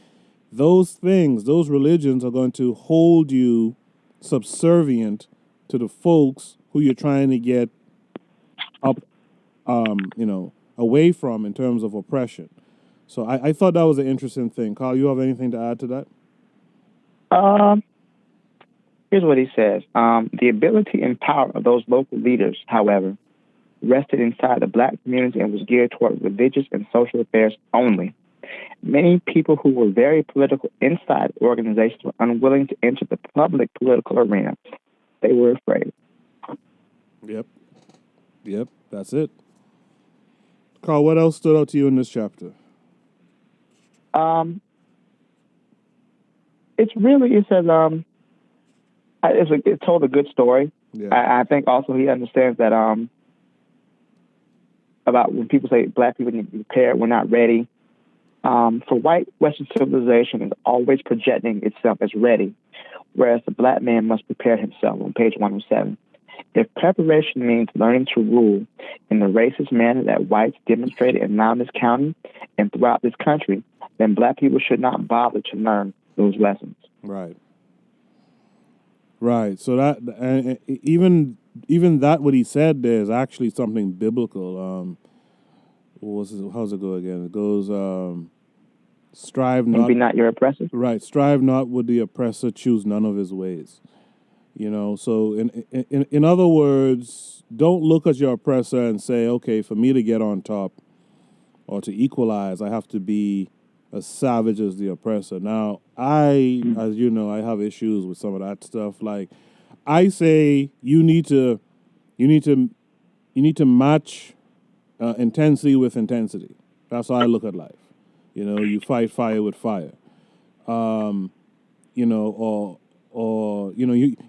those things, those religions are going to hold you subservient to the folks who you're trying to get up, away from in terms of oppression. So I thought that was an interesting thing. Karl, you have anything to add to that? Here's what he says. The ability and power of those local leaders, however, rested inside the black community and was geared toward religious and social affairs only. Many people who were very political inside organizations were unwilling to enter the public political arena. They were afraid. Yep, that's it. Karl, what else stood out to you in this chapter? It told a good story. Yeah. I think also he understands that about when people say black people need to be prepared, we're not ready. For white Western civilization is always projecting itself as ready, whereas the black man must prepare himself on page 107. If preparation means learning to rule in the racist manner that whites demonstrated in Lowndes County and throughout this country, then black people should not bother to learn those lessons. Right. So that, and even that, what he said there is actually something biblical. How's it go again? It goes, strive not. And be not your oppressor. Right. Strive not with the oppressor, choose none of his ways. So in other words, don't look at your oppressor and say, okay, for me to get on top or to equalize, I have to be as savage as the oppressor. Now, as you know, I have issues with some of that stuff. Like, I say you need to match intensity with intensity. That's how I look at life. You fight fire with fire. You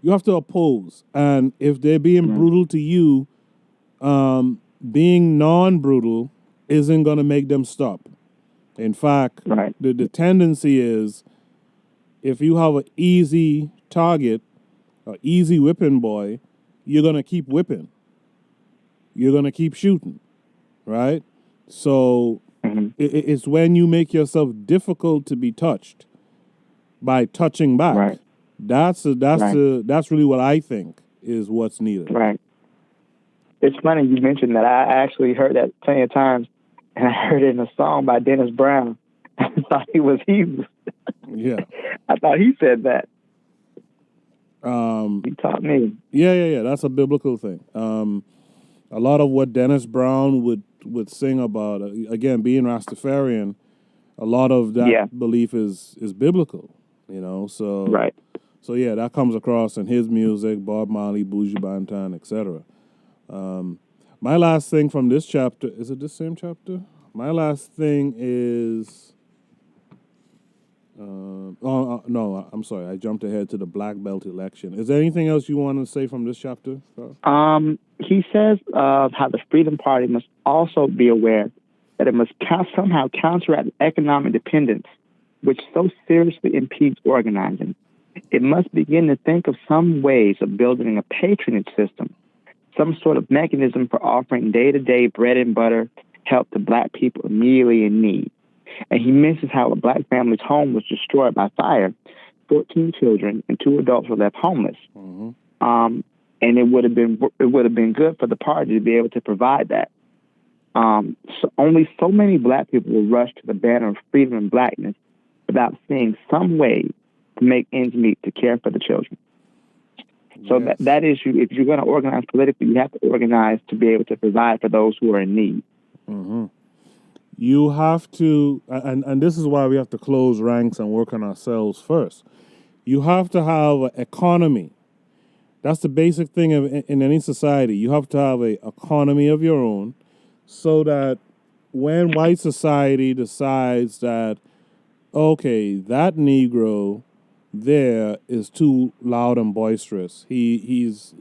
have to oppose. And if they're being brutal to you, being non-brutal isn't going to make them stop. In fact, the tendency is if you have an easy target, an easy whipping boy, you're going to keep whipping. You're going to keep shooting, right? So it's when you make yourself difficult to be touched by touching back. Right. That's really what I think is what's needed. Right. It's funny you mentioned that. I actually heard that plenty of times, and I heard it in a song by Dennis Brown. I thought he was Hebrew. Yeah. I thought he said that. He taught me. Yeah. That's a biblical thing. A lot of what Dennis Brown would sing about, again, being Rastafarian, a lot of that belief is biblical. So right. So yeah, that comes across in his music, Bob Marley, Buju Banton, etc. My last thing from this chapter, is it the same chapter? My last thing is, no, I'm sorry, I jumped ahead to the black belt election. Is there anything else you want to say from this chapter, Karl? He says how the Freedom Party must also be aware that it must somehow counteract economic dependence, which so seriously impedes organizing. It must begin to think of some ways of building a patronage system, some sort of mechanism for offering day-to-day bread and butter help to black people immediately in need. And he mentions how a black family's home was destroyed by fire. 14 children and 2 adults were left homeless. And it would have been good for the party to be able to provide that. So only so many black people will rush to the banner of freedom and blackness without seeing some way to make ends meet to care for the children. So that is, if you're going to organize politically, you have to organize to be able to provide for those who are in need. You have to, and this is why we have to close ranks and work on ourselves first. You have to have an economy. That's the basic thing in any society. You have to have an economy of your own so that when white society decides that, okay, that Negro there is too loud and boisterous. He's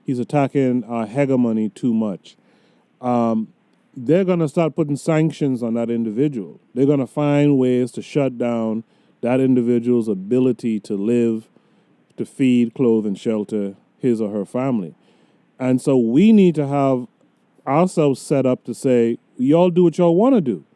attacking our hegemony too much. They're going to start putting sanctions on that individual. They're going to find ways to shut down that individual's ability to live, to feed, clothe, and shelter his or her family. And so we need to have ourselves set up to say, y'all do what y'all want to do,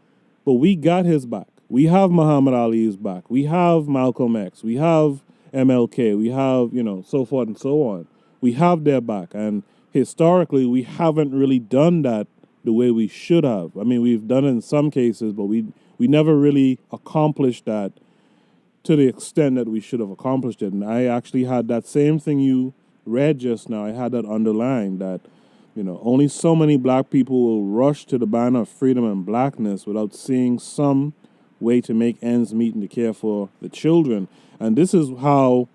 but we got his back. We have Muhammad Ali's back. We have Malcolm X. We have MLK. We have, so forth and so on. We have their back. And historically, we haven't really done that the way we should have. I mean, we've done it in some cases, but we never really accomplished that to the extent that we should have accomplished it. And I actually had that same thing you read just now. I had that underlined that, only so many black people will rush to the banner of freedom and blackness without seeing some way to make ends meet and to care for the children. And this is how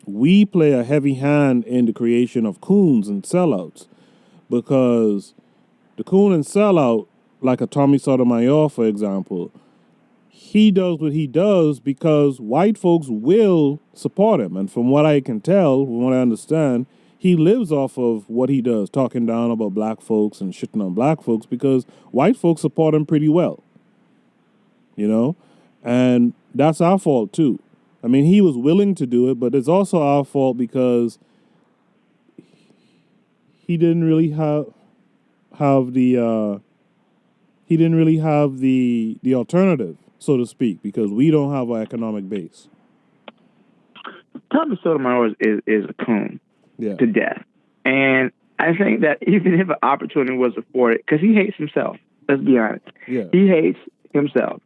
we play a heavy hand in the creation of coons and sellouts, because the coon and sellout, like a Tommy Sotomayor, for example, he does what he does because white folks will support him. And from what I can tell, from what I understand, he lives off of what he does, talking down about black folks and shitting on black folks, because white folks support him pretty well. And that's our fault too. I mean, he was willing to do it, but it's also our fault because he didn't really have the alternative, so to speak, because we don't have an economic base. Tommy Sotomayor is a coon Yeah. to death. And I think that even if an opportunity was afforded, because he hates himself, let's be honest. Yeah. He hates himself.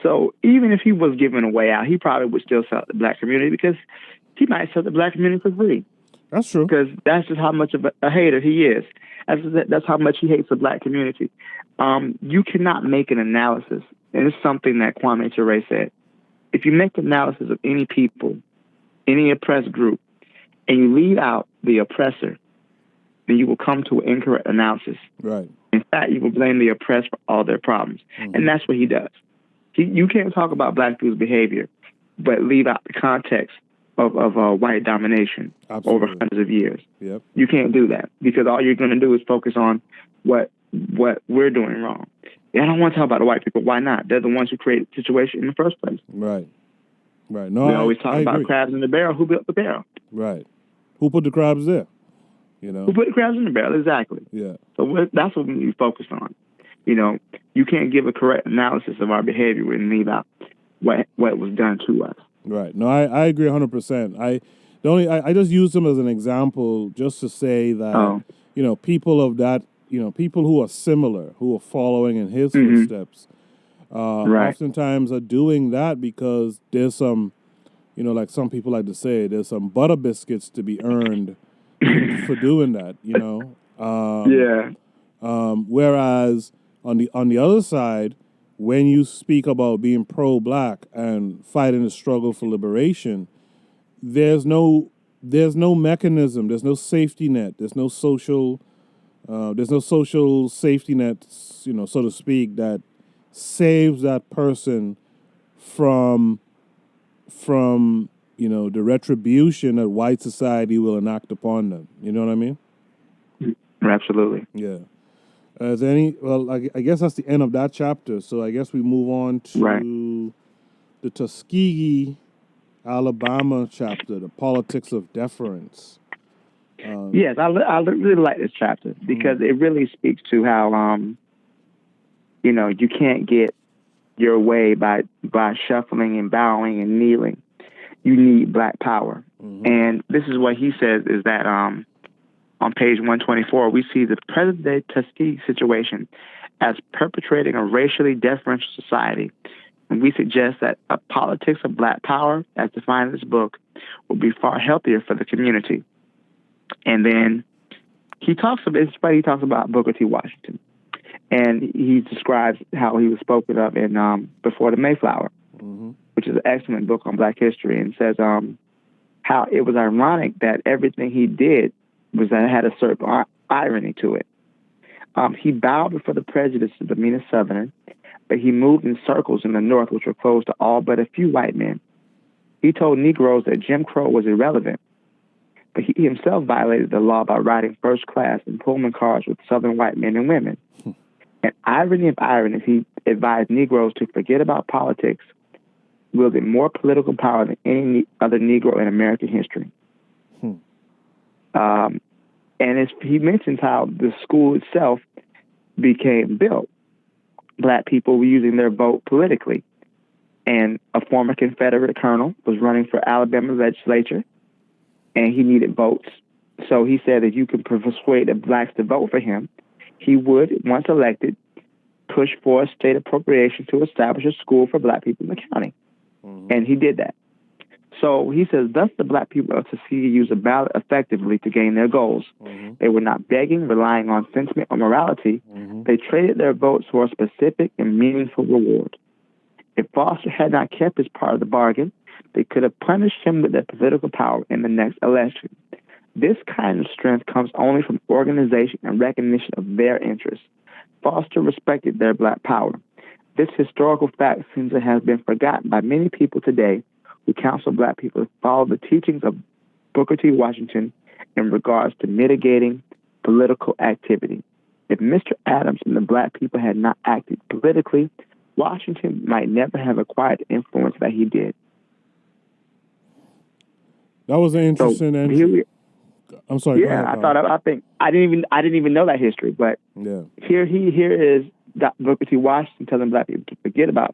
So even if he was given a way out, he probably would still sell the black community, because he might sell the black community for free. That's true. Because that's just how much of a hater he is. That's how much he hates the black community. You cannot make an analysis, and it's something that Kwame Ture said. If you make analysis of any people, any oppressed group, and you leave out the oppressor, then you will come to an incorrect analysis. Right. In fact, you will blame the oppressed for all their problems. Mm-hmm. And that's what he does. You can't talk about black people's behavior, but leave out the context of white domination. Absolutely. Over hundreds of years. Yep. You can't do that, because all you're going to do is focus on what we're doing wrong. I don't want to talk about the white people. Why not? They're the ones who created the situation in the first place. Right. No, we always talk about crabs in the barrel. Who built the barrel? Right. Who put the crabs there? Who put the crabs in the barrel? Exactly. Yeah. So that's what we need to focus on. You can't give a correct analysis of our behavior and leave out what was done to us. Right. No, I agree 100%. I just use them as an example just to say that people of that, people who are similar, who are following in his footsteps, oftentimes are doing that because there's some, like some people like to say, there's some butter biscuits to be earned for doing that. Whereas on the other side, when you speak about being pro-black and fighting the struggle for liberation, there's no mechanism, there's no safety net, there's no social safety net, so to speak, that saves that person from the retribution that white society will enact upon them. You know what I mean? Absolutely. Yeah. Is there any? Well, I guess that's the end of that chapter. So I guess we move on to the Tuskegee, Alabama chapter, the Politics of Deference. Yes, I really like this chapter because it really speaks to how you can't get your way by shuffling and bowing and kneeling. You need black power, and this is what he says is that on page 124, we see the present-day Tuskegee situation as perpetrating a racially deferential society. And we suggest that a politics of black power, as defined in this book, will be far healthier for the community. And then he talks about Booker T. Washington. And he describes how he was spoken of in Before the Mayflower, which is an excellent book on black history, and says how it was ironic that everything he did was that it had a certain irony to it. He bowed before the prejudices of the meanest Southerner, but he moved in circles in the North which were closed to all but a few white men. He told Negroes that Jim Crow was irrelevant, but he himself violated the law by riding first class in Pullman cars with Southern white men and women. And irony of ironies, he advised Negroes to forget about politics, wielding more political power than any other Negro in American history. And he mentions how the school itself became built. Black people were using their vote politically. and a former Confederate colonel was running for Alabama legislature, and he needed votes. So he said that you could persuade the blacks to vote for him. He would, once elected, push for a state appropriation to establish a school for black people in the county. And he did that. So he says, thus the black people of Tuskegee used the ballot effectively to gain their goals. They were not begging, relying on sentiment or morality. They traded their votes for a specific and meaningful reward. If Foster had not kept his part of the bargain, they could have punished him with their political power in the next election. This kind of strength comes only from organization and recognition of their interests. Foster respected their black power. This historical fact seems to have been forgotten by many people today who counsel black people to follow the teachings of Booker T. Washington in regards to mitigating political activity. If Mr. Adams and the black people had not acted politically, Washington might never have acquired the influence that he did. That was an interesting entry. I'm sorry. Yeah, I think I didn't even know that history, but here is Booker T. Washington telling black people to forget about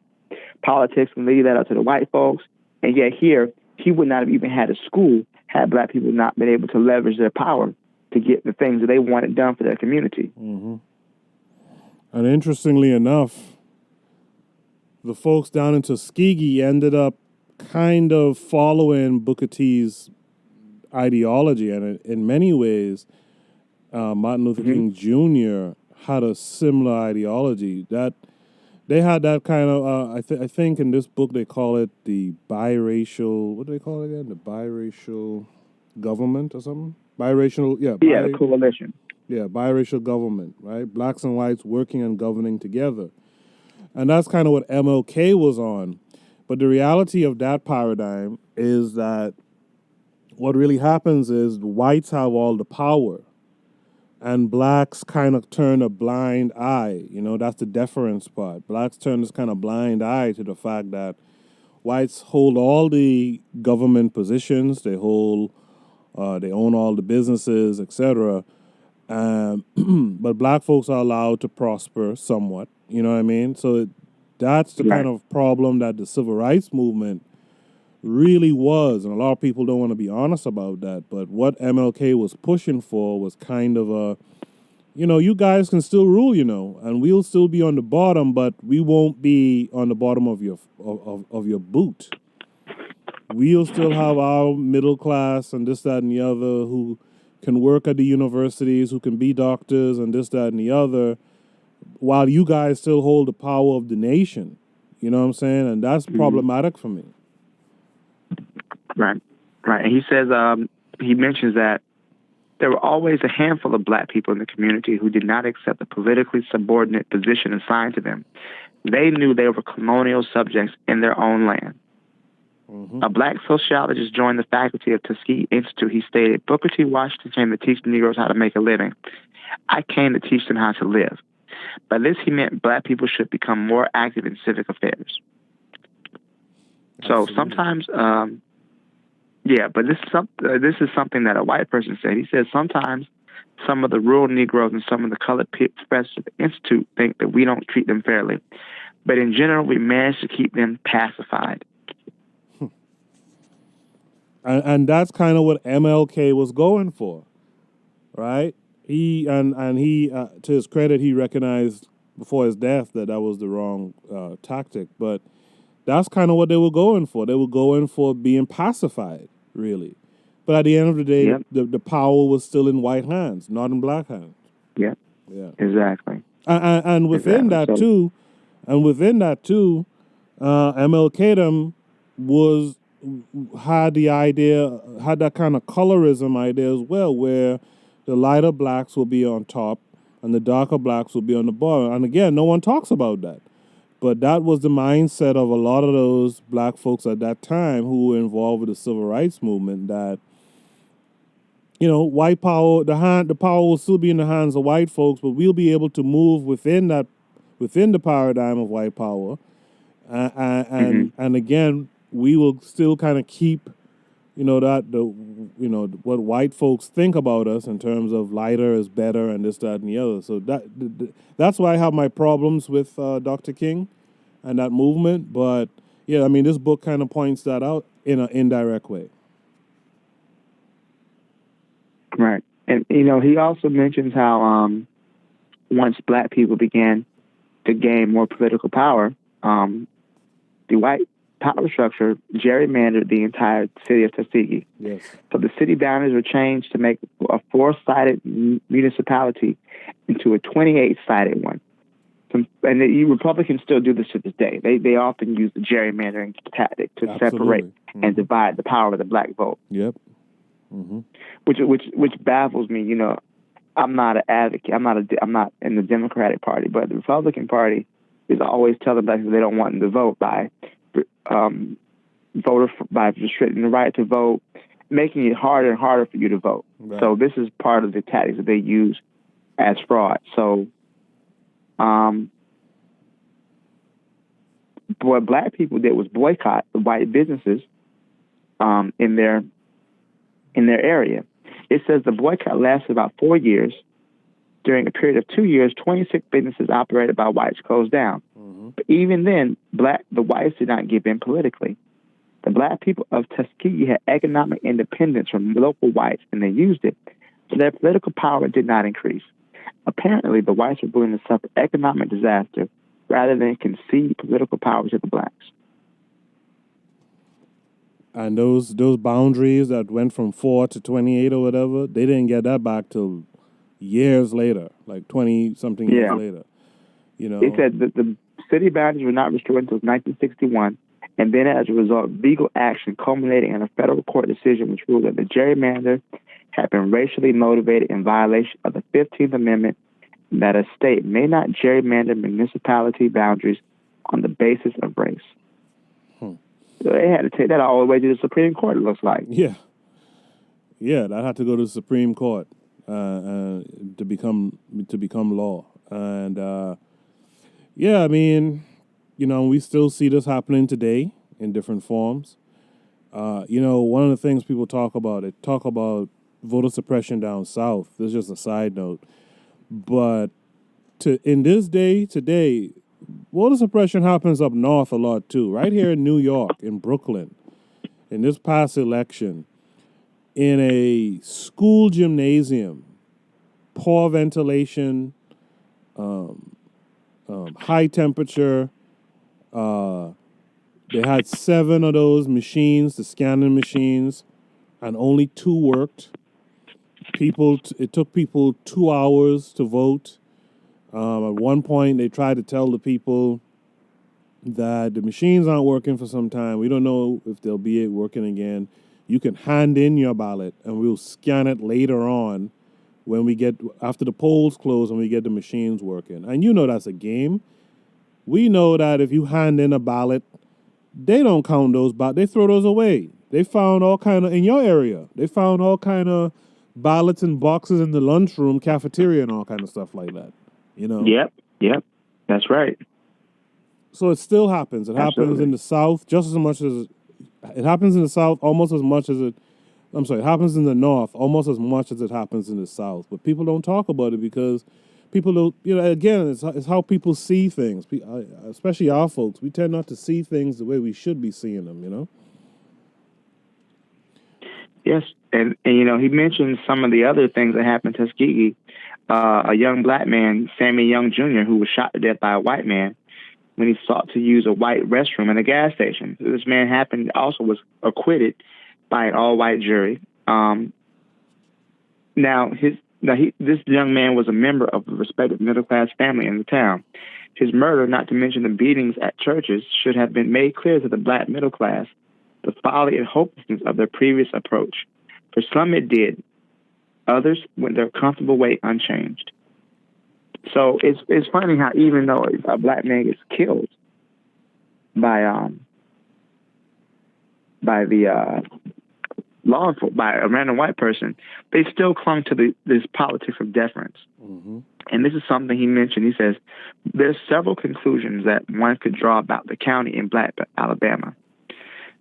politics and leave that up to the white folks. And yet here, he would not have even had a school had black people not been able to leverage their power to get the things that they wanted done for their community. And interestingly enough, the folks down in Tuskegee ended up kind of following Booker T's ideology. And in many ways, Martin Luther King Jr. had a similar ideology. That they had that kind of, I think in this book they call it the biracial, what do they call it again? The biracial government or something? Biracial, the coalition. Yeah, biracial government, right? Blacks and whites working and governing together. And that's kind of what MLK was on. But the reality of that paradigm is that what really happens is the whites have all the power and blacks kind of turn a blind eye. You know, that's the deference part. Blacks turn this kind of blind eye to the fact that whites hold all the government positions, they own all the businesses, etc. But black folks are allowed to prosper somewhat. You know what I mean? So that's the kind of problem that the civil rights movement really was. And a lot of people don't want to be honest about that. But what MLK was pushing for was kind of a, you guys can still rule, and we'll still be on the bottom, but we won't be on the bottom of your boot. We'll still have our middle class and this, that, and the other who can work at the universities, who can be doctors and this, that, and the other, while you guys still hold the power of the nation. You know what I'm saying? And that's problematic for me. Right. And he says, he mentions that there were always a handful of black people in the community who did not accept the politically subordinate position assigned to them. They knew they were colonial subjects in their own land. A black sociologist joined the faculty of Tuskegee Institute. He stated, Booker T. Washington came to teach the Negroes how to make a living. I came to teach them how to live. By this, he meant black people should become more active in civic affairs. So sometimes, but this is something that a white person said. He said sometimes some of the rural Negroes and some of the colored professors at the Institute think that we don't treat them fairly. But in general, we manage to keep them pacified. And that's kind of what MLK was going for, right? He to his credit, he recognized before his death that was the wrong tactic. But that's kind of what they were going for. They were going for being pacified, really. But at the end of the day, the power was still in white hands, not in black hands. Yeah. Exactly. And within that too, MLK had that kind of colorism idea as well, where the lighter blacks will be on top and the darker blacks will be on the bottom. And again, no one talks about that. But that was the mindset of a lot of those black folks at that time who were involved with the civil rights movement, that, white power, the power will still be in the hands of white folks, but we'll be able to move within the paradigm of white power. And again, we will still kind of keep, what white folks think about us in terms of lighter is better and this, that, and the other. So that's why I have my problems with Dr. King and that movement. But Yeah, I mean, this book kind of points that out in an indirect way. Right. And, he also mentions how once black people began to gain more political power, the white power structure gerrymandered the entire city of Tuskegee. Yes. So the city boundaries were changed to make a 4-sided municipality into a 28-sided one. And the Republicans still do this to this day. They often use the gerrymandering tactic to separate and divide the power of the black vote. Yep. Which baffles me. I'm not an advocate. I'm not in the Democratic Party, but the Republican Party is always telling blacks they don't want them to vote by restricting the right to vote, making it harder and harder for you to vote. Right. So this is part of the tactics that they use as fraud. So, what black people did was boycott the white businesses in their area. It says the boycott lasted about 4 years. During a period of 2 years, 26 businesses operated by whites closed down. But even then, the whites did not give in politically. The black people of Tuskegee had economic independence from local whites, and they used it. So their political power did not increase. Apparently, the whites were willing to suffer economic disaster rather than concede political power to the blacks. And those boundaries that went from 4 to 28 or whatever, they didn't get that back till years later, like 20-something years later. It said that the city boundaries were not restored until 1961, and then as a result, legal action culminating in a federal court decision which ruled that the gerrymander had been racially motivated in violation of the 15th Amendment, and that a state may not gerrymander municipality boundaries on the basis of race. So they had to take that all the way to the Supreme Court, it looks like. Yeah, that had to go to the Supreme Court to become law. And I mean, we still see this happening today in different forms. One of the things people talk about voter suppression down south. This is just a side note. But in this day today, voter suppression happens up north a lot too. Right here in New York, in Brooklyn, in this past election, in a school gymnasium, poor ventilation, high temperature. They had 7 of those machines, the scanning machines, and only 2 worked. It took people 2 hours to vote. At one point, they tried to tell the people that the machines aren't working for some time. We don't know if they'll be working again. You can hand in your ballot, and we'll scan it later on after the polls close and we get the machines working. And that's a game. We know that if you hand in a ballot, they don't count those ballots. They throw those away. They found all kind of, in your area, they found all kind of ballots and boxes in the lunchroom, cafeteria, and all kind of stuff like that. Yep. That's right. So it still happens. It happens in the South just as much as it happens in the South, almost as much as it happens in the North almost as much as it happens in the South. But people don't talk about it because people don't, again, it's how people see things, especially our folks. We tend not to see things the way we should be seeing them, Yes, and he mentioned some of the other things that happened in Tuskegee. A young black man, Sammy Young Jr., who was shot to death by a white man when he sought to use a white restroom in a gas station. This man was acquitted by an all-white jury. This young man was a member of a respected middle-class family in the town. His murder, not to mention the beatings at churches, should have been made clear to the black middle class the folly and hopelessness of their previous approach. For some it did. Others went their comfortable way unchanged. So it's funny how even though a black man gets killed by a random white person, they still clung to this politics of deference. Mm-hmm. And this is something he mentioned. He says, there's several conclusions that one could draw about the county in Black Alabama.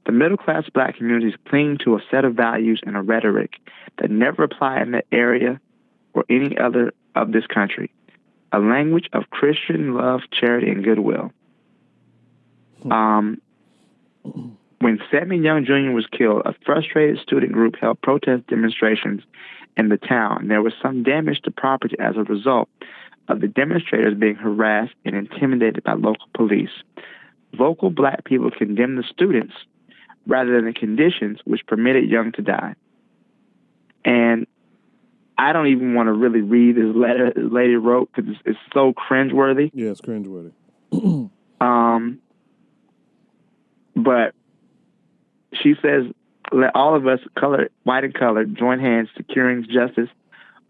The middle-class black communities cling to a set of values and a rhetoric that never apply in that area or any other of this country. A language of Christian love, charity, and goodwill. When Sammy Young Jr. was killed, a frustrated student group held protest demonstrations in the town. There was some damage to property as a result of the demonstrators being harassed and intimidated by local police. Vocal black people condemned the students rather than the conditions which permitted Young to die. And I don't even want to really read this letter this lady wrote because it's so cringeworthy. Yeah, it's cringeworthy. But she says, let all of us, white and colored, join hands securing justice,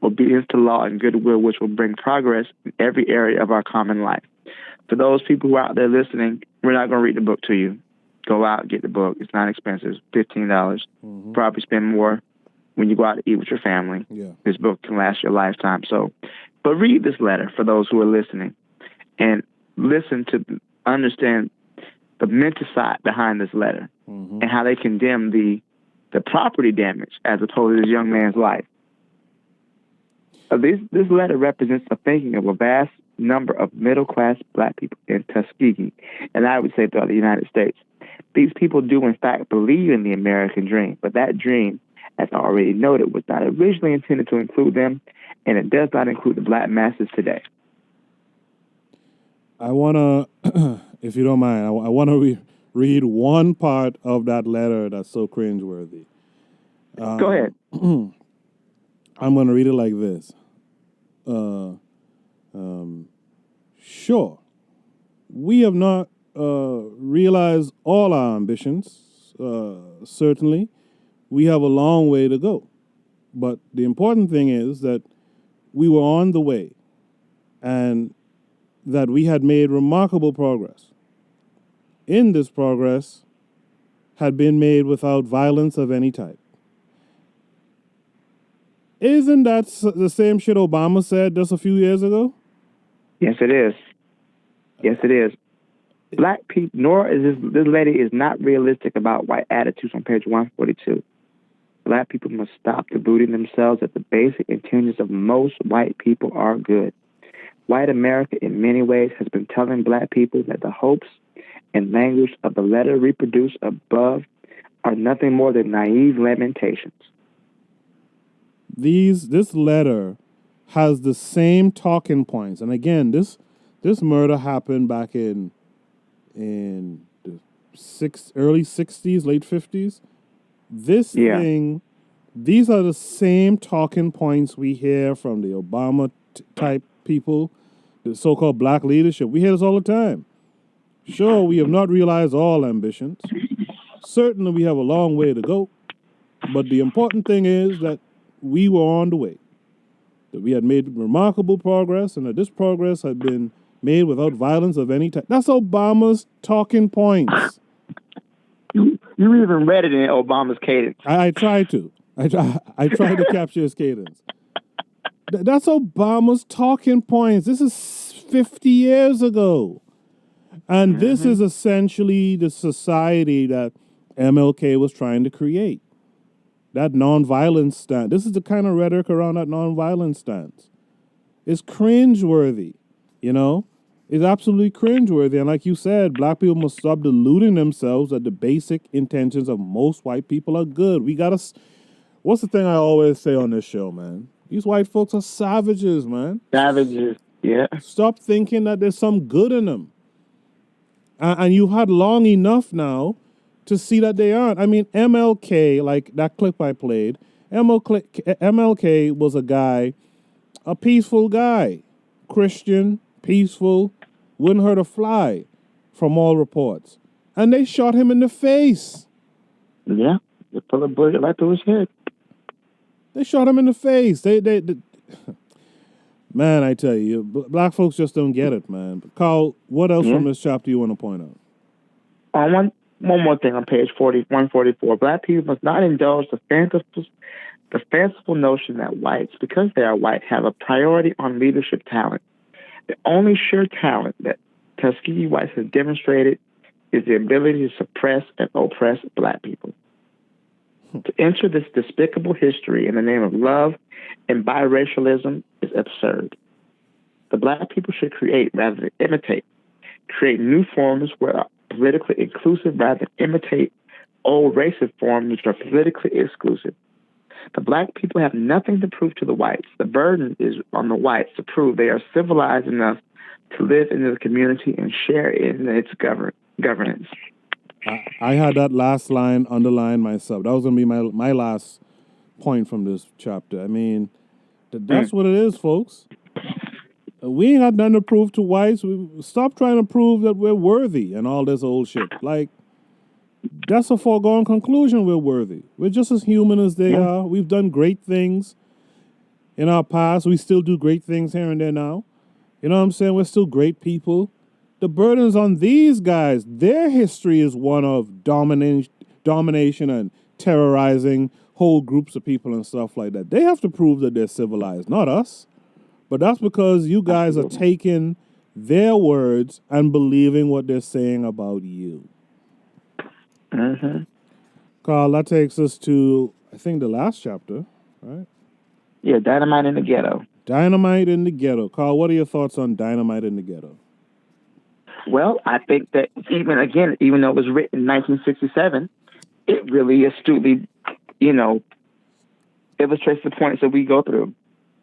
obedience to law, and goodwill, which will bring progress in every area of our common life. For those people who are out there listening, we're not going to read the book to you. Go out, get the book. It's not expensive. $15. Mm-hmm. Probably spend more when you go out to eat with your family. Yeah. This book can last your lifetime. But read this letter for those who are listening, and listen to understand the mental side behind this letter, mm-hmm. and how they condemn the property damage as opposed to this young man's life. This letter represents the thinking of a vast number of middle-class black people in Tuskegee, and I would say throughout the United States. These people do, in fact, believe in the American dream, but that dream, as I already noted, was not originally intended to include them, and it does not include the black masses today. I want to, if you don't mind, I want to read one part of that letter that's so cringeworthy. Go ahead. I'm going to read it like this. Sure, we have not realized all our ambitions. Certainly, we have a long way to go. But the important thing is that we were on the way, and that we had made remarkable progress. In this progress had been made without violence of any type. Isn't that the same shit Obama said just a few years ago? Yes, it is. Yes, it is. Black people, nor is this lady is not realistic about white attitudes on page 142. Black people must stop deluding themselves that the basic intentions of most white people are good. White America, in many ways, has been telling black people that the hopes and language of the letter reproduced above are nothing more than naive lamentations. This letter has the same talking points, and again, this murder happened back in the early 60s, late 50s. These are the same talking points we hear from the Obama type people, the so-called black leadership. We hear this all the time. Sure, we have not realized all ambitions. Certainly, we have a long way to go. But the important thing is that we were on the way, that we had made remarkable progress, and that this progress had been made without violence of any type. That's Obama's talking points. You even read it in Obama's cadence. I tried to. I tried to capture his cadence. That's Obama's talking points. This is 50 years ago. And this is essentially the society that MLK was trying to create. That nonviolence stance. This is the kind of rhetoric around that nonviolence stance. It's cringeworthy, you know? It's absolutely cringeworthy. And like you said, black people must stop deluding themselves that the basic intentions of most white people are good. We gotta... What's the thing I always say on this show, man? These white folks are savages, man. Savages, yeah. Stop thinking that there's some good in them. And you've had long enough now to see that they aren't. I mean, MLK, like that clip I played, MLK was a guy, a peaceful guy, Christian, peaceful, wouldn't hurt a fly, from all reports. And they shot him in the face. Yeah, they put a bullet right through his head. They shot him in the face. They Man, I tell you, black folks just don't get it, man. Karl, what else from this chapter you want to point out? One more thing on page 144. Black people must not indulge the fanciful notion that whites, because they are white, have a priority on leadership talent. The only sure talent that Tuskegee whites have demonstrated is the ability to suppress and oppress black people. To enter this despicable history in the name of love and biracialism is absurd. The black people should create rather than imitate. Create new forms where politically inclusive rather than imitate old racist forms which are politically exclusive. The black people have nothing to prove to the whites. The burden is on the whites to prove they are civilized enough to live in the community and share in its governance. I had that last line underlined myself. That was going to be my last point from this chapter. I mean, that's what it is, folks. We ain't got nothing to prove to whites. Stop trying to prove that we're worthy and all this old shit. Like, that's a foregone conclusion. We're worthy. We're just as human as they are. We've done great things in our past. We still do great things here and there now. You know what I'm saying? We're still great people. The burden's on these guys. Their history is one of domination and terrorizing whole groups of people and stuff like that. They have to prove that they're civilized, not us. But that's because you guys are taking their words and believing what they're saying about you. Mm-hmm. Karl, that takes us to, I think, the last chapter, right? Yeah, Dynamite in the Ghetto. Dynamite in the Ghetto. Karl, what are your thoughts on Dynamite in the Ghetto? Well, I think that even though it was written in 1967, it really astutely, illustrates the points that we go through.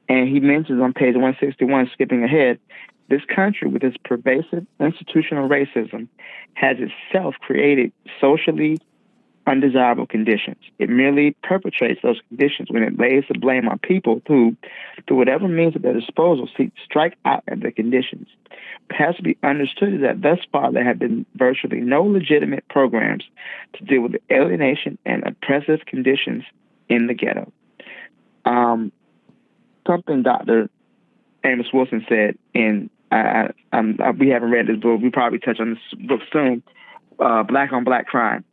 And he mentions on page 161, skipping ahead, this country with its pervasive institutional racism has itself created socially undesirable conditions. It merely perpetrates those conditions when it lays the blame on people who, through whatever means at their disposal, seek to strike out at the conditions. What has to be understood is that thus far there have been virtually no legitimate programs to deal with the alienation and oppressive conditions in the ghetto. Something Dr. Amos Wilson said in, we haven't read this book, we probably touch on this book soon, Black on Black Crime.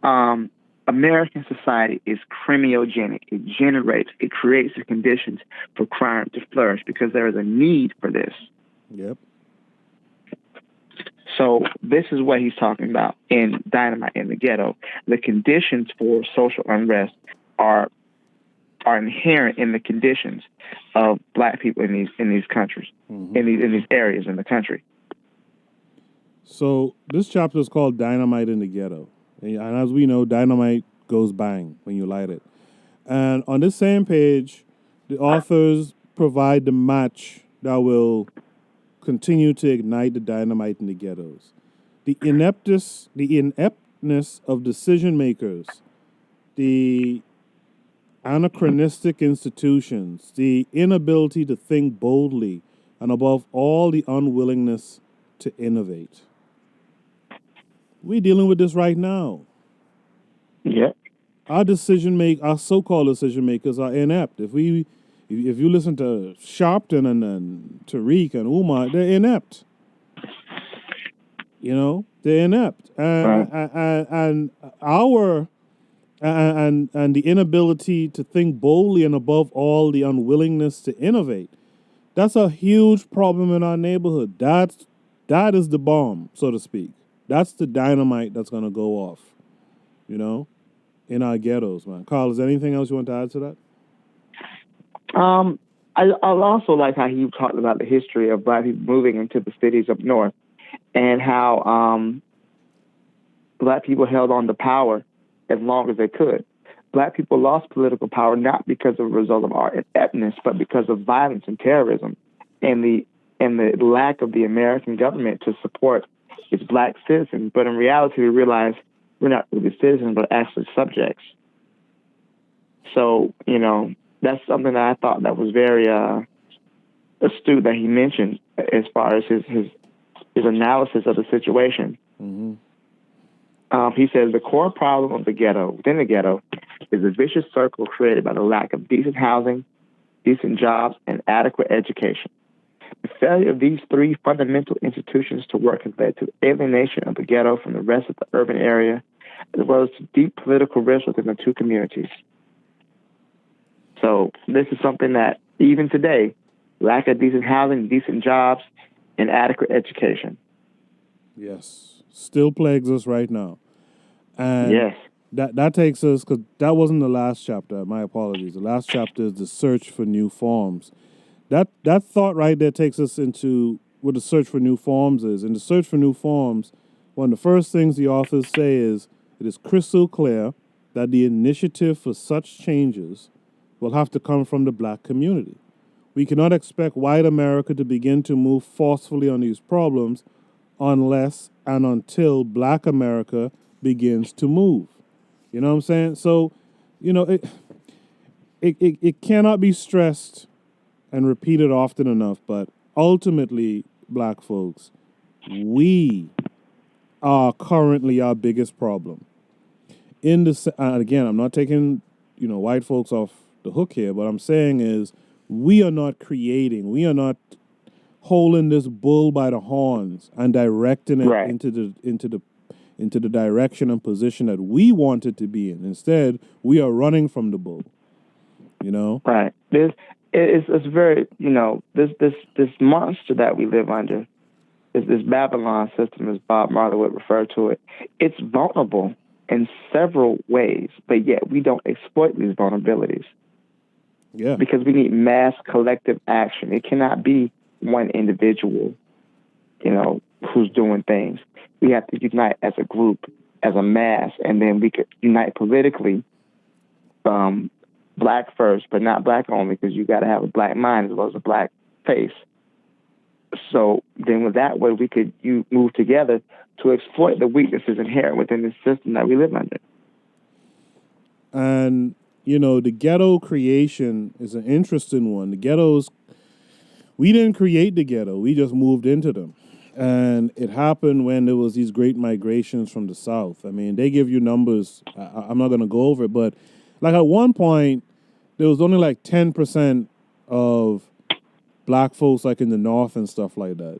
American society is crimiogenic. It creates the conditions for crime to flourish because there is a need for this. Yep. So this is what he's talking about in Dynamite in the Ghetto. The conditions for social unrest are inherent in the conditions of black people in these countries, in these areas in the country. So this chapter is called Dynamite in the Ghetto. And as we know, dynamite goes bang when you light it. And on this same page, the authors provide the match that will continue to ignite the dynamite in the ghettos. The ineptness of decision makers, the anachronistic institutions, the inability to think boldly, and above all, the unwillingness to innovate. We're dealing with this right now. Yeah. Our so-called decision makers are inept. If you listen to Sharpton and Tariq and Umar, they're inept. They're inept, and the inability to think boldly, and above all, the unwillingness to innovate. That's a huge problem in our neighborhood. That is the bomb, so to speak. That's the dynamite that's going to go off, in our ghettos, man. Karl, is there anything else you want to add to that? I also like how he talked about the history of black people moving into the cities up north and how black people held on to power as long as they could. Black people lost political power not because of a result of our ineptness, but because of violence and terrorism and the lack of the American government to support its black citizens. But in reality, we realize we're not really citizens, but actually subjects. So, that's something that I thought that was very astute that he mentioned as far as his analysis of the situation. Mm-hmm. He says the core problem of within the ghetto, is a vicious circle created by the lack of decent housing, decent jobs, and adequate education. The failure of these three fundamental institutions to work has led to the alienation of the ghetto from the rest of the urban area, as well as to deep political rifts within the two communities. So this is something that even today, lack of decent housing, decent jobs, and adequate education. Yes, still plagues us right now. And yes, that takes us, because that wasn't the last chapter. My apologies. The last chapter is the search for new forms. That thought right there takes us into what the search for new forms is. And the search for new forms one of the first things the authors say is, it is crystal clear that the initiative for such changes will have to come from the black community. We cannot expect white America to begin to move forcefully on these problems unless and until black America begins to move. You know what I'm saying? So, it cannot be stressed and repeated often enough, but ultimately, black folks, we are currently our biggest problem. Again, I'm not taking, white folks off the hook here. What I'm saying is we are not holding this bull by the horns and directing it Right. into the direction and position that we want it to be in. Instead, we are running from the bull. Right. It's very, this monster that we live under, this Babylon system, as Bob Marley would refer to it, it's vulnerable in several ways, but yet we don't exploit these vulnerabilities. Yeah. Because we need mass collective action. It cannot be one individual, who's doing things. We have to unite as a group, as a mass, and then we could unite politically, black first, but not black only, because you got to have a black mind as well as a black face. So then with that way, we could move together to exploit the weaknesses inherent within the system that we live under. And, the ghetto creation is an interesting one. The ghettos, we didn't create the ghetto. We just moved into them. And it happened when there was these great migrations from the South. I mean, they give you numbers. I'm not going to go over it, but like at one point, there was only like 10% of black folks like in the North and stuff like that,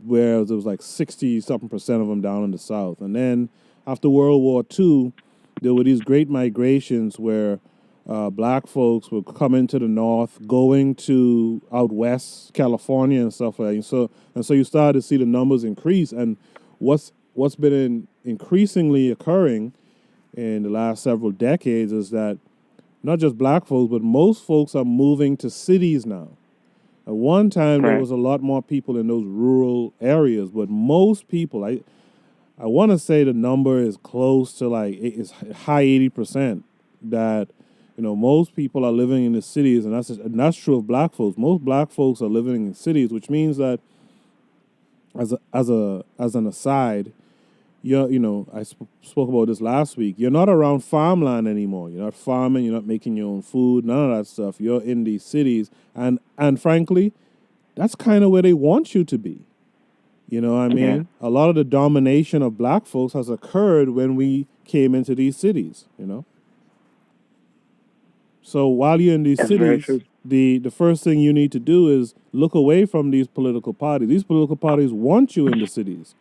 whereas it was like 60-something% of them down in the South. And then after World War II, there were these great migrations where black folks would come into the North, going to out west, California and stuff like that. And so you started to see the numbers increase. And what's been increasingly occurring in the last several decades is that not just black folks, but most folks are moving to cities now. At one time, there was a lot more people in those rural areas, but most people, I want to say the number is close to it's high 80% that, most people are living in the cities, and that's true of black folks. Most black folks are living in cities, which means that, as an aside, I spoke about this last week. You're not around farmland anymore. You're not farming. You're not making your own food. None of that stuff. You're in these cities, and frankly, that's kind of where they want you to be. You know what I mean? Yeah. A lot of the domination of black folks has occurred when we came into these cities. So while you're in these cities, the first thing you need to do is look away from these political parties. These political parties want you in the cities.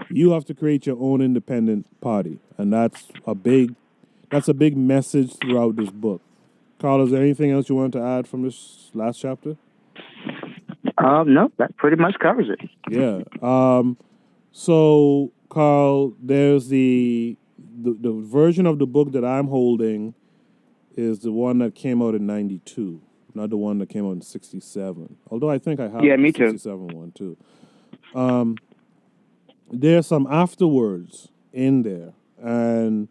You have to create your own independent party, and that's a big message throughout this book. Karl, is there anything else you want to add from this last chapter? No, that pretty much covers it. Yeah. So, Karl, there's the version of the book that I'm holding is the one that came out in 92, not the one that came out in 67. Although I think I have the 67 one too. There's some afterwords in there, and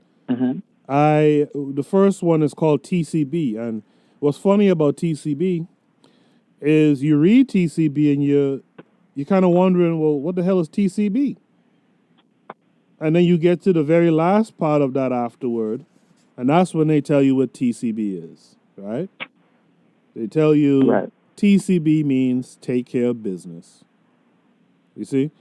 the first one is called TCB. And what's funny about TCB is you read TCB and you're kind of wondering, well, what the hell is TCB? And then you get to the very last part of that afterword, and that's when they tell you what TCB is, right? They tell you TCB means take care of business. You see?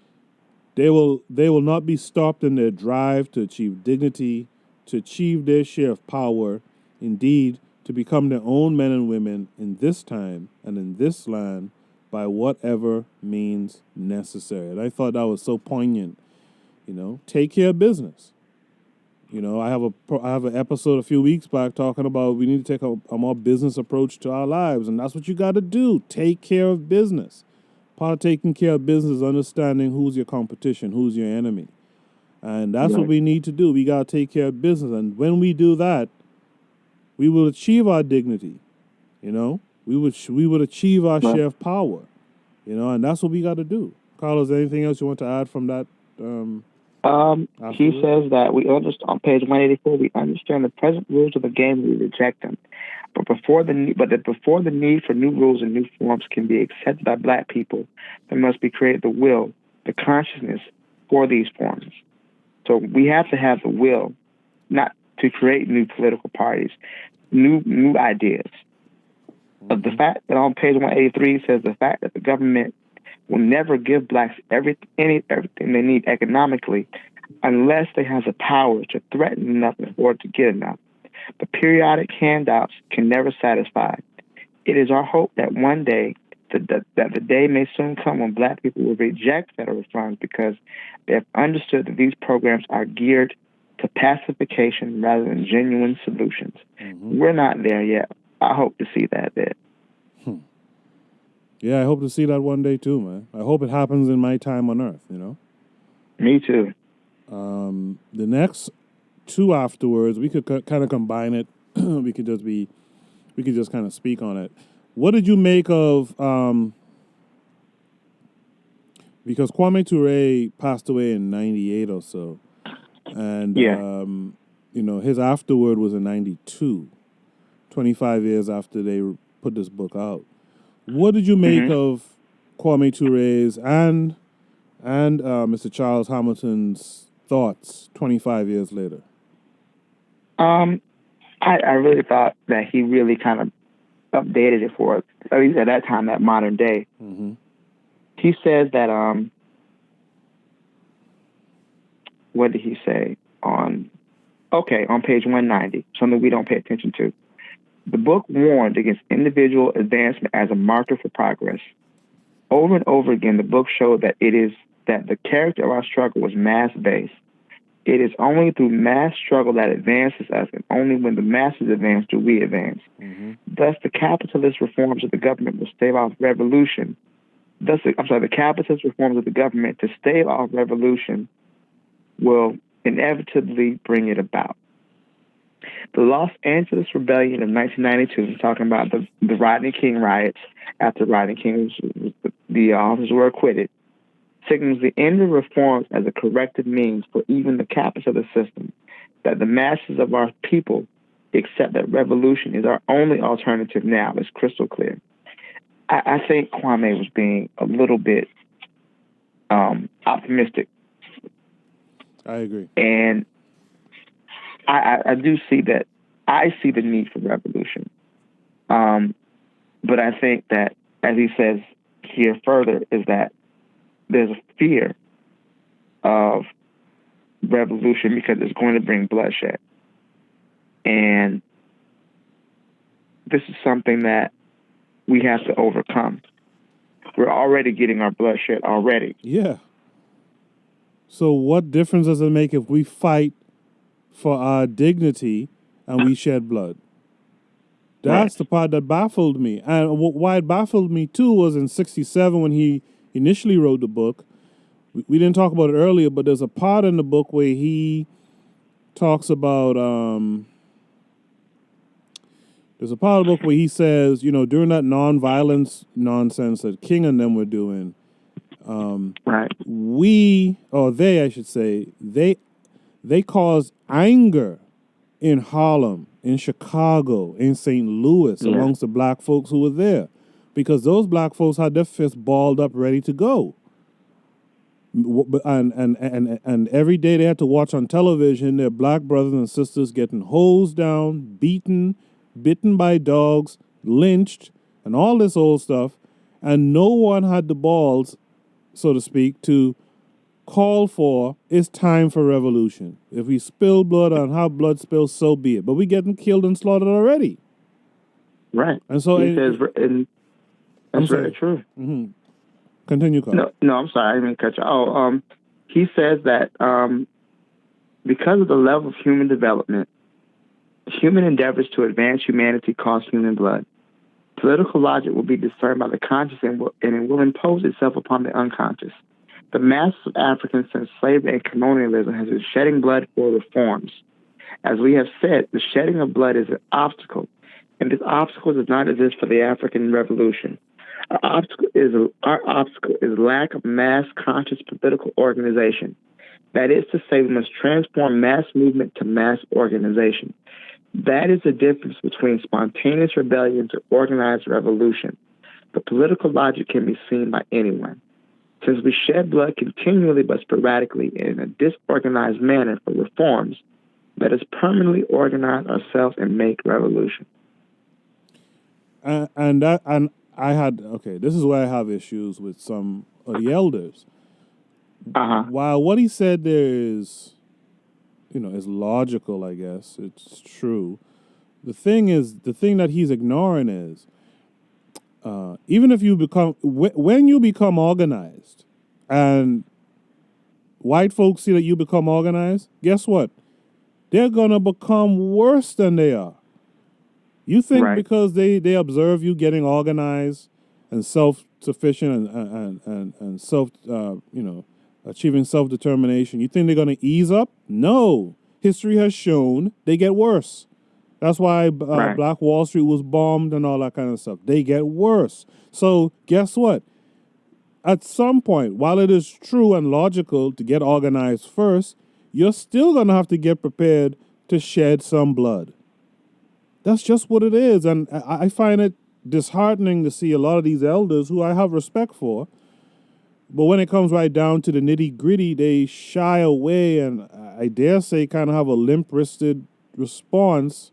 They will not be stopped in their drive to achieve dignity, to achieve their share of power, indeed, to become their own men and women in this time and in this land by whatever means necessary. And I thought that was so poignant. Take care of business. I have an episode a few weeks back talking about we need to take a more business approach to our lives, and that's what you got to do. Take care of business. Part of taking care of business is understanding who's your competition, who's your enemy. And that's what we need to do. We got to take care of business. And when we do that, we will achieve our dignity. We would achieve our share of power. And that's what we got to do. Karl, is there anything else you want to add from that He says that we understand on page 184. We understand the present rules of the game. We reject them, but before the need for new rules and new forms can be accepted by Black people, there must be created the will, the consciousness for these forms. So we have to have the will, not to create new political parties, new ideas. But the fact that on page 183 says the fact that the government will never give Blacks everything they need economically unless they have the power to threaten enough in order to get enough. The periodic handouts can never satisfy. It is our hope that one day, that the day may soon come when Black people will reject federal funds because they have understood that these programs are geared to pacification rather than genuine solutions. Mm-hmm. We're not there yet. I hope to see that there. Yeah, I hope to see that one day too, man. I hope it happens in my time on Earth, you know? Me too. The next two afterwards, we could kind of combine it. we could just kind of speak on it. What did you make of, because Kwame Ture passed away in 98 or so, and, you know, his afterword was in 92, 25 years after they put this book out. What did you make of Kwame Ture's and Mr. Charles Hamilton's thoughts 25 years later? I really thought that he really kind of updated it for us, at least at that time, that modern day. Mm-hmm. He says that, what did he say on page 190, something we don't pay attention to. The book warned against individual advancement as a marker for progress. Over and over again, the book showed that the character of our struggle was mass-based. It is only through mass struggle that advances us, and only when the masses advance do we advance. Mm-hmm. Thus, the capitalist reforms of the government will stave off revolution. The capitalist reforms of the government to stave off revolution will inevitably bring it about. The Los Angeles Rebellion of 1992, talking about the Rodney King riots after Rodney King the officers were acquitted, signals the end of reforms as a corrective means for even the capitalist system, that the masses of our people accept that revolution is our only alternative now is crystal clear. I think Kwame was being a little bit optimistic. I agree. And I do see that. I see the need for revolution. But I think that, as he says here further, is that there's a fear of revolution because it's going to bring bloodshed. And this is something that we have to overcome. We're already getting our bloodshed already. Yeah. So what difference does it make if we fight for our dignity and we shed blood? That's the part that baffled me. And why it baffled me, too, was in 1967 when he initially wrote the book. We didn't talk about it earlier, but there's a part in the book where he talks about... there's a part of the book where he says, you know, during that nonviolence nonsense that King and them were doing, they caused anger in Harlem, in Chicago, in St. Louis, amongst the black folks who were there, because those black folks had their fists balled up, ready to go. And every day they had to watch on television their black brothers and sisters getting hosed down, beaten, bitten by dogs, lynched, and all this old stuff, and no one had the balls, so to speak, to call for, it's time for revolution. If we spill blood and have blood spills, so be it. But we getting killed and slaughtered already. Right. And so that's very true. Mm-hmm. Continue, Karl. No, I'm sorry, I didn't cut you. He says that because of the level of human development, human endeavors to advance humanity cost human blood. Political logic will be discerned by the conscious and it will impose itself upon the unconscious. The masses of Africans since slavery and colonialism has been shedding blood for reforms. As we have said, the shedding of blood is an obstacle, and this obstacle does not exist for the African Revolution. Our obstacle is lack of mass conscious political organization. That is to say, we must transform mass movement to mass organization. That is the difference between spontaneous rebellion to organized revolution. The political logic can be seen by anyone. Since we shed blood continually but sporadically in a disorganized manner for reforms, let us permanently organize ourselves and make revolution. And this is where I have issues with some of the elders. While what he said there is, is logical, I guess it's true. The thing that he's ignoring is, even if you when you become organized, and white folks see that you become organized, guess what? They're gonna become worse than they are. You think because they observe you getting organized and self-sufficient and self, achieving self-determination, you think they're going to ease up? No. History has shown they get worse. That's why Black Wall Street was bombed and all that kind of stuff. They get worse. So guess what? At some point, while it is true and logical to get organized first, you're still going to have to get prepared to shed some blood. That's just what it is. And I find it disheartening to see a lot of these elders who I have respect for, but when it comes right down to the nitty-gritty, they shy away and I dare say kind of have a limp-wristed response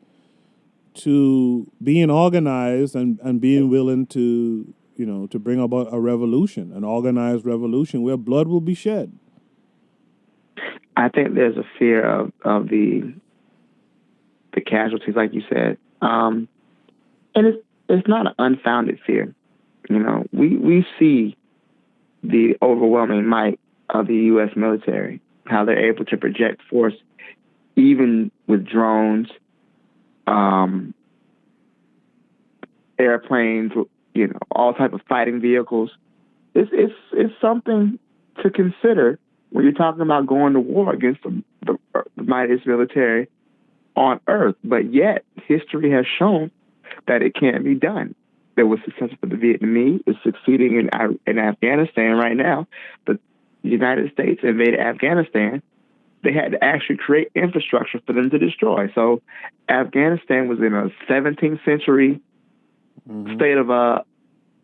to being organized and being willing to, to bring about a revolution, an organized revolution where blood will be shed. I think there's a fear of the casualties, like you said, and it's not an unfounded fear. We see the overwhelming might of the U.S. military, how they're able to project force, even with drones, airplanes, all type of fighting vehicles. It's something to consider when you're talking about going to war against the mightiest military on earth. But yet, history has shown that it can't be done. That was successful for the Vietnamese. It's succeeding in Afghanistan right now. The United States invaded Afghanistan. They had to actually create infrastructure for them to destroy. So Afghanistan was in a 17th century state of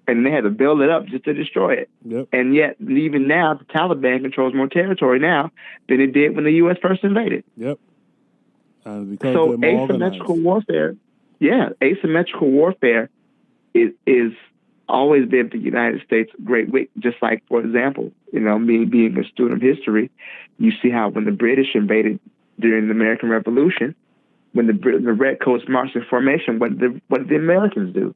and they had to build it up just to destroy it. Yep. And yet, even now, the Taliban controls more territory now than it did when the U.S. first invaded. Yep. So asymmetrical warfare, is always been the United States' great weak. Just like, for example, me being a student of history, you see how when the British invaded during the American Revolution, when the Redcoats marched in formation, what did the Americans do?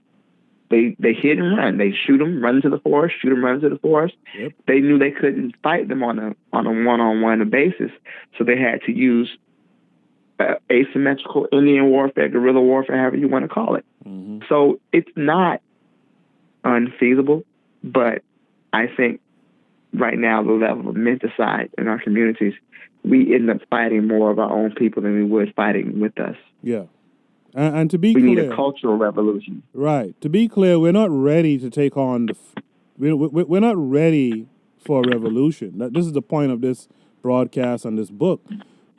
They hit and run. They shoot them, run into the forest, shoot them, run into the forest. Yep. They knew they couldn't fight them on a one-on-one basis, so they had to use asymmetrical Indian warfare, guerrilla warfare, however you want to call it. Mm-hmm. So it's not unfeasible, but I think right now the level of menticide in our communities, we end up fighting more of our own people than we would fighting with us. Yeah. And to be clear, we need a cultural revolution. Right. To be clear, we're not ready to take on we're not ready for a revolution. This is the point of this broadcast and this book.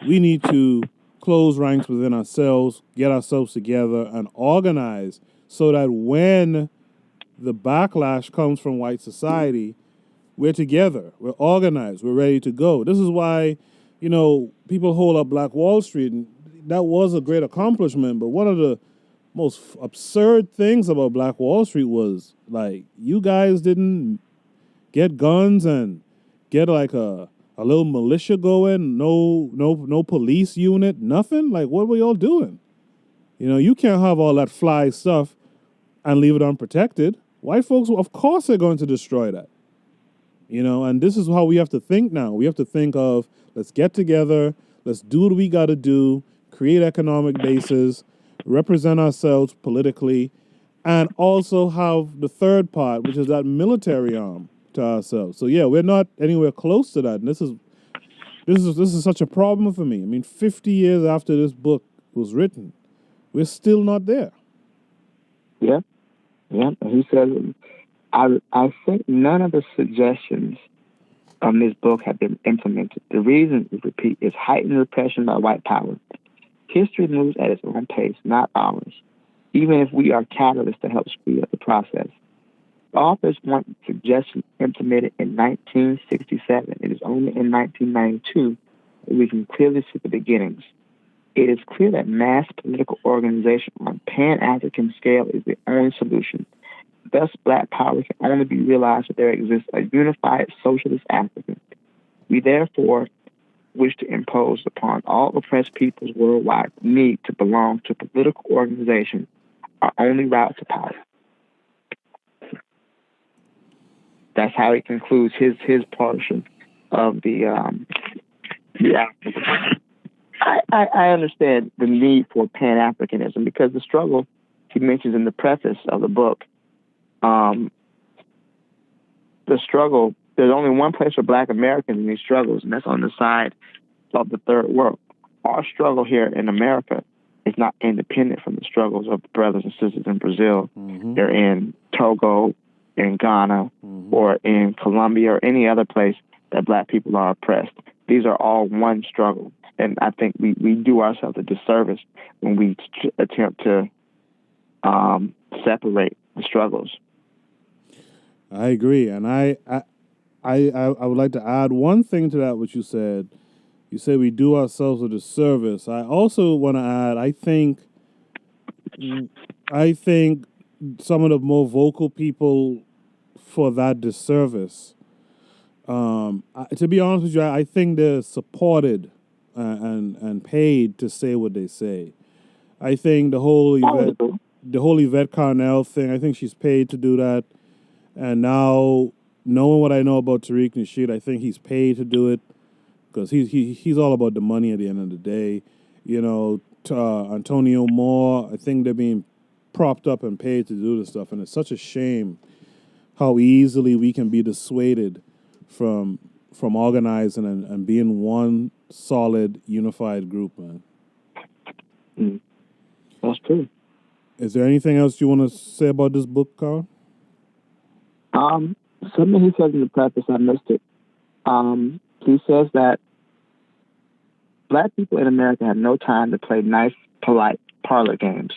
We need to close ranks within ourselves, get ourselves together, and organize so that when the backlash comes from white society, we're together, we're organized, we're ready to go. This is why, people hold up Black Wall Street, and that was a great accomplishment, but one of the most absurd things about Black Wall Street was, like, you guys didn't get guns and get like a little militia going, no police unit, nothing. Like, what were y'all doing? You can't have all that fly stuff and leave it unprotected. White folks, of course, are going to destroy that. And this is how we have to think now. We have to think of, let's get together, let's do what we got to do, create economic bases, represent ourselves politically, and also have the third part, which is that military arm to ourselves. So yeah, we're not anywhere close to that. And this is such a problem for me. I mean, 50 years after this book was written, we're still not there. Yeah. And he says, I think none of the suggestions this book have been implemented. The reason, we repeat, is heightened repression by white power. History moves at its own pace, not ours, even if we are catalysts to help speed up the process. The authors want suggestions implemented in 1967. It is only in 1992 that we can clearly see the beginnings. It is clear that mass political organization on Pan-African scale is the only solution. Thus, Black power can only be realized if there exists a unified socialist Africa. We therefore wish to impose upon all oppressed peoples worldwide the need to belong to a political organization, our only route to power. That's how he concludes his portion of the I understand the need for Pan-Africanism because the struggle he mentions in the preface of the book, the struggle, there's only one place for Black Americans in these struggles, and that's on the side of the third world. Our struggle here in America is not independent from the struggles of the brothers and sisters in Brazil. Mm-hmm. They're in Togo, in Ghana, mm-hmm. or in Colombia, or any other place that Black people are oppressed. These are all one struggle. And I think we do ourselves a disservice when we attempt to separate the struggles. I agree. And I would like to add one thing to that, which you said. You said we do ourselves a disservice. I also want to add, I think some of the more vocal people for that disservice, to be honest with you, I think they're supported and paid to say what they say. I think the whole Yvette Carnell thing, I think she's paid to do that. And now, knowing what I know about Tariq Nasheed, I think he's paid to do it because he's all about the money at the end of the day. You know, Antonio Moore, I think they're being propped up and paid to do this stuff. And it's such a shame how easily we can be dissuaded from organizing and being one solid, unified group, man. That's true. Is there anything else you want to say about this book, Karl? Something he says in the preface, I missed it. He says that Black people in America have no time to play nice, polite parlor games,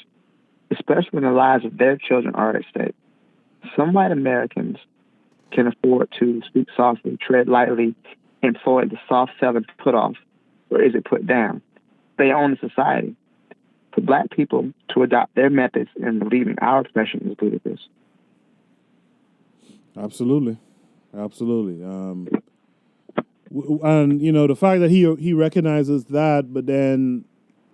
especially when the lives of their children are at stake. Some white Americans can afford to speak softly, tread lightly, employ the soft selling put off, or is it put down? They own the society. For Black people to adopt their methods and believe in our oppression is ludicrous. Absolutely. And, you know, the fact that he recognizes that, but then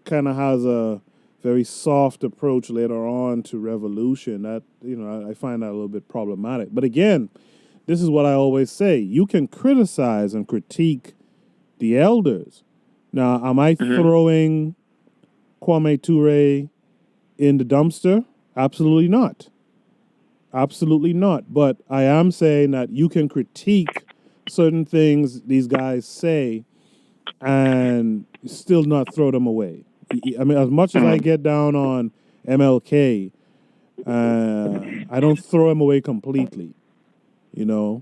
kind of has a very soft approach later on to revolution, that, you know, I find that a little bit problematic. But again, this is what I always say. You can criticize and critique the elders. Now, am I throwing Kwame Ture in the dumpster? Absolutely not. Absolutely not. But I am saying that you can critique certain things these guys say and still not throw them away. I mean, as much as I get down on MLK, I don't throw him away completely, you know.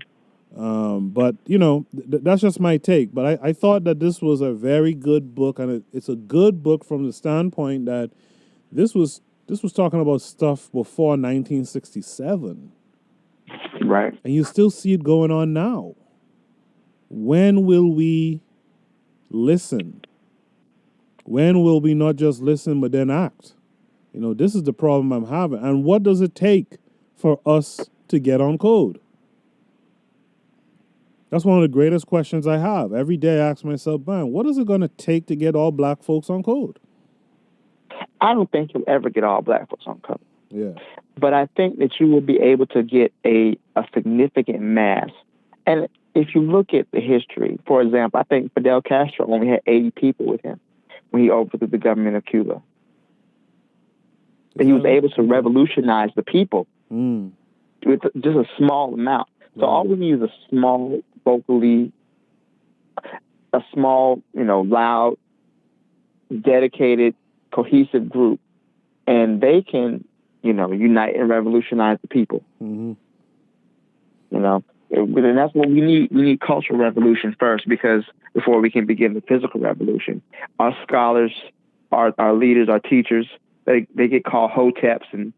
But, you know, that's just my take. But I thought that this was a very good book, and it's a good book from the standpoint that this was talking about stuff before 1967. Right. And you still see it going on now. When will we listen? When will we not just listen but then act? You know, this is the problem I'm having. And what does it take for us to get on code? That's one of the greatest questions I have. Every day I ask myself, man, what is it going to take to get all Black folks on code? I don't think you'll ever get all Black folks on code. Yeah. But I think that you will be able to get a significant mass. And if you look at the history, for example, I think Fidel Castro only had 80 people with him when he overthrew the government of Cuba. And he was able to revolutionize the people with just a small amount. So all we need is a small, loud, dedicated, cohesive group, and they can, you know, unite and revolutionize the people. You know, And that's what we need. We need cultural revolution first, because before we can begin the physical revolution. Our scholars, our leaders, our teachers, they get called hoteps and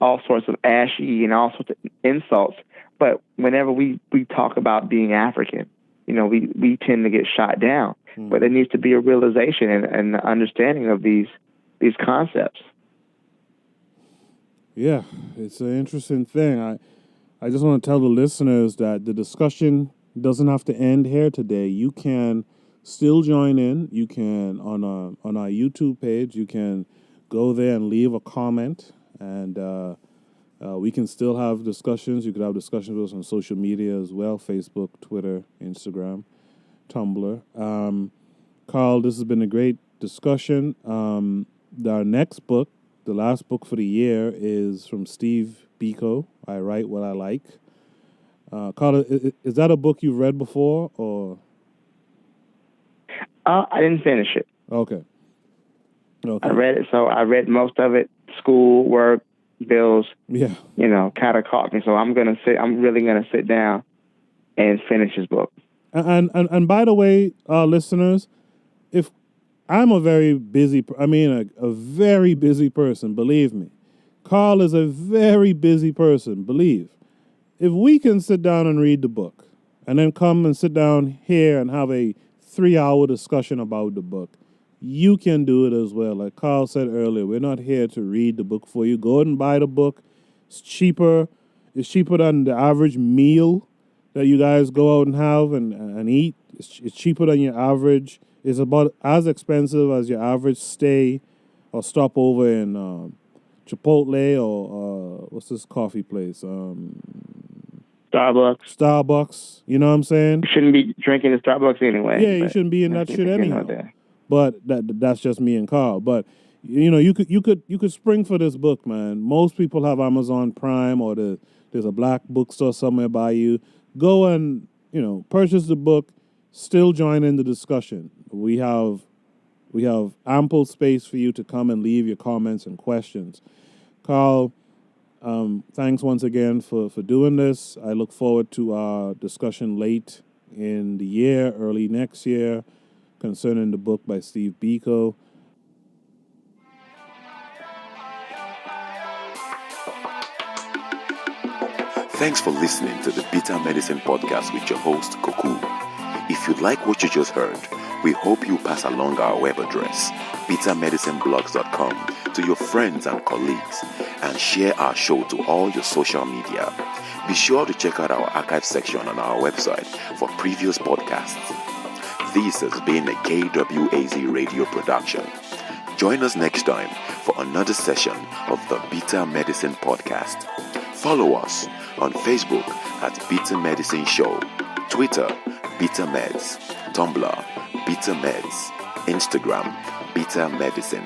all sorts of ashy and all sorts of insults. But whenever we talk about being African, we tend to get shot down. Mm-hmm. But there needs to be a realization and understanding of these concepts. Yeah, it's an interesting thing. I just want to tell the listeners that the discussion doesn't have to end here today. You can still join in. You can, on our YouTube page, you can go there and leave a comment, and we can still have discussions. You could have discussions with us on social media as well, Facebook, Twitter, Instagram, Tumblr. Karl, this has been a great discussion. Our next book, the last book for the year, is from Steve Biko, I Write What I Like. Karl, is that a book you've read before, or? I didn't finish it. Okay. I read it, so I read most of it. School, work, bills. Yeah. Kind of caught me. So I'm really gonna sit down and finish his book. And by the way, listeners, if I'm a very busy, a very busy person, believe me. Karl is a very busy person, believe. If we can sit down and read the book and then come and sit down here and have a 3-hour discussion about the book, you can do it as well. Like Karl said earlier, we're not here to read the book for you. Go ahead and buy the book. It's cheaper. It's cheaper than the average meal that you guys go out and have and eat. It's cheaper than your average. It's about as expensive as your average stay or stop over in Chipotle or what's this coffee place? Starbucks. You know what I'm saying? You shouldn't be drinking at Starbucks anyway. Yeah, you shouldn't be in that shit anyhow. But that's just me and Karl. But you could spring for this book, man. Most people have Amazon Prime, or there's a black bookstore somewhere by you. Go and purchase the book. Still join in the discussion. We have ample space for you to come and leave your comments and questions. Karl, thanks once again for doing this. I look forward to our discussion late in the year, early next year, concerning the book by Steve Biko. Thanks for listening to the Bitter Medicine Podcast with your host, Koku. If you like what you just heard, we hope you pass along our web address, bittermedicineblogs.com, to your friends and colleagues, and share our show to all your social media. Be sure to check out our archive section on our website for previous podcasts. This has been a KWAZ radio production. Join us next time for another session of the Bitter Medicine Podcast. Follow us on Facebook at Bitter Medicine Show, Twitter, Bitter Meds, Tumblr, Bitter Meds, Instagram, Bitter Medicine.